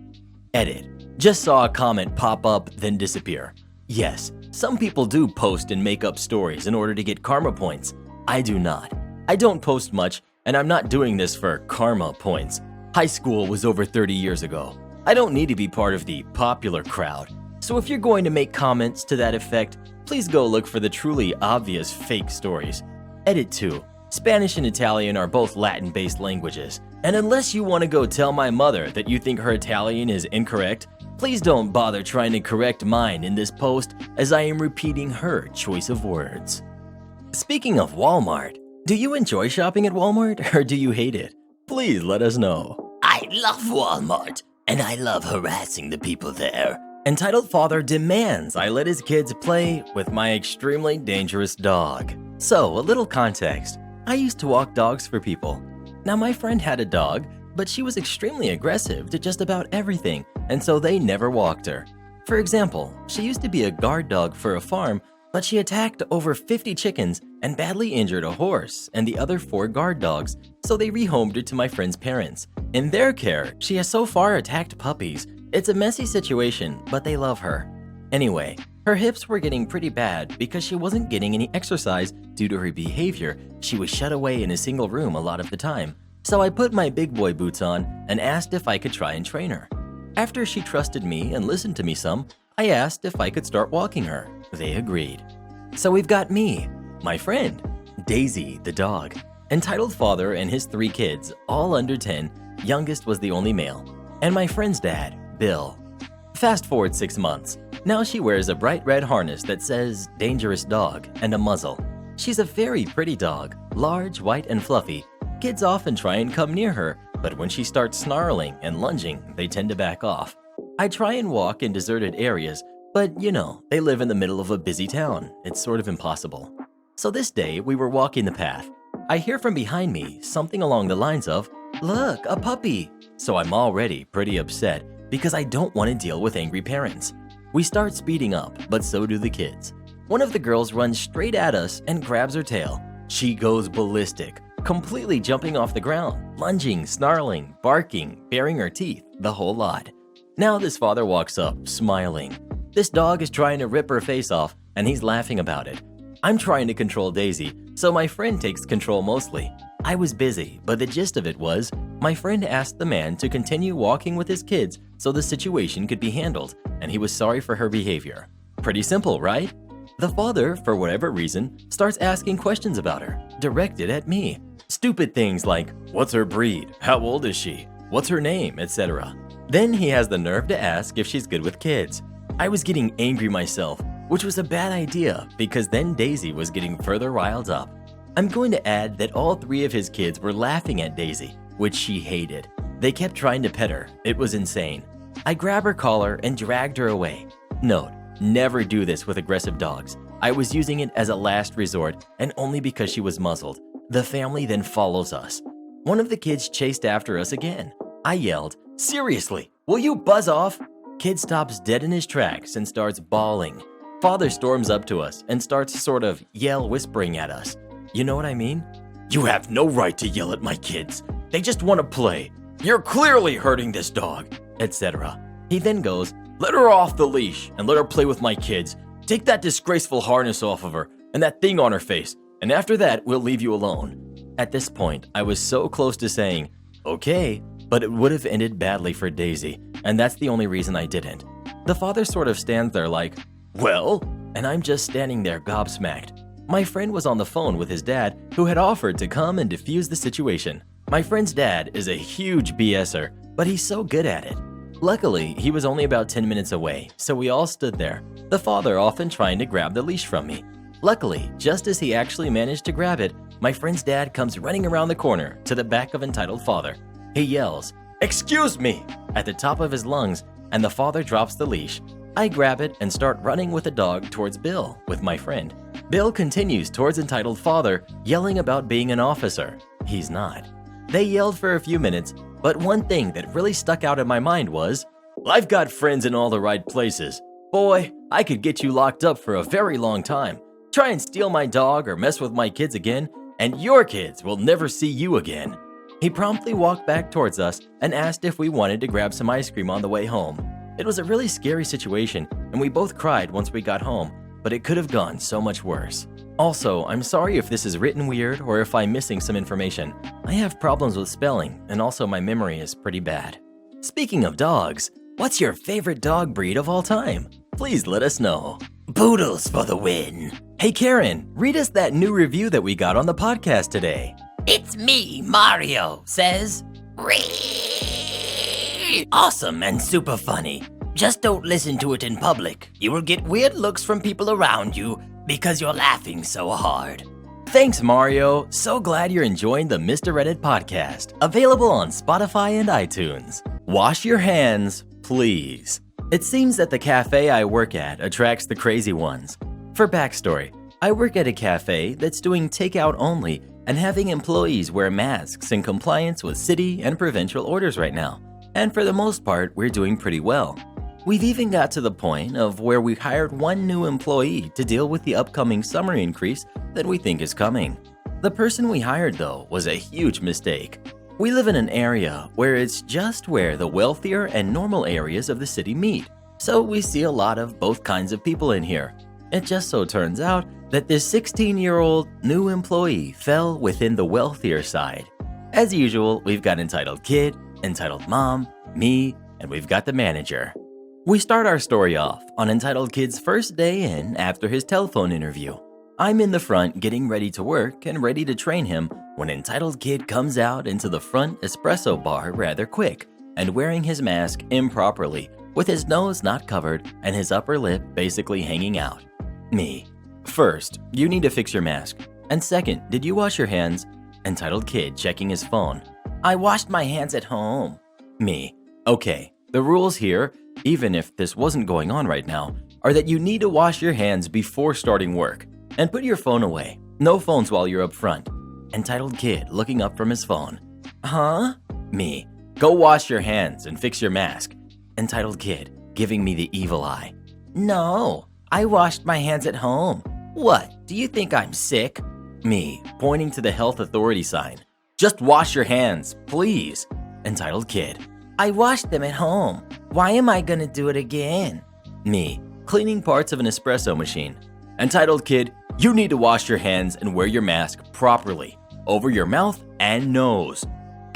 Edit. Just saw a comment pop up, then disappear. Yes, some people do post and make up stories in order to get karma points. I do not. I don't post much, and I'm not doing this for karma points. High school was over 30 years ago. I don't need to be part of the popular crowd. So if you're going to make comments to that effect, please go look for the truly obvious fake stories. Edit 2. Spanish and Italian are both Latin-based languages, and unless you want to go tell my mother that you think her Italian is incorrect, please don't bother trying to correct mine in this post as I am repeating her choice of words. Speaking of Walmart, do you enjoy shopping at Walmart or do you hate it? Please let us know. I love Walmart, and I love harassing the people there. Entitled father demands I let his kids play with my extremely dangerous dog. So, a little context. I used to walk dogs for people. Now, my friend had a dog, but she was extremely aggressive to just about everything, and so they never walked her. For example, she used to be a guard dog for a farm, but she attacked over 50 chickens and badly injured a horse and the other 4 guard dogs, so they rehomed her to my friend's parents. In their care, she has so far attacked puppies. It's a messy situation, but they love her. Anyway, her hips were getting pretty bad because she wasn't getting any exercise due to her behavior. She was shut away in a single room a lot of the time. So I put my big boy boots on and asked if I could try and train her. After she trusted me and listened to me some, I asked if I could start walking her. They agreed. So we've got me, my friend, Daisy the dog, entitled father and his 3 kids, all under 10, youngest was the only male, and my friend's dad, Bill. Fast forward 6 months. Now she wears a bright red harness that says dangerous dog and a muzzle. She's a very pretty dog, large, white, and fluffy. Kids often try and come near her, but when she starts snarling and lunging, they tend to back off. I try and walk in deserted areas, but you know, they live in the middle of a busy town. It's sort of impossible. So this day, we were walking the path. I hear from behind me something along the lines of, "Look, a puppy." So I'm already pretty upset because I don't want to deal with angry parents. We start speeding up, but so do the kids. One of the girls runs straight at us and grabs her tail. She goes ballistic, completely jumping off the ground, lunging, snarling, barking, baring her teeth, the whole lot. Now this father walks up, smiling. This dog is trying to rip her face off, and he's laughing about it. I'm trying to control Daisy, so my friend takes control mostly. I was busy, but the gist of it was, My friend asked the man to continue walking with his kids so the situation could be handled, and he was sorry for her behavior. Pretty simple, right? The father, for whatever reason, starts asking questions about her, directed at me. Stupid things like, what's her breed? How old is she? What's her name? Etc. Then he has the nerve to ask if she's good with kids. I was getting angry myself, which was a bad idea because then Daisy was getting further riled up. I'm going to add that all 3 of his kids were laughing at Daisy, which she hated. They kept trying to pet her. It was insane. I grabbed her collar and dragged her away. Note, never do this with aggressive dogs. I was using it as a last resort and only because she was muzzled. The family then follows us. One of the kids chased after us again. I yelled, "Seriously, will you buzz off?" Kid stops dead in his tracks and starts bawling. Father storms up to us and starts sort of yell whispering at us. You know what I mean? "You have no right to yell at my kids. They just want to play. You're clearly hurting this dog," etc. He then goes, "Let her off the leash and let her play with my kids. Take that disgraceful harness off of her and that thing on her face, and after that, we'll leave you alone." At this point, I was so close to saying, "Okay," but it would have ended badly for Daisy, and that's the only reason I didn't. The father sort of stands there like, "Well?" And I'm just standing there gobsmacked. My friend was on the phone with his dad, who had offered to come and defuse the situation. My friend's dad is a huge BSer, but he's so good at it. Luckily, he was only about 10 minutes away, so we all stood there, the father often trying to grab the leash from me. Luckily, just as he actually managed to grab it, my friend's dad comes running around the corner to the back of entitled father. He yells, "Excuse me!" at the top of his lungs, and the father drops the leash. I grab it and start running with the dog towards Bill with my friend. Bill continues towards entitled father, yelling about being an officer. He's not. They yelled for a few minutes, but one thing that really stuck out in my mind was, "I've got friends in all the right places. Boy, I could get you locked up for a very long time. Try and steal my dog or mess with my kids again, and your kids will never see you again." He promptly walked back towards us and asked if we wanted to grab some ice cream on the way home. It was a really scary situation, and we both cried once we got home, but it could have gone so much worse. Also, I'm sorry if this is written weird or if I'm missing some information. I have problems with spelling, and also my memory is pretty bad. Speaking of dogs, what's your favorite dog breed of all time? Please let us know. Poodles for the win. Hey Karen, read us that new review that we got on the podcast today. It's me, Mario, says, "Awesome and super funny. Just don't listen to it in public. You will get weird looks from people around you because you're laughing so hard." Thanks, Mario. So glad you're enjoying the Misdirected podcast. Available on Spotify and iTunes. Wash your hands, please. It seems that the cafe I work at attracts the crazy ones. For backstory, I work at a cafe that's doing takeout only and having employees wear masks in compliance with city and provincial orders right now. And for the most part, we're doing pretty well. We've even got to the point of where we hired one new employee to deal with the upcoming summer increase that we think is coming. The person we hired, though, was a huge mistake. We live in an area where it's just where the wealthier and normal areas of the city meet, so we see a lot of both kinds of people in here. It just so turns out that this 16-year-old new employee fell within the wealthier side. As usual, we've got entitled kid, entitled mom, me, and we've got the manager. We start our story off on entitled kid's first day in after his telephone interview. I'm in the front getting ready to work and ready to train him when entitled kid comes out into the front espresso bar rather quick and wearing his mask improperly with his nose not covered and his upper lip basically hanging out. Me. First, you need to fix your mask. And second, did you wash your hands? Entitled kid checking his phone. I washed my hands at home. Me. Okay, the rules here, even if this wasn't going on right now, are that you need to wash your hands before starting work. And put your phone away. No phones while you're up front. Entitled kid looking up from his phone. Huh? Me. Go wash your hands and fix your mask. Entitled kid giving me the evil eye. No, I washed my hands at home. What, do you think I'm sick? Me, pointing to the health authority sign. Just wash your hands, please. Entitled kid. I washed them at home. Why am I gonna do it again? Me, cleaning parts of an espresso machine. Entitled kid, you need to wash your hands and wear your mask properly, over your mouth and nose.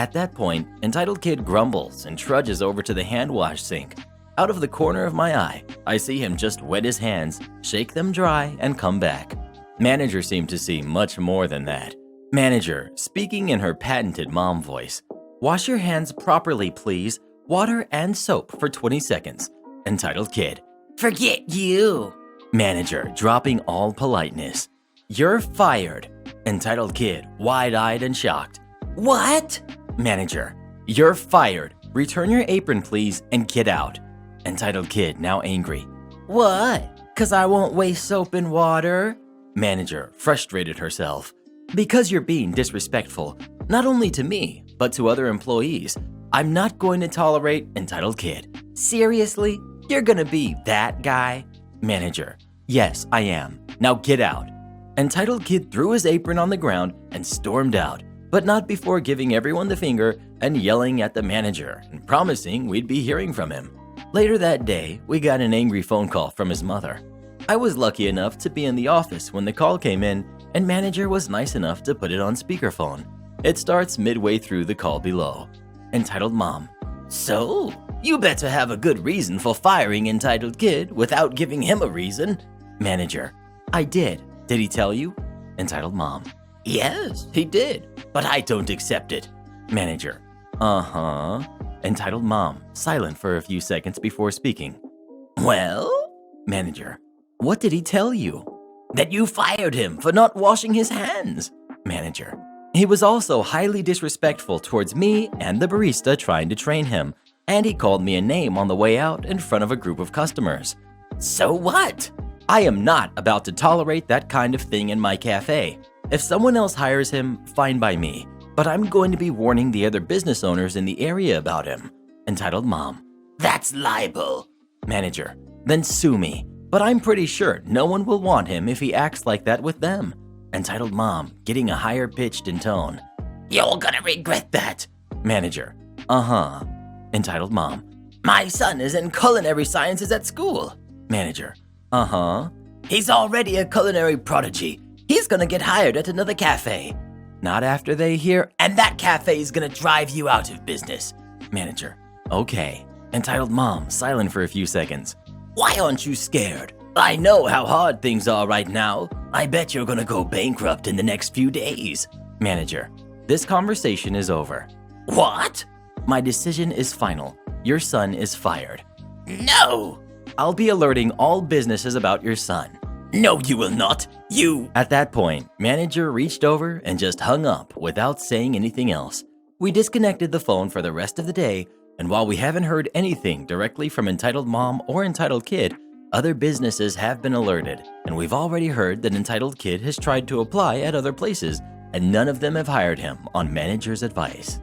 At that point, entitled kid grumbles and trudges over to the hand wash sink. Out of the corner of my eye, I see him just wet his hands, shake them dry, and come back. Manager seemed to see much more than that. Manager, speaking in her patented mom voice, "Wash your hands properly, please. Water and soap for 20 seconds. Entitled kid, Forget you. Manager, dropping all politeness, "You're fired." Entitled kid, wide-eyed and shocked. What? Manager, "You're fired. Return your apron, please, and get out." Entitled kid, now angry. What? 'Cause I won't waste soap and water? Manager, frustrated herself. "Because you're being disrespectful, not only to me, but to other employees. I'm not going to tolerate." Entitled kid, "Seriously? You're gonna be that guy?" Manager, "Yes, I am. Now get out." Entitled kid threw his apron on the ground and stormed out, but not before giving everyone the finger and yelling at the manager and promising we'd be hearing from him. Later that day, we got an angry phone call from his mother. I was lucky enough to be in the office when the call came in, and manager was nice enough to put it on speakerphone. It starts midway through the call below. Entitled mom, So, you better have a good reason for firing entitled kid without giving him a reason. Manager, "I did. Did he tell you?" Entitled mom, Yes, he did, but I don't accept it. Manager, "Uh-huh." Entitled mom, silent for a few seconds before speaking. Well? Manager, "What did he tell you?" That you fired him for not washing his hands. Manager, "He was also highly disrespectful towards me and the barista trying to train him, and he called me a name on the way out in front of a group of customers." So what? I am not about to tolerate that kind of thing in my cafe. If someone else hires him, fine by me, but I'm going to be warning the other business owners in the area about him. Entitled mom, That's libel. Manager, "Then sue me, but I'm pretty sure no one will want him if he acts like that with them." Entitled mom, getting a higher pitched in tone. You're gonna regret that. Manager, "Uh-huh." Entitled mom, My son is in culinary sciences at school. Manager, "Uh-huh." He's already a culinary prodigy. He's gonna get hired at another cafe. Not after they hear. And that cafe is gonna drive you out of business. Manager, "Okay." Entitled mom, silent for a few seconds. Why aren't you scared? I know how hard things are right now. I bet you're gonna go bankrupt in the next few days. Manager, "This conversation is over. What? My decision is final. Your son is fired. No! I'll be alerting all businesses about your son." No, you will not. You... At that point, manager reached over and just hung up without saying anything else. We disconnected the phone for the rest of the day, and while we haven't heard anything directly from entitled mom or entitled kid, other businesses have been alerted, and we've already heard that entitled kid has tried to apply at other places, and none of them have hired him on manager's advice.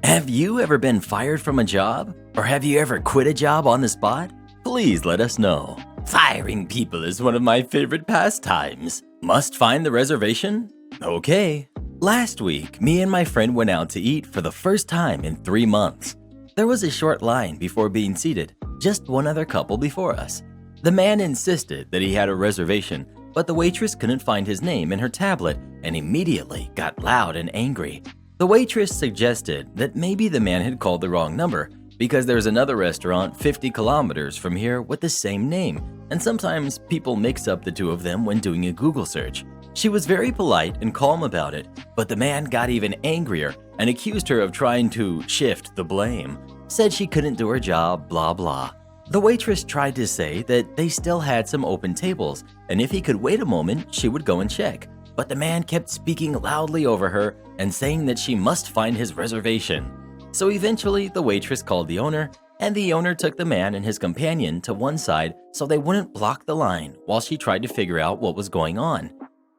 Have you ever been fired from a job? Or have you ever quit a job on the spot? Please let us know. Firing people is one of my favorite pastimes. Must find the reservation? Okay. Last week, me and my friend went out to eat for the first time in 3 months. There was a short line before being seated, just one other couple before us. The man insisted that he had a reservation, but the waitress couldn't find his name in her tablet and immediately got loud and angry. The waitress suggested that maybe the man had called the wrong number because there's another restaurant 50 kilometers from here with the same name, and sometimes people mix up the two of them when doing a Google search. She was very polite and calm about it, but the man got even angrier and accused her of trying to shift the blame, said she couldn't do her job, blah blah. The waitress tried to say that they still had some open tables, and if he could wait a moment, she would go and check. But the man kept speaking loudly over her and saying that she must find his reservation. So eventually, the waitress called the owner, and the owner took the man and his companion to one side so they wouldn't block the line while she tried to figure out what was going on.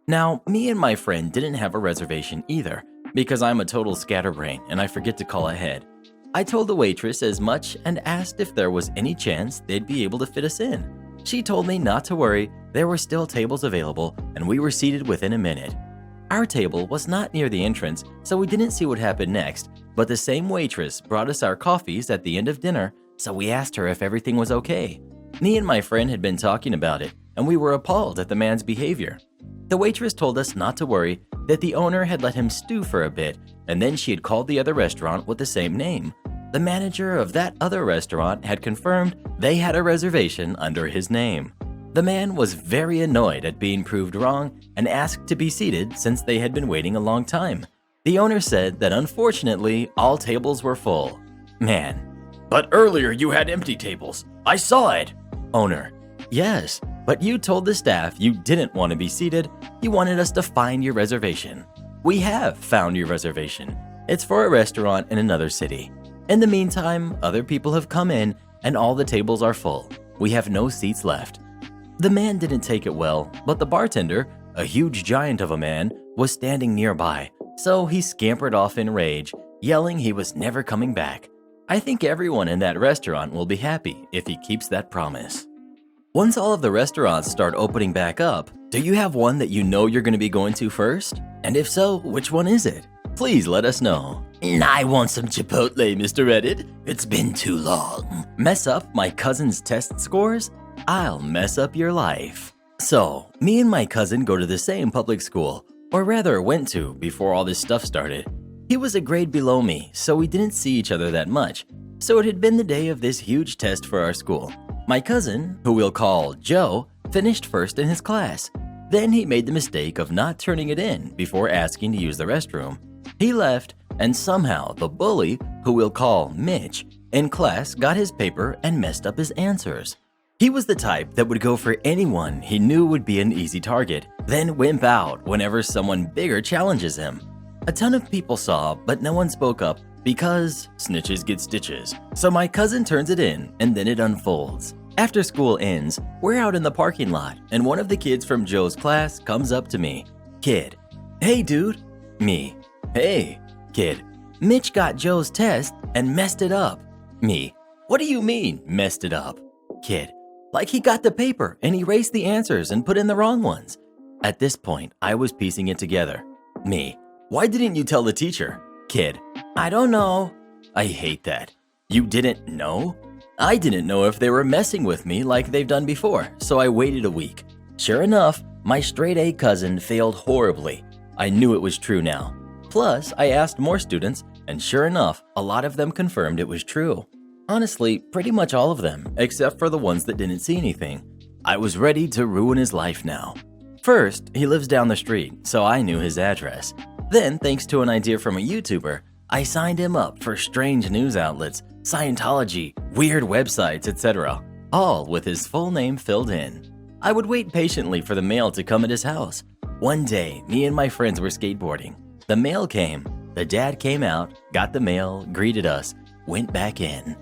Now, me and my friend didn't have a reservation either, because I'm a total scatterbrain and I forget to call ahead. I told the waitress as much and asked if there was any chance they'd be able to fit us in. She told me not to worry, there were still tables available and we were seated within a minute. Our table was not near the entrance, so we didn't see what happened next, but the same waitress brought us our coffees at the end of dinner, so we asked her if everything was okay. Me and my friend had been talking about it, and we were appalled at the man's behavior. The waitress told us not to worry, that the owner had let him stew for a bit, and then she had called the other restaurant with the same name. The manager of that other restaurant had confirmed they had a reservation under his name. The man was very annoyed at being proved wrong and asked to be seated since they had been waiting a long time. The owner said that unfortunately all tables were full. Man: "But earlier you had empty tables. I saw it." Owner: "Yes, but you told the staff you didn't want to be seated. You wanted us to find your reservation. We have found your reservation. It's for a restaurant in another city. In the meantime, other people have come in and all the tables are full. We have no seats left." The man didn't take it well, but the bartender, a huge giant of a man, was standing nearby, so he scampered off in rage, yelling he was never coming back. I think everyone in that restaurant will be happy if he keeps that promise. Once all of the restaurants start opening back up, do you have one that you know you're going to be going to first? And if so, which one is it? Please let us know. I want some Chipotle, Mr. Reddit. It's been too long. Mess up my cousin's test scores? I'll mess up your life. So, me and my cousin go to the same public school, or rather went to before all this stuff started. He was a grade below me, so we didn't see each other that much. So it had been the day of this huge test for our school. My cousin, who we'll call Joe, finished first in his class. Then he made the mistake of not turning it in before asking to use the restroom. He left, and somehow the bully, who we'll call Mitch, in class got his paper and messed up his answers. He was the type that would go for anyone he knew would be an easy target, then wimp out whenever someone bigger challenges him. A ton of people saw, but no one spoke up because snitches get stitches. So my cousin turns it in, and then it unfolds. After school ends, we're out in the parking lot, and one of the kids from Joe's class comes up to me. Kid: "Hey, dude." Me: "Hey." Kid: "Mitch got Joe's test and messed it up." Me: "What do you mean, messed it up?" Kid: "Like he got the paper and erased the answers and put in the wrong ones." At this point, I was piecing it together. Me: "Why didn't you tell the teacher?" Kid: "I don't know." I hate that. You didn't know? I didn't know if they were messing with me like they've done before, so I waited a week. Sure enough, my straight A cousin failed horribly. I knew it was true now. Plus, I asked more students, and sure enough, a lot of them confirmed it was true. Honestly, pretty much all of them, except for the ones that didn't see anything. I was ready to ruin his life now. First, he lives down the street, so I knew his address. Then, thanks to an idea from a YouTuber, I signed him up for strange news outlets, Scientology, weird websites, etc., all with his full name filled in. I would wait patiently for the mail to come at his house. One day, me and my friends were skateboarding. The mail came. The dad came out, got the mail, greeted us, went back in.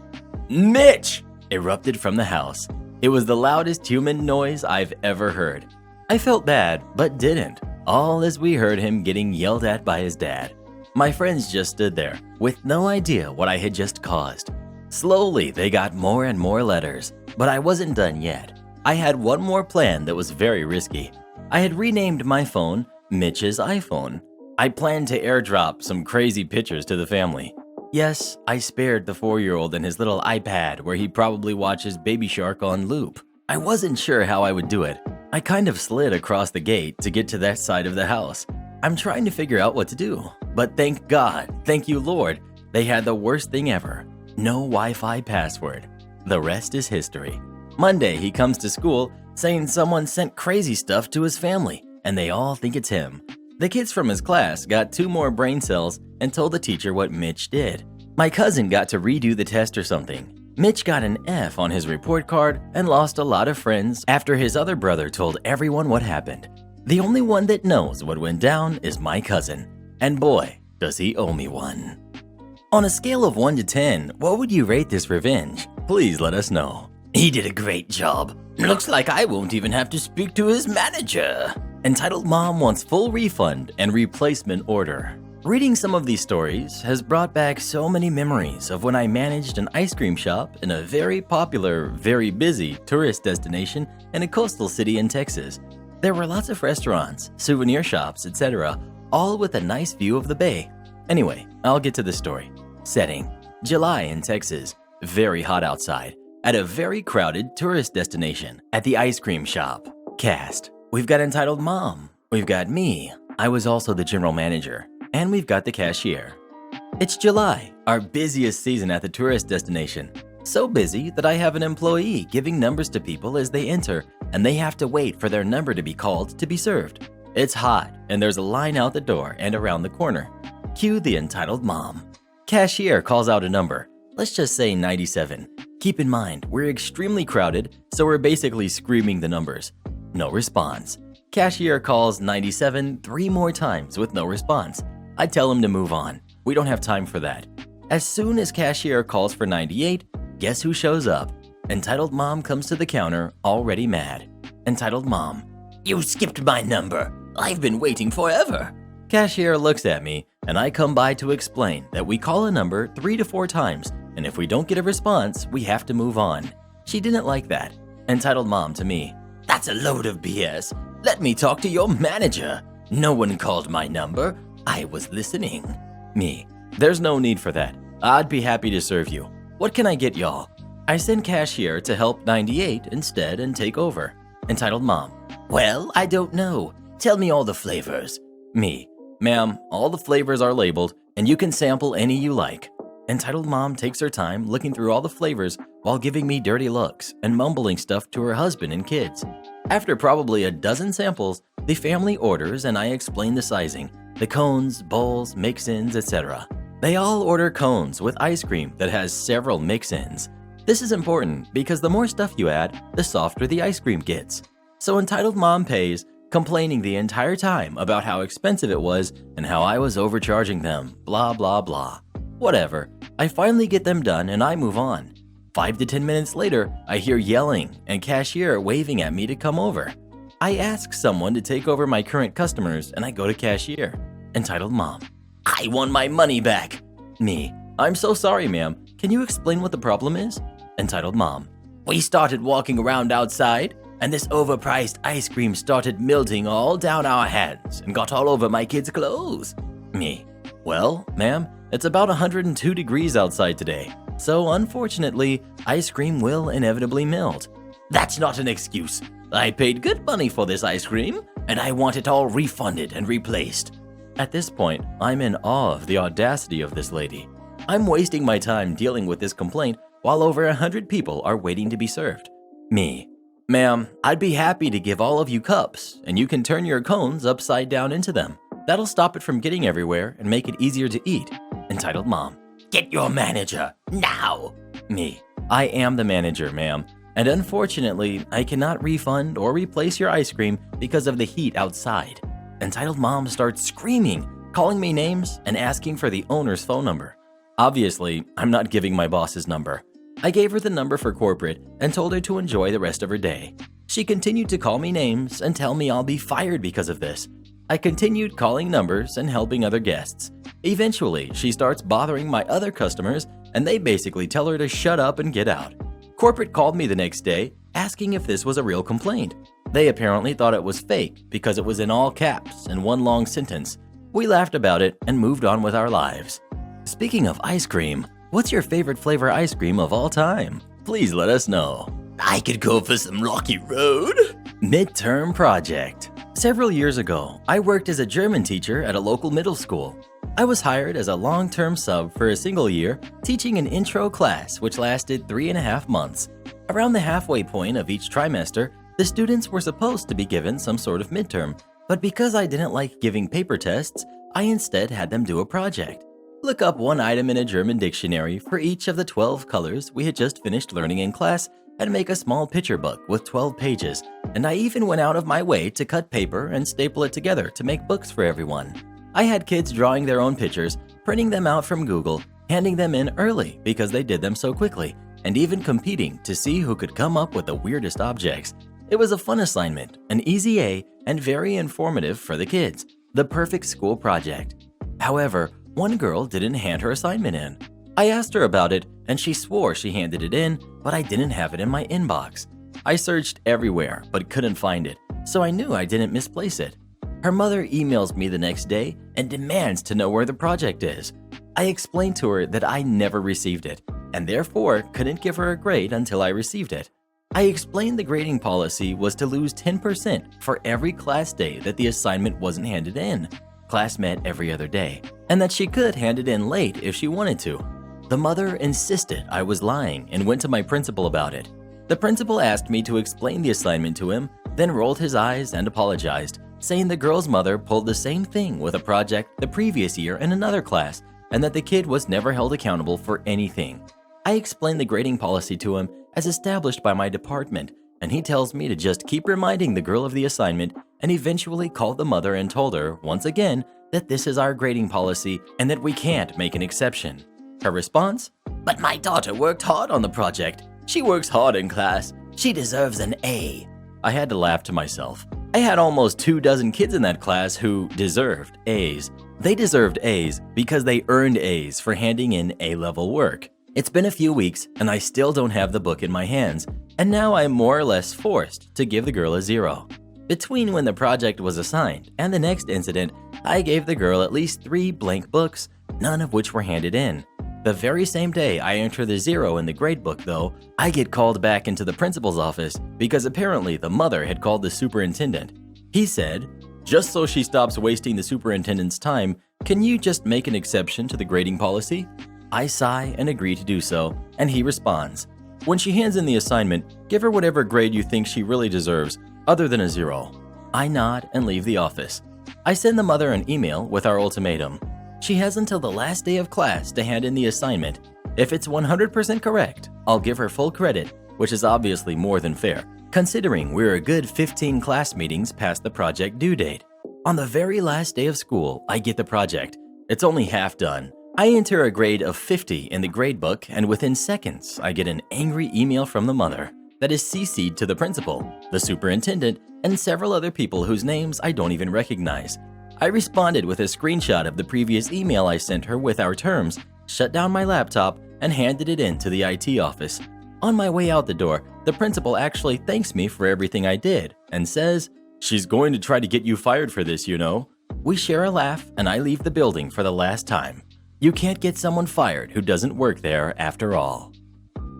"Mitch!" erupted from the house. It was the loudest human noise I've ever heard. I felt bad, but didn't, all as we heard him getting yelled at by his dad. My friends just stood there, with no idea what I had just caused. Slowly, they got more and more letters, but I wasn't done yet. I had one more plan that was very risky. I had renamed my phone Mitch's iPhone. I planned to airdrop some crazy pictures to the family. Yes, I spared the 4-year-old and his little iPad where he probably watches Baby Shark on loop. I wasn't sure how I would do it. I kind of slid across the gate to get to that side of the house. I'm trying to figure out what to do. But thank God, thank you Lord, they had the worst thing ever. No Wi-Fi password. The rest is history. Monday, he comes to school saying someone sent crazy stuff to his family, and they all think it's him. The kids from his class got 2 more brain cells and told the teacher what Mitch did. My cousin got to redo the test or something. Mitch got an F on his report card and lost a lot of friends after his other brother told everyone what happened. The only one that knows what went down is my cousin. And boy, does he owe me one. On a scale of 1 to 10, what would you rate this revenge? Please let us know. He did a great job. Looks like I won't even have to speak to his manager. Entitled Mom wants full refund and replacement order. Reading some of these stories has brought back so many memories of when I managed an ice cream shop in a very popular, very busy tourist destination in a coastal city in Texas. There were lots of restaurants, souvenir shops, etc., all with a nice view of the bay. Anyway, I'll get to the story. Setting: July in Texas. Very hot outside. At a very crowded tourist destination. At the ice cream shop. Cast: we've got Entitled Mom. We've got me. I was also the general manager. and we've got the cashier. It's July, our busiest season at the tourist destination. So busy that I have an employee giving numbers to people as they enter, and they have to wait for their number to be called to be served. It's hot, and there's a line out the door and around the corner. Cue the entitled mom. Cashier calls out a number. Let's just say 97. Keep in mind, we're extremely crowded, so we're basically screaming the numbers. No response. Cashier calls 97 3 more times with no response. I tell him to move on. We don't have time for that. As soon as cashier calls for 98, guess who shows up? Entitled mom comes to the counter, already mad. Entitled mom. You skipped my number. I've been waiting forever. Cashier looks at me, and I come by to explain that we call a number 3 to 4 times, and if we don't get a response, we have to move on. She didn't like that. Entitled mom to me. That's a load of BS. Let me talk to your manager. No one called my number. I was listening. Me. There's no need for that. I'd be happy to serve you. What can I get y'all? I send cashier to help 98 instead and take over. Entitled mom. Well, I don't know. Tell me all the flavors. Me. Ma'am, all the flavors are labeled, and you can sample any you like. Entitled mom takes her time looking through all the flavors while giving me dirty looks and mumbling stuff to her husband and kids. After probably a dozen samples, the family orders and I explain the sizing, the cones, bowls, mix-ins, etc. They all order cones with ice cream that has several mix-ins. This is important because the more stuff you add, the softer the ice cream gets. So entitled mom pays, complaining the entire time about how expensive it was and how I was overcharging them, blah blah blah. Whatever, I finally get them done and I move on. 5 to 10 minutes later, I hear yelling and cashier waving at me to come over. I ask someone to take over my current customers and I go to cashier. Entitled mom. I want my money back. Me. I'm so sorry, ma'am. Can you explain what the problem is? Entitled mom. We started walking around outside, and this overpriced ice cream started melting all down our hands and got all over my kids' clothes. Me. Well, ma'am, it's about 102 degrees outside today, so unfortunately, ice cream will inevitably melt. That's not an excuse. I paid good money for this ice cream, and I want it all refunded and replaced. At this point, I'm in awe of the audacity of this lady. I'm wasting my time dealing with this complaint while over 100 people are waiting to be served. Me. Ma'am, I'd be happy to give all of you cups, and you can turn your cones upside down into them. That'll stop it from getting everywhere and make it easier to eat. Entitled mom. Get your manager, now! Me. I am the manager, ma'am, and unfortunately, I cannot refund or replace your ice cream because of the heat outside. Entitled mom starts screaming, calling me names, and asking for the owner's phone number. Obviously, I'm not giving my boss's number. I gave her the number for corporate and told her to enjoy the rest of her day. She continued to call me names and tell me I'll be fired because of this. I continued calling numbers and helping other guests. Eventually, she starts bothering my other customers and they basically tell her to shut up and get out. Corporate called me the next day asking if this was a real complaint. They apparently thought it was fake because it was in all caps and one long sentence. We laughed about it and moved on with our lives. Speaking of ice cream, what's your favorite flavor ice cream of all time? Please let us know. I could go for some Rocky Road. Midterm project. Several years ago, I worked as a German teacher at a local middle school. I was hired as a long-term sub for a single year, teaching an intro class which lasted 3.5 months. Around the halfway point of each trimester, the students were supposed to be given some sort of midterm, but because I didn't like giving paper tests, I instead had them do a project. Look up one item in a German dictionary for each of the 12 colors we had just finished learning in class and make a small picture book with 12 pages, and I even went out of my way to cut paper and staple it together to make books for everyone. I had kids drawing their own pictures, printing them out from Google, handing them in early because they did them so quickly, and even competing to see who could come up with the weirdest objects. It was a fun assignment, an easy A, and very informative for the kids, the perfect school project. However, one girl didn't hand her assignment in. I asked her about it, and she swore she handed it in, but I didn't have it in my inbox. I searched everywhere, but couldn't find it, so I knew I didn't misplace it. Her mother emails me the next day and demands to know where the project is. I explained to her that I never received it, and therefore couldn't give her a grade until I received it. I explained the grading policy was to lose 10% for every class day that the assignment wasn't handed in. class met every other day, and that she could hand it in late if she wanted to. The mother insisted I was lying and went to my principal about it. The principal asked me to explain the assignment to him, then rolled his eyes and apologized, saying the girl's mother pulled the same thing with a project the previous year in another class, and that the kid was never held accountable for anything. I explained the grading policy to him as established by my department, and he tells me to just keep reminding the girl of the assignment, and eventually called the mother and told her, once again, that this is our grading policy and that we can't make an exception. Her response? But my daughter worked hard on the project. She works hard in class. She deserves an A. I had to laugh to myself. I had almost 24 kids in that class who deserved A's. They deserved A's because they earned A's for handing in A-level work. It's been a few weeks and I still don't have the book in my hands, and now I'm more or less forced to give the girl a 0. Between when the project was assigned and the next incident, I gave the girl at least 3 blank books, none of which were handed in. The very same day I enter the 0 in the grade book, though, I get called back into the principal's office because apparently the mother had called the superintendent. He said, "Just so she stops wasting the superintendent's time, can you just make an exception to the grading policy?" I sigh and agree to do so, and he responds, "When she hands in the assignment, give her whatever grade you think she really deserves, other than a 0. I nod and leave the office. I send the mother an email with our ultimatum. She has until the last day of class to hand in the assignment. If it's 100% correct, I'll give her full credit, which is obviously more than fair, considering we're a good 15 class meetings past the project due date. On the very last day of school, I get the project. It's only half done. I enter a grade of 50 in the grade book, and within seconds, I get an angry email from the mother that is CC'd to the principal, the superintendent, and several other people whose names I don't even recognize. I responded with a screenshot of the previous email I sent her with our terms, shut down my laptop, and handed it in to the IT office. On my way out the door, the principal actually thanks me for everything I did and says, "She's going to try to get you fired for this, you know." We share a laugh, and I leave the building for the last time. You can't get someone fired who doesn't work there after all.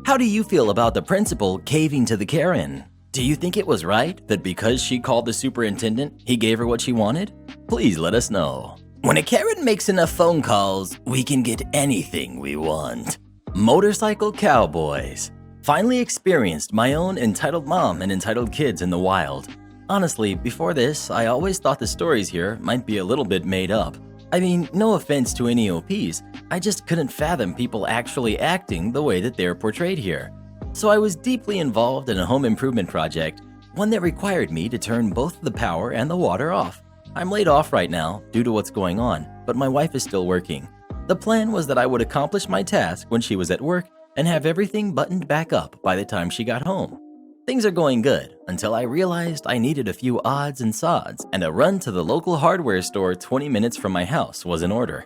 How do you feel about the principal caving to the Karen? Do you think it was right that because she called the superintendent, he gave her what she wanted? Please let us know. When a Karen makes enough phone calls, we can get anything we want. Motorcycle cowboys. Finally experienced my own entitled mom and entitled kids in the wild. Honestly, before this, I always thought the stories here might be a little bit made up. I mean, no offense to any OPs, I just couldn't fathom people actually acting the way that they're portrayed here. So I was deeply involved in a home improvement project, one that required me to turn both the power and the water off. I'm laid off right now due to what's going on, but my wife is still working. The plan was that I would accomplish my task when she was at work and have everything buttoned back up by the time she got home. Things are going good until I realized I needed a few odds and sods, and a run to the local hardware store 20 minutes from my house was in order.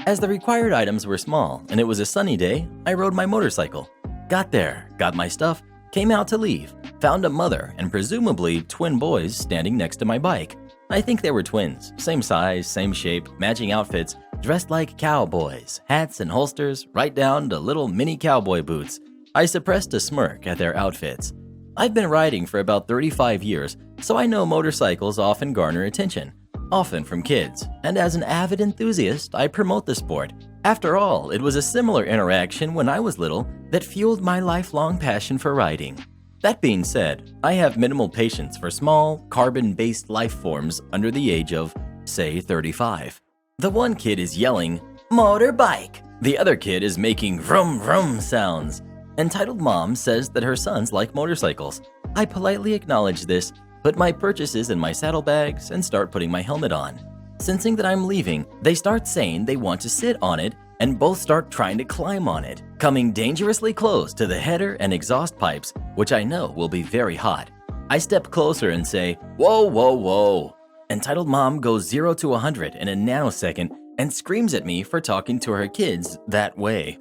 As the required items were small and it was a sunny day, I rode my motorcycle. Got there, got my stuff, came out to leave, found a mother and presumably twin boys standing next to my bike. I think they were twins, same size, same shape, matching outfits, dressed like cowboys, hats and holsters, right down to little mini cowboy boots. I suppressed a smirk at their outfits. I've been riding for about 35 years, so I know motorcycles often garner attention, often from kids, and as an avid enthusiast, I promote the sport. After all, it was a similar interaction when I was little that fueled my lifelong passion for riding. That being said, I have minimal patience for small, carbon-based life forms under the age of, say, 35. The one kid is yelling, "Motorbike!" The other kid is making vroom vroom sounds. Entitled mom says that her sons like motorcycles. I politely acknowledge this, put my purchases in my saddlebags, and start putting my helmet on. Sensing that I'm leaving, they start saying they want to sit on it, and both start trying to climb on it, coming dangerously close to the header and exhaust pipes, which I know will be very hot. I step closer and say, "Whoa, whoa, whoa." Entitled mom goes 0 to 100 in a nanosecond and screams at me for talking to her kids that way.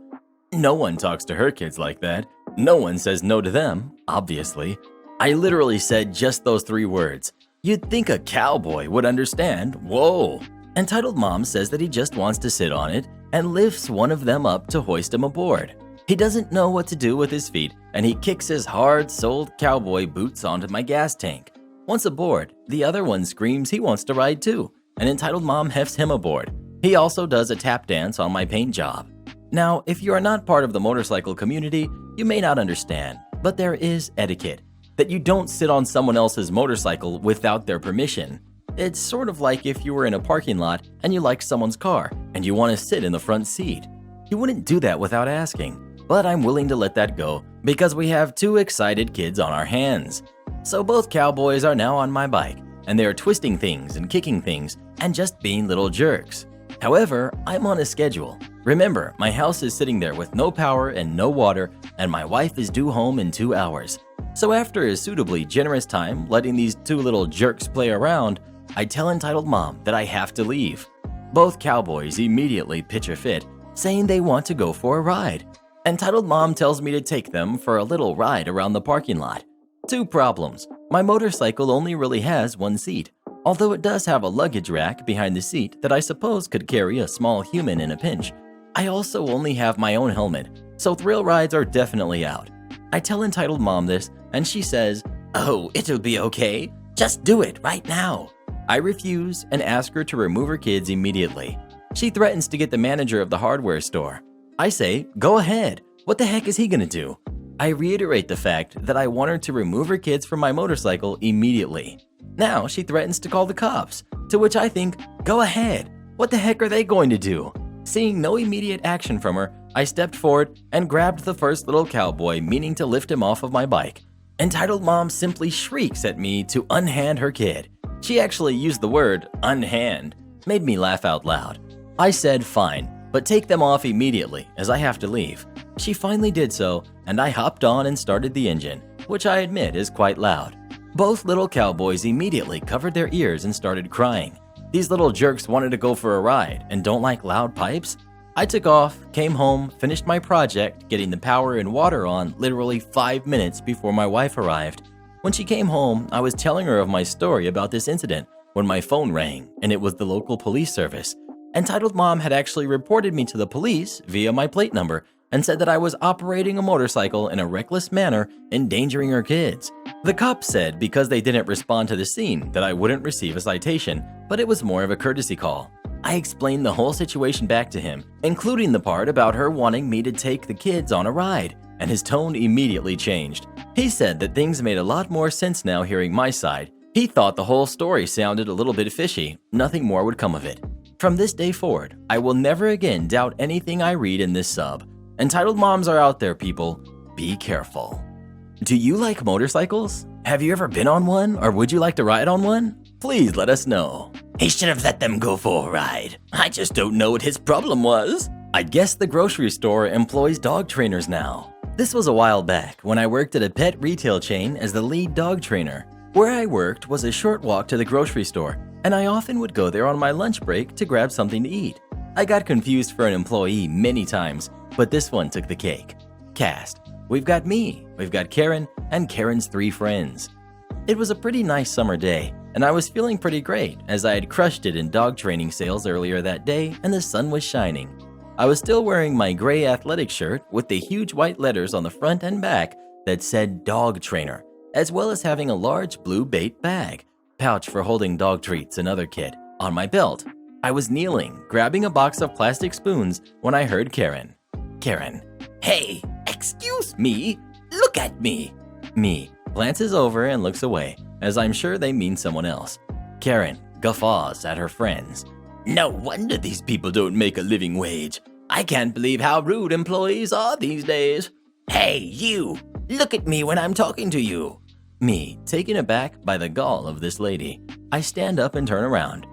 No one talks to her kids like that. No one says no to them, obviously. I literally said just those 3 words. You'd think a cowboy would understand. Whoa. Entitled mom says that he just wants to sit on it and lifts one of them up to hoist him aboard. He doesn't know what to do with his feet, and he kicks his hard-soled cowboy boots onto my gas tank. Once aboard, the other one screams he wants to ride too. and entitled mom hefts him aboard. He also does a tap dance on my paint job. Now, if you are not part of the motorcycle community, you may not understand, but there is etiquette, that you don't sit on someone else's motorcycle without their permission. It's sort of like if you were in a parking lot and you like someone's car and you want to sit in the front seat. You wouldn't do that without asking, but I'm willing to let that go because we have two excited kids on our hands. So both cowboys are now on my bike, and they are twisting things and kicking things and just being little jerks. However, I'm on a schedule. Remember, my house is sitting there with no power and no water, and my wife is due home in 2 hours. So after a suitably generous time letting these two little jerks play around, I tell entitled mom that I have to leave. Both cowboys immediately pitch a fit, saying they want to go for a ride. Entitled mom tells me to take them for a little ride around the parking lot. 2 problems. My motorcycle only really has 1 seat, although it does have a luggage rack behind the seat that I suppose could carry a small human in a pinch. I also only have my own helmet, so thrill rides are definitely out. I tell entitled mom this, and she says, "Oh, it'll be okay. Just do it right now." I refuse and ask her to remove her kids immediately. She threatens to get the manager of the hardware store. I say, go ahead. What the heck is he gonna do? I reiterate the fact that I want her to remove her kids from my motorcycle immediately. Now she threatens to call the cops, to which I think, go ahead. What the heck are they going to do? Seeing no immediate action from her, I stepped forward and grabbed the first little cowboy, meaning to lift him off of my bike. Entitled mom simply shrieks at me to unhand her kid. She actually used the word unhand, made me laugh out loud. I said fine, but take them off immediately as I have to leave. She finally did so, and I hopped on and started the engine, which I admit is quite loud. Both little cowboys immediately covered their ears and started crying. These little jerks wanted to go for a ride and don't like loud pipes? I took off, came home, finished my project, getting the power and water on literally 5 minutes before my wife arrived. When she came home, I was telling her of my story about this incident when my phone rang, and it was the local police service. Entitled mom had actually reported me to the police via my plate number and said that I was operating a motorcycle in a reckless manner, endangering her kids. The cops said because they didn't respond to the scene that I wouldn't receive a citation, but it was more of a courtesy call. I explained the whole situation back to him, including the part about her wanting me to take the kids on a ride, and his tone immediately changed. He said that things made a lot more sense now hearing my side. He thought the whole story sounded a little bit fishy. Nothing more would come of it. From this day forward, I will never again doubt anything I read in this sub. Entitled moms are out there, people. Be careful. Do you like motorcycles? Have you ever been on one, or would you like to ride on one? Please let us know. He should have let them go for a ride. I just don't know what his problem was. I guess the grocery store employs dog trainers now. This was a while back when I worked at a pet retail chain as the lead dog trainer. Where I worked was a short walk to the grocery store, and I often would go there on my lunch break to grab something to eat. I got confused for an employee many times, but this one took the cake. Cast. We've got me, we've got Karen, and Karen's 3 friends. It was a pretty nice summer day, and I was feeling pretty great as I had crushed it in dog training sales earlier that day and the sun was shining. I was still wearing my gray athletic shirt with the huge white letters on the front and back that said dog trainer, as well as having a large blue bait bag, pouch for holding dog treats and other kit, on my belt. I was kneeling, grabbing a box of plastic spoons when I heard Karen. Karen. "Hey, excuse me, look at me." Me glances over and looks away, as I'm sure they mean someone else. Karen guffaws at her friends. "No wonder these people don't make a living wage. I can't believe how rude employees are these days. Hey, you, look at me when I'm talking to you." Me, taken aback by the gall of this lady. I stand up and turn around.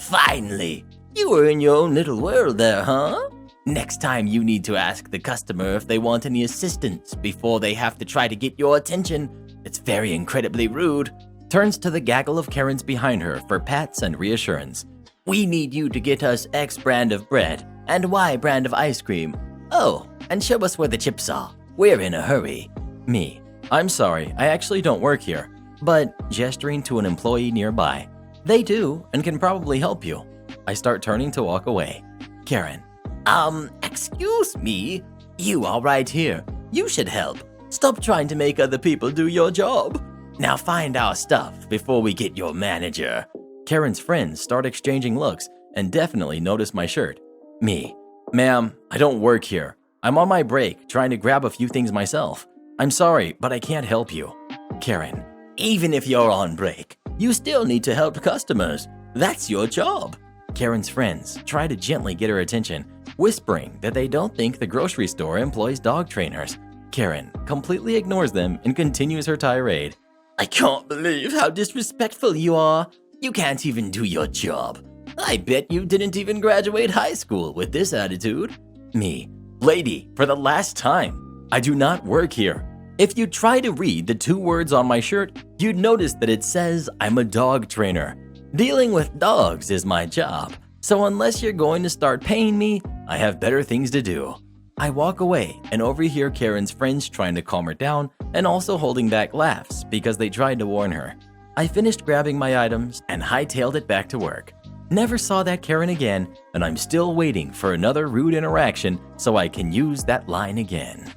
"Finally, you were in your own little world there, huh? Next time you need to ask the customer if they want any assistance before they have to try to get your attention. It's very incredibly rude." Turns to the gaggle of Karens behind her for pats and reassurance. "We need you to get us X brand of bread and Y brand of ice cream. Oh, and show us where the chips are. We're in a hurry." Me. I'm sorry, I actually don't work here, but gesturing to an employee nearby. They do and can probably help you. I start turning to walk away. Karen. Excuse me? You are right here. You should help. Stop trying to make other people do your job. Now find our stuff before we get your manager. Karen's friends start exchanging looks and definitely notice my shirt. Me, ma'am, I don't work here. I'm on my break trying to grab a few things myself. I'm sorry, but I can't help you. Karen, Even if you're on break, you still need to help customers. That's your job. Karen's friends try to gently get her attention, whispering that they don't think the grocery store employs dog trainers. Karen completely ignores them and continues her tirade. I can't believe how disrespectful you are. You can't even do your job. I bet you didn't even graduate high school with this attitude. Me, lady, for the last time, I do not work here. If you try to read the 2 words on my shirt, you'd notice that it says I'm a dog trainer. Dealing with dogs is my job, so unless you're going to start paying me, I have better things to do. I walk away and overhear Karen's friends trying to calm her down and also holding back laughs because they tried to warn her. I finished grabbing my items and hightailed it back to work. Never saw that Karen again, and I'm still waiting for another rude interaction so I can use that line again.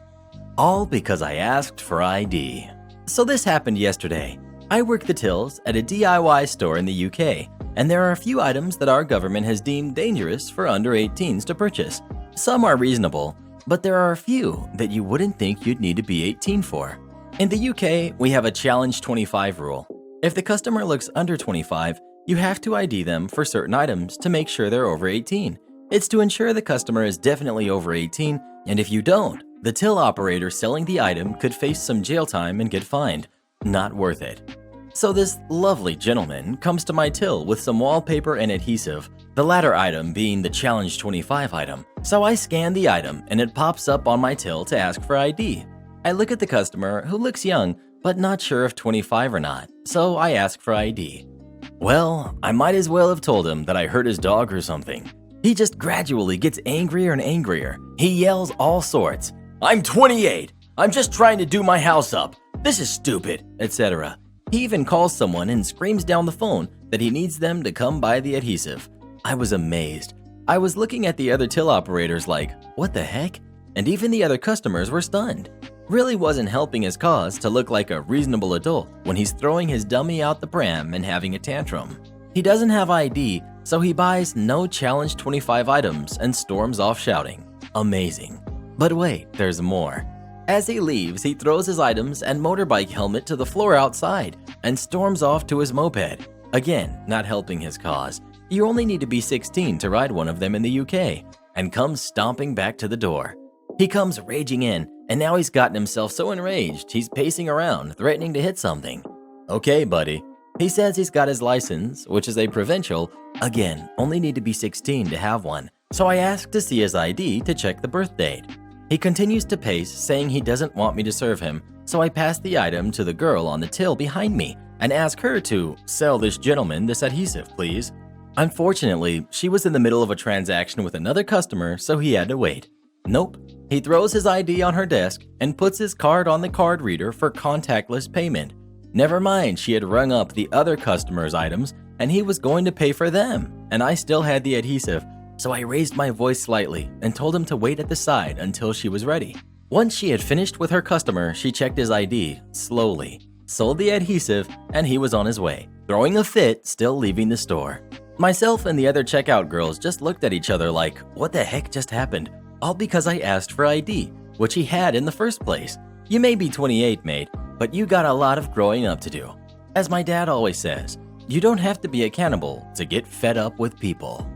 All because I asked for ID. So this happened yesterday. I work the tills at a DIY store in the UK, and there are a few items that our government has deemed dangerous for under 18s to purchase. Some are reasonable, but there are a few that you wouldn't think you'd need to be 18 for. In the UK, we have a Challenge 25 rule. If the customer looks under 25, you have to ID them for certain items to make sure they're over 18. It's to ensure the customer is definitely over 18, and if you don't, the till operator selling the item could face some jail time and get fined. Not worth it. So this lovely gentleman comes to my till with some wallpaper and adhesive, the latter item being the Challenge 25 item. So I scan the item and it pops up on my till to ask for ID. I look at the customer who looks young, but not sure if 25 or not, so I ask for ID. Well, I might as well have told him that I hurt his dog or something. He just gradually gets angrier and angrier. He yells all sorts. I'm 28. I'm just trying to do my house up. This is stupid, etc. He even calls someone and screams down the phone that he needs them to come buy the adhesive. I was amazed. I was looking at the other till operators like, what the heck? And even the other customers were stunned. Really wasn't helping his cause to look like a reasonable adult when he's throwing his dummy out the pram and having a tantrum. He doesn't have ID, so he buys no Challenge 25 items and storms off shouting, amazing. But wait, there's more. As he leaves, he throws his items and motorbike helmet to the floor outside and storms off to his moped. Again, not helping his cause. You only need to be 16 to ride one of them in the UK, and comes stomping back to the door. He comes raging in, and now he's gotten himself so enraged he's pacing around, threatening to hit something. Okay, buddy. He says he's got his license, which is a provincial. Again, only need to be 16 to have one. So I ask to see his ID to check the birth date. He continues to pace, saying he doesn't want me to serve him, so I pass the item to the girl on the till behind me and ask her to sell this gentleman this adhesive, please. Unfortunately, she was in the middle of a transaction with another customer, so he had to wait. Nope. He throws his ID on her desk and puts his card on the card reader for contactless payment. Never mind, she had rung up the other customer's items and he was going to pay for them, and I still had the adhesive, so I raised my voice slightly and told him to wait at the side until she was ready. Once she had finished with her customer, she checked his ID slowly, sold the adhesive, and he was on his way, throwing a fit, still leaving the store. Myself and the other checkout girls just looked at each other like, what the heck just happened? All because I asked for ID, which he had in the first place. You may be 28, mate, but you got a lot of growing up to do. As my dad always says, you don't have to be a cannibal to get fed up with people.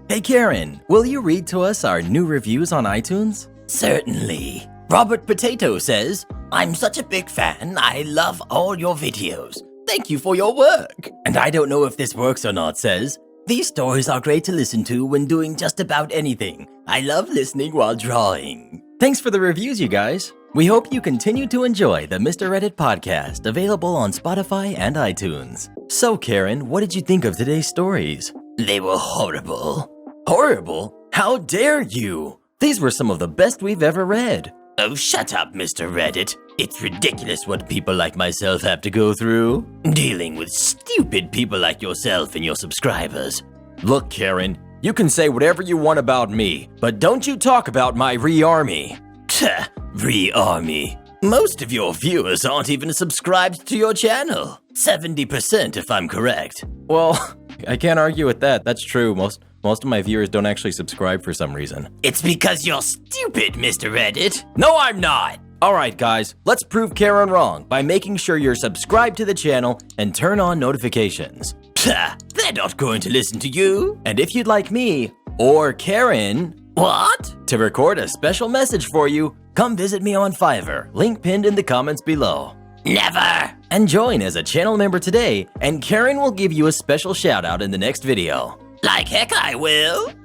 Hey Karen, will you read to us our new reviews on iTunes? Certainly. Robert Potato says, I'm such a big fan. I love all your videos. Thank you for your work. And I don't know if this works or not, says, these stories are great to listen to when doing just about anything. I love listening while drawing. Thanks for the reviews, you guys. We hope you continue to enjoy the Mr. Reddit podcast, available on Spotify and iTunes. So, Karen, what did you think of today's stories? They were horrible. Horrible? How dare you? These were some of the best we've ever read. Oh, shut up, Mr. Reddit. It's ridiculous what people like myself have to go through. Dealing with stupid people like yourself and your subscribers. Look, Karen, you can say whatever you want about me, but don't you talk about my re-army. Re-army. Most of your viewers aren't even subscribed to your channel. 70% if I'm correct. Well, I can't argue with that. That's true. Most of my viewers don't actually subscribe for some reason. It's because you're stupid, Mr. Reddit. No, I'm not. Alright guys, let's prove Karen wrong by making sure you're subscribed to the channel and turn on notifications. Pah, they're not going to listen to you. And if you'd like me, or Karen, What? to record a special message for you, come visit me on Fiverr, link pinned in the comments below. Never. And join as a channel member today, and Karen will give you a special shout out in the next video. Like heck I will.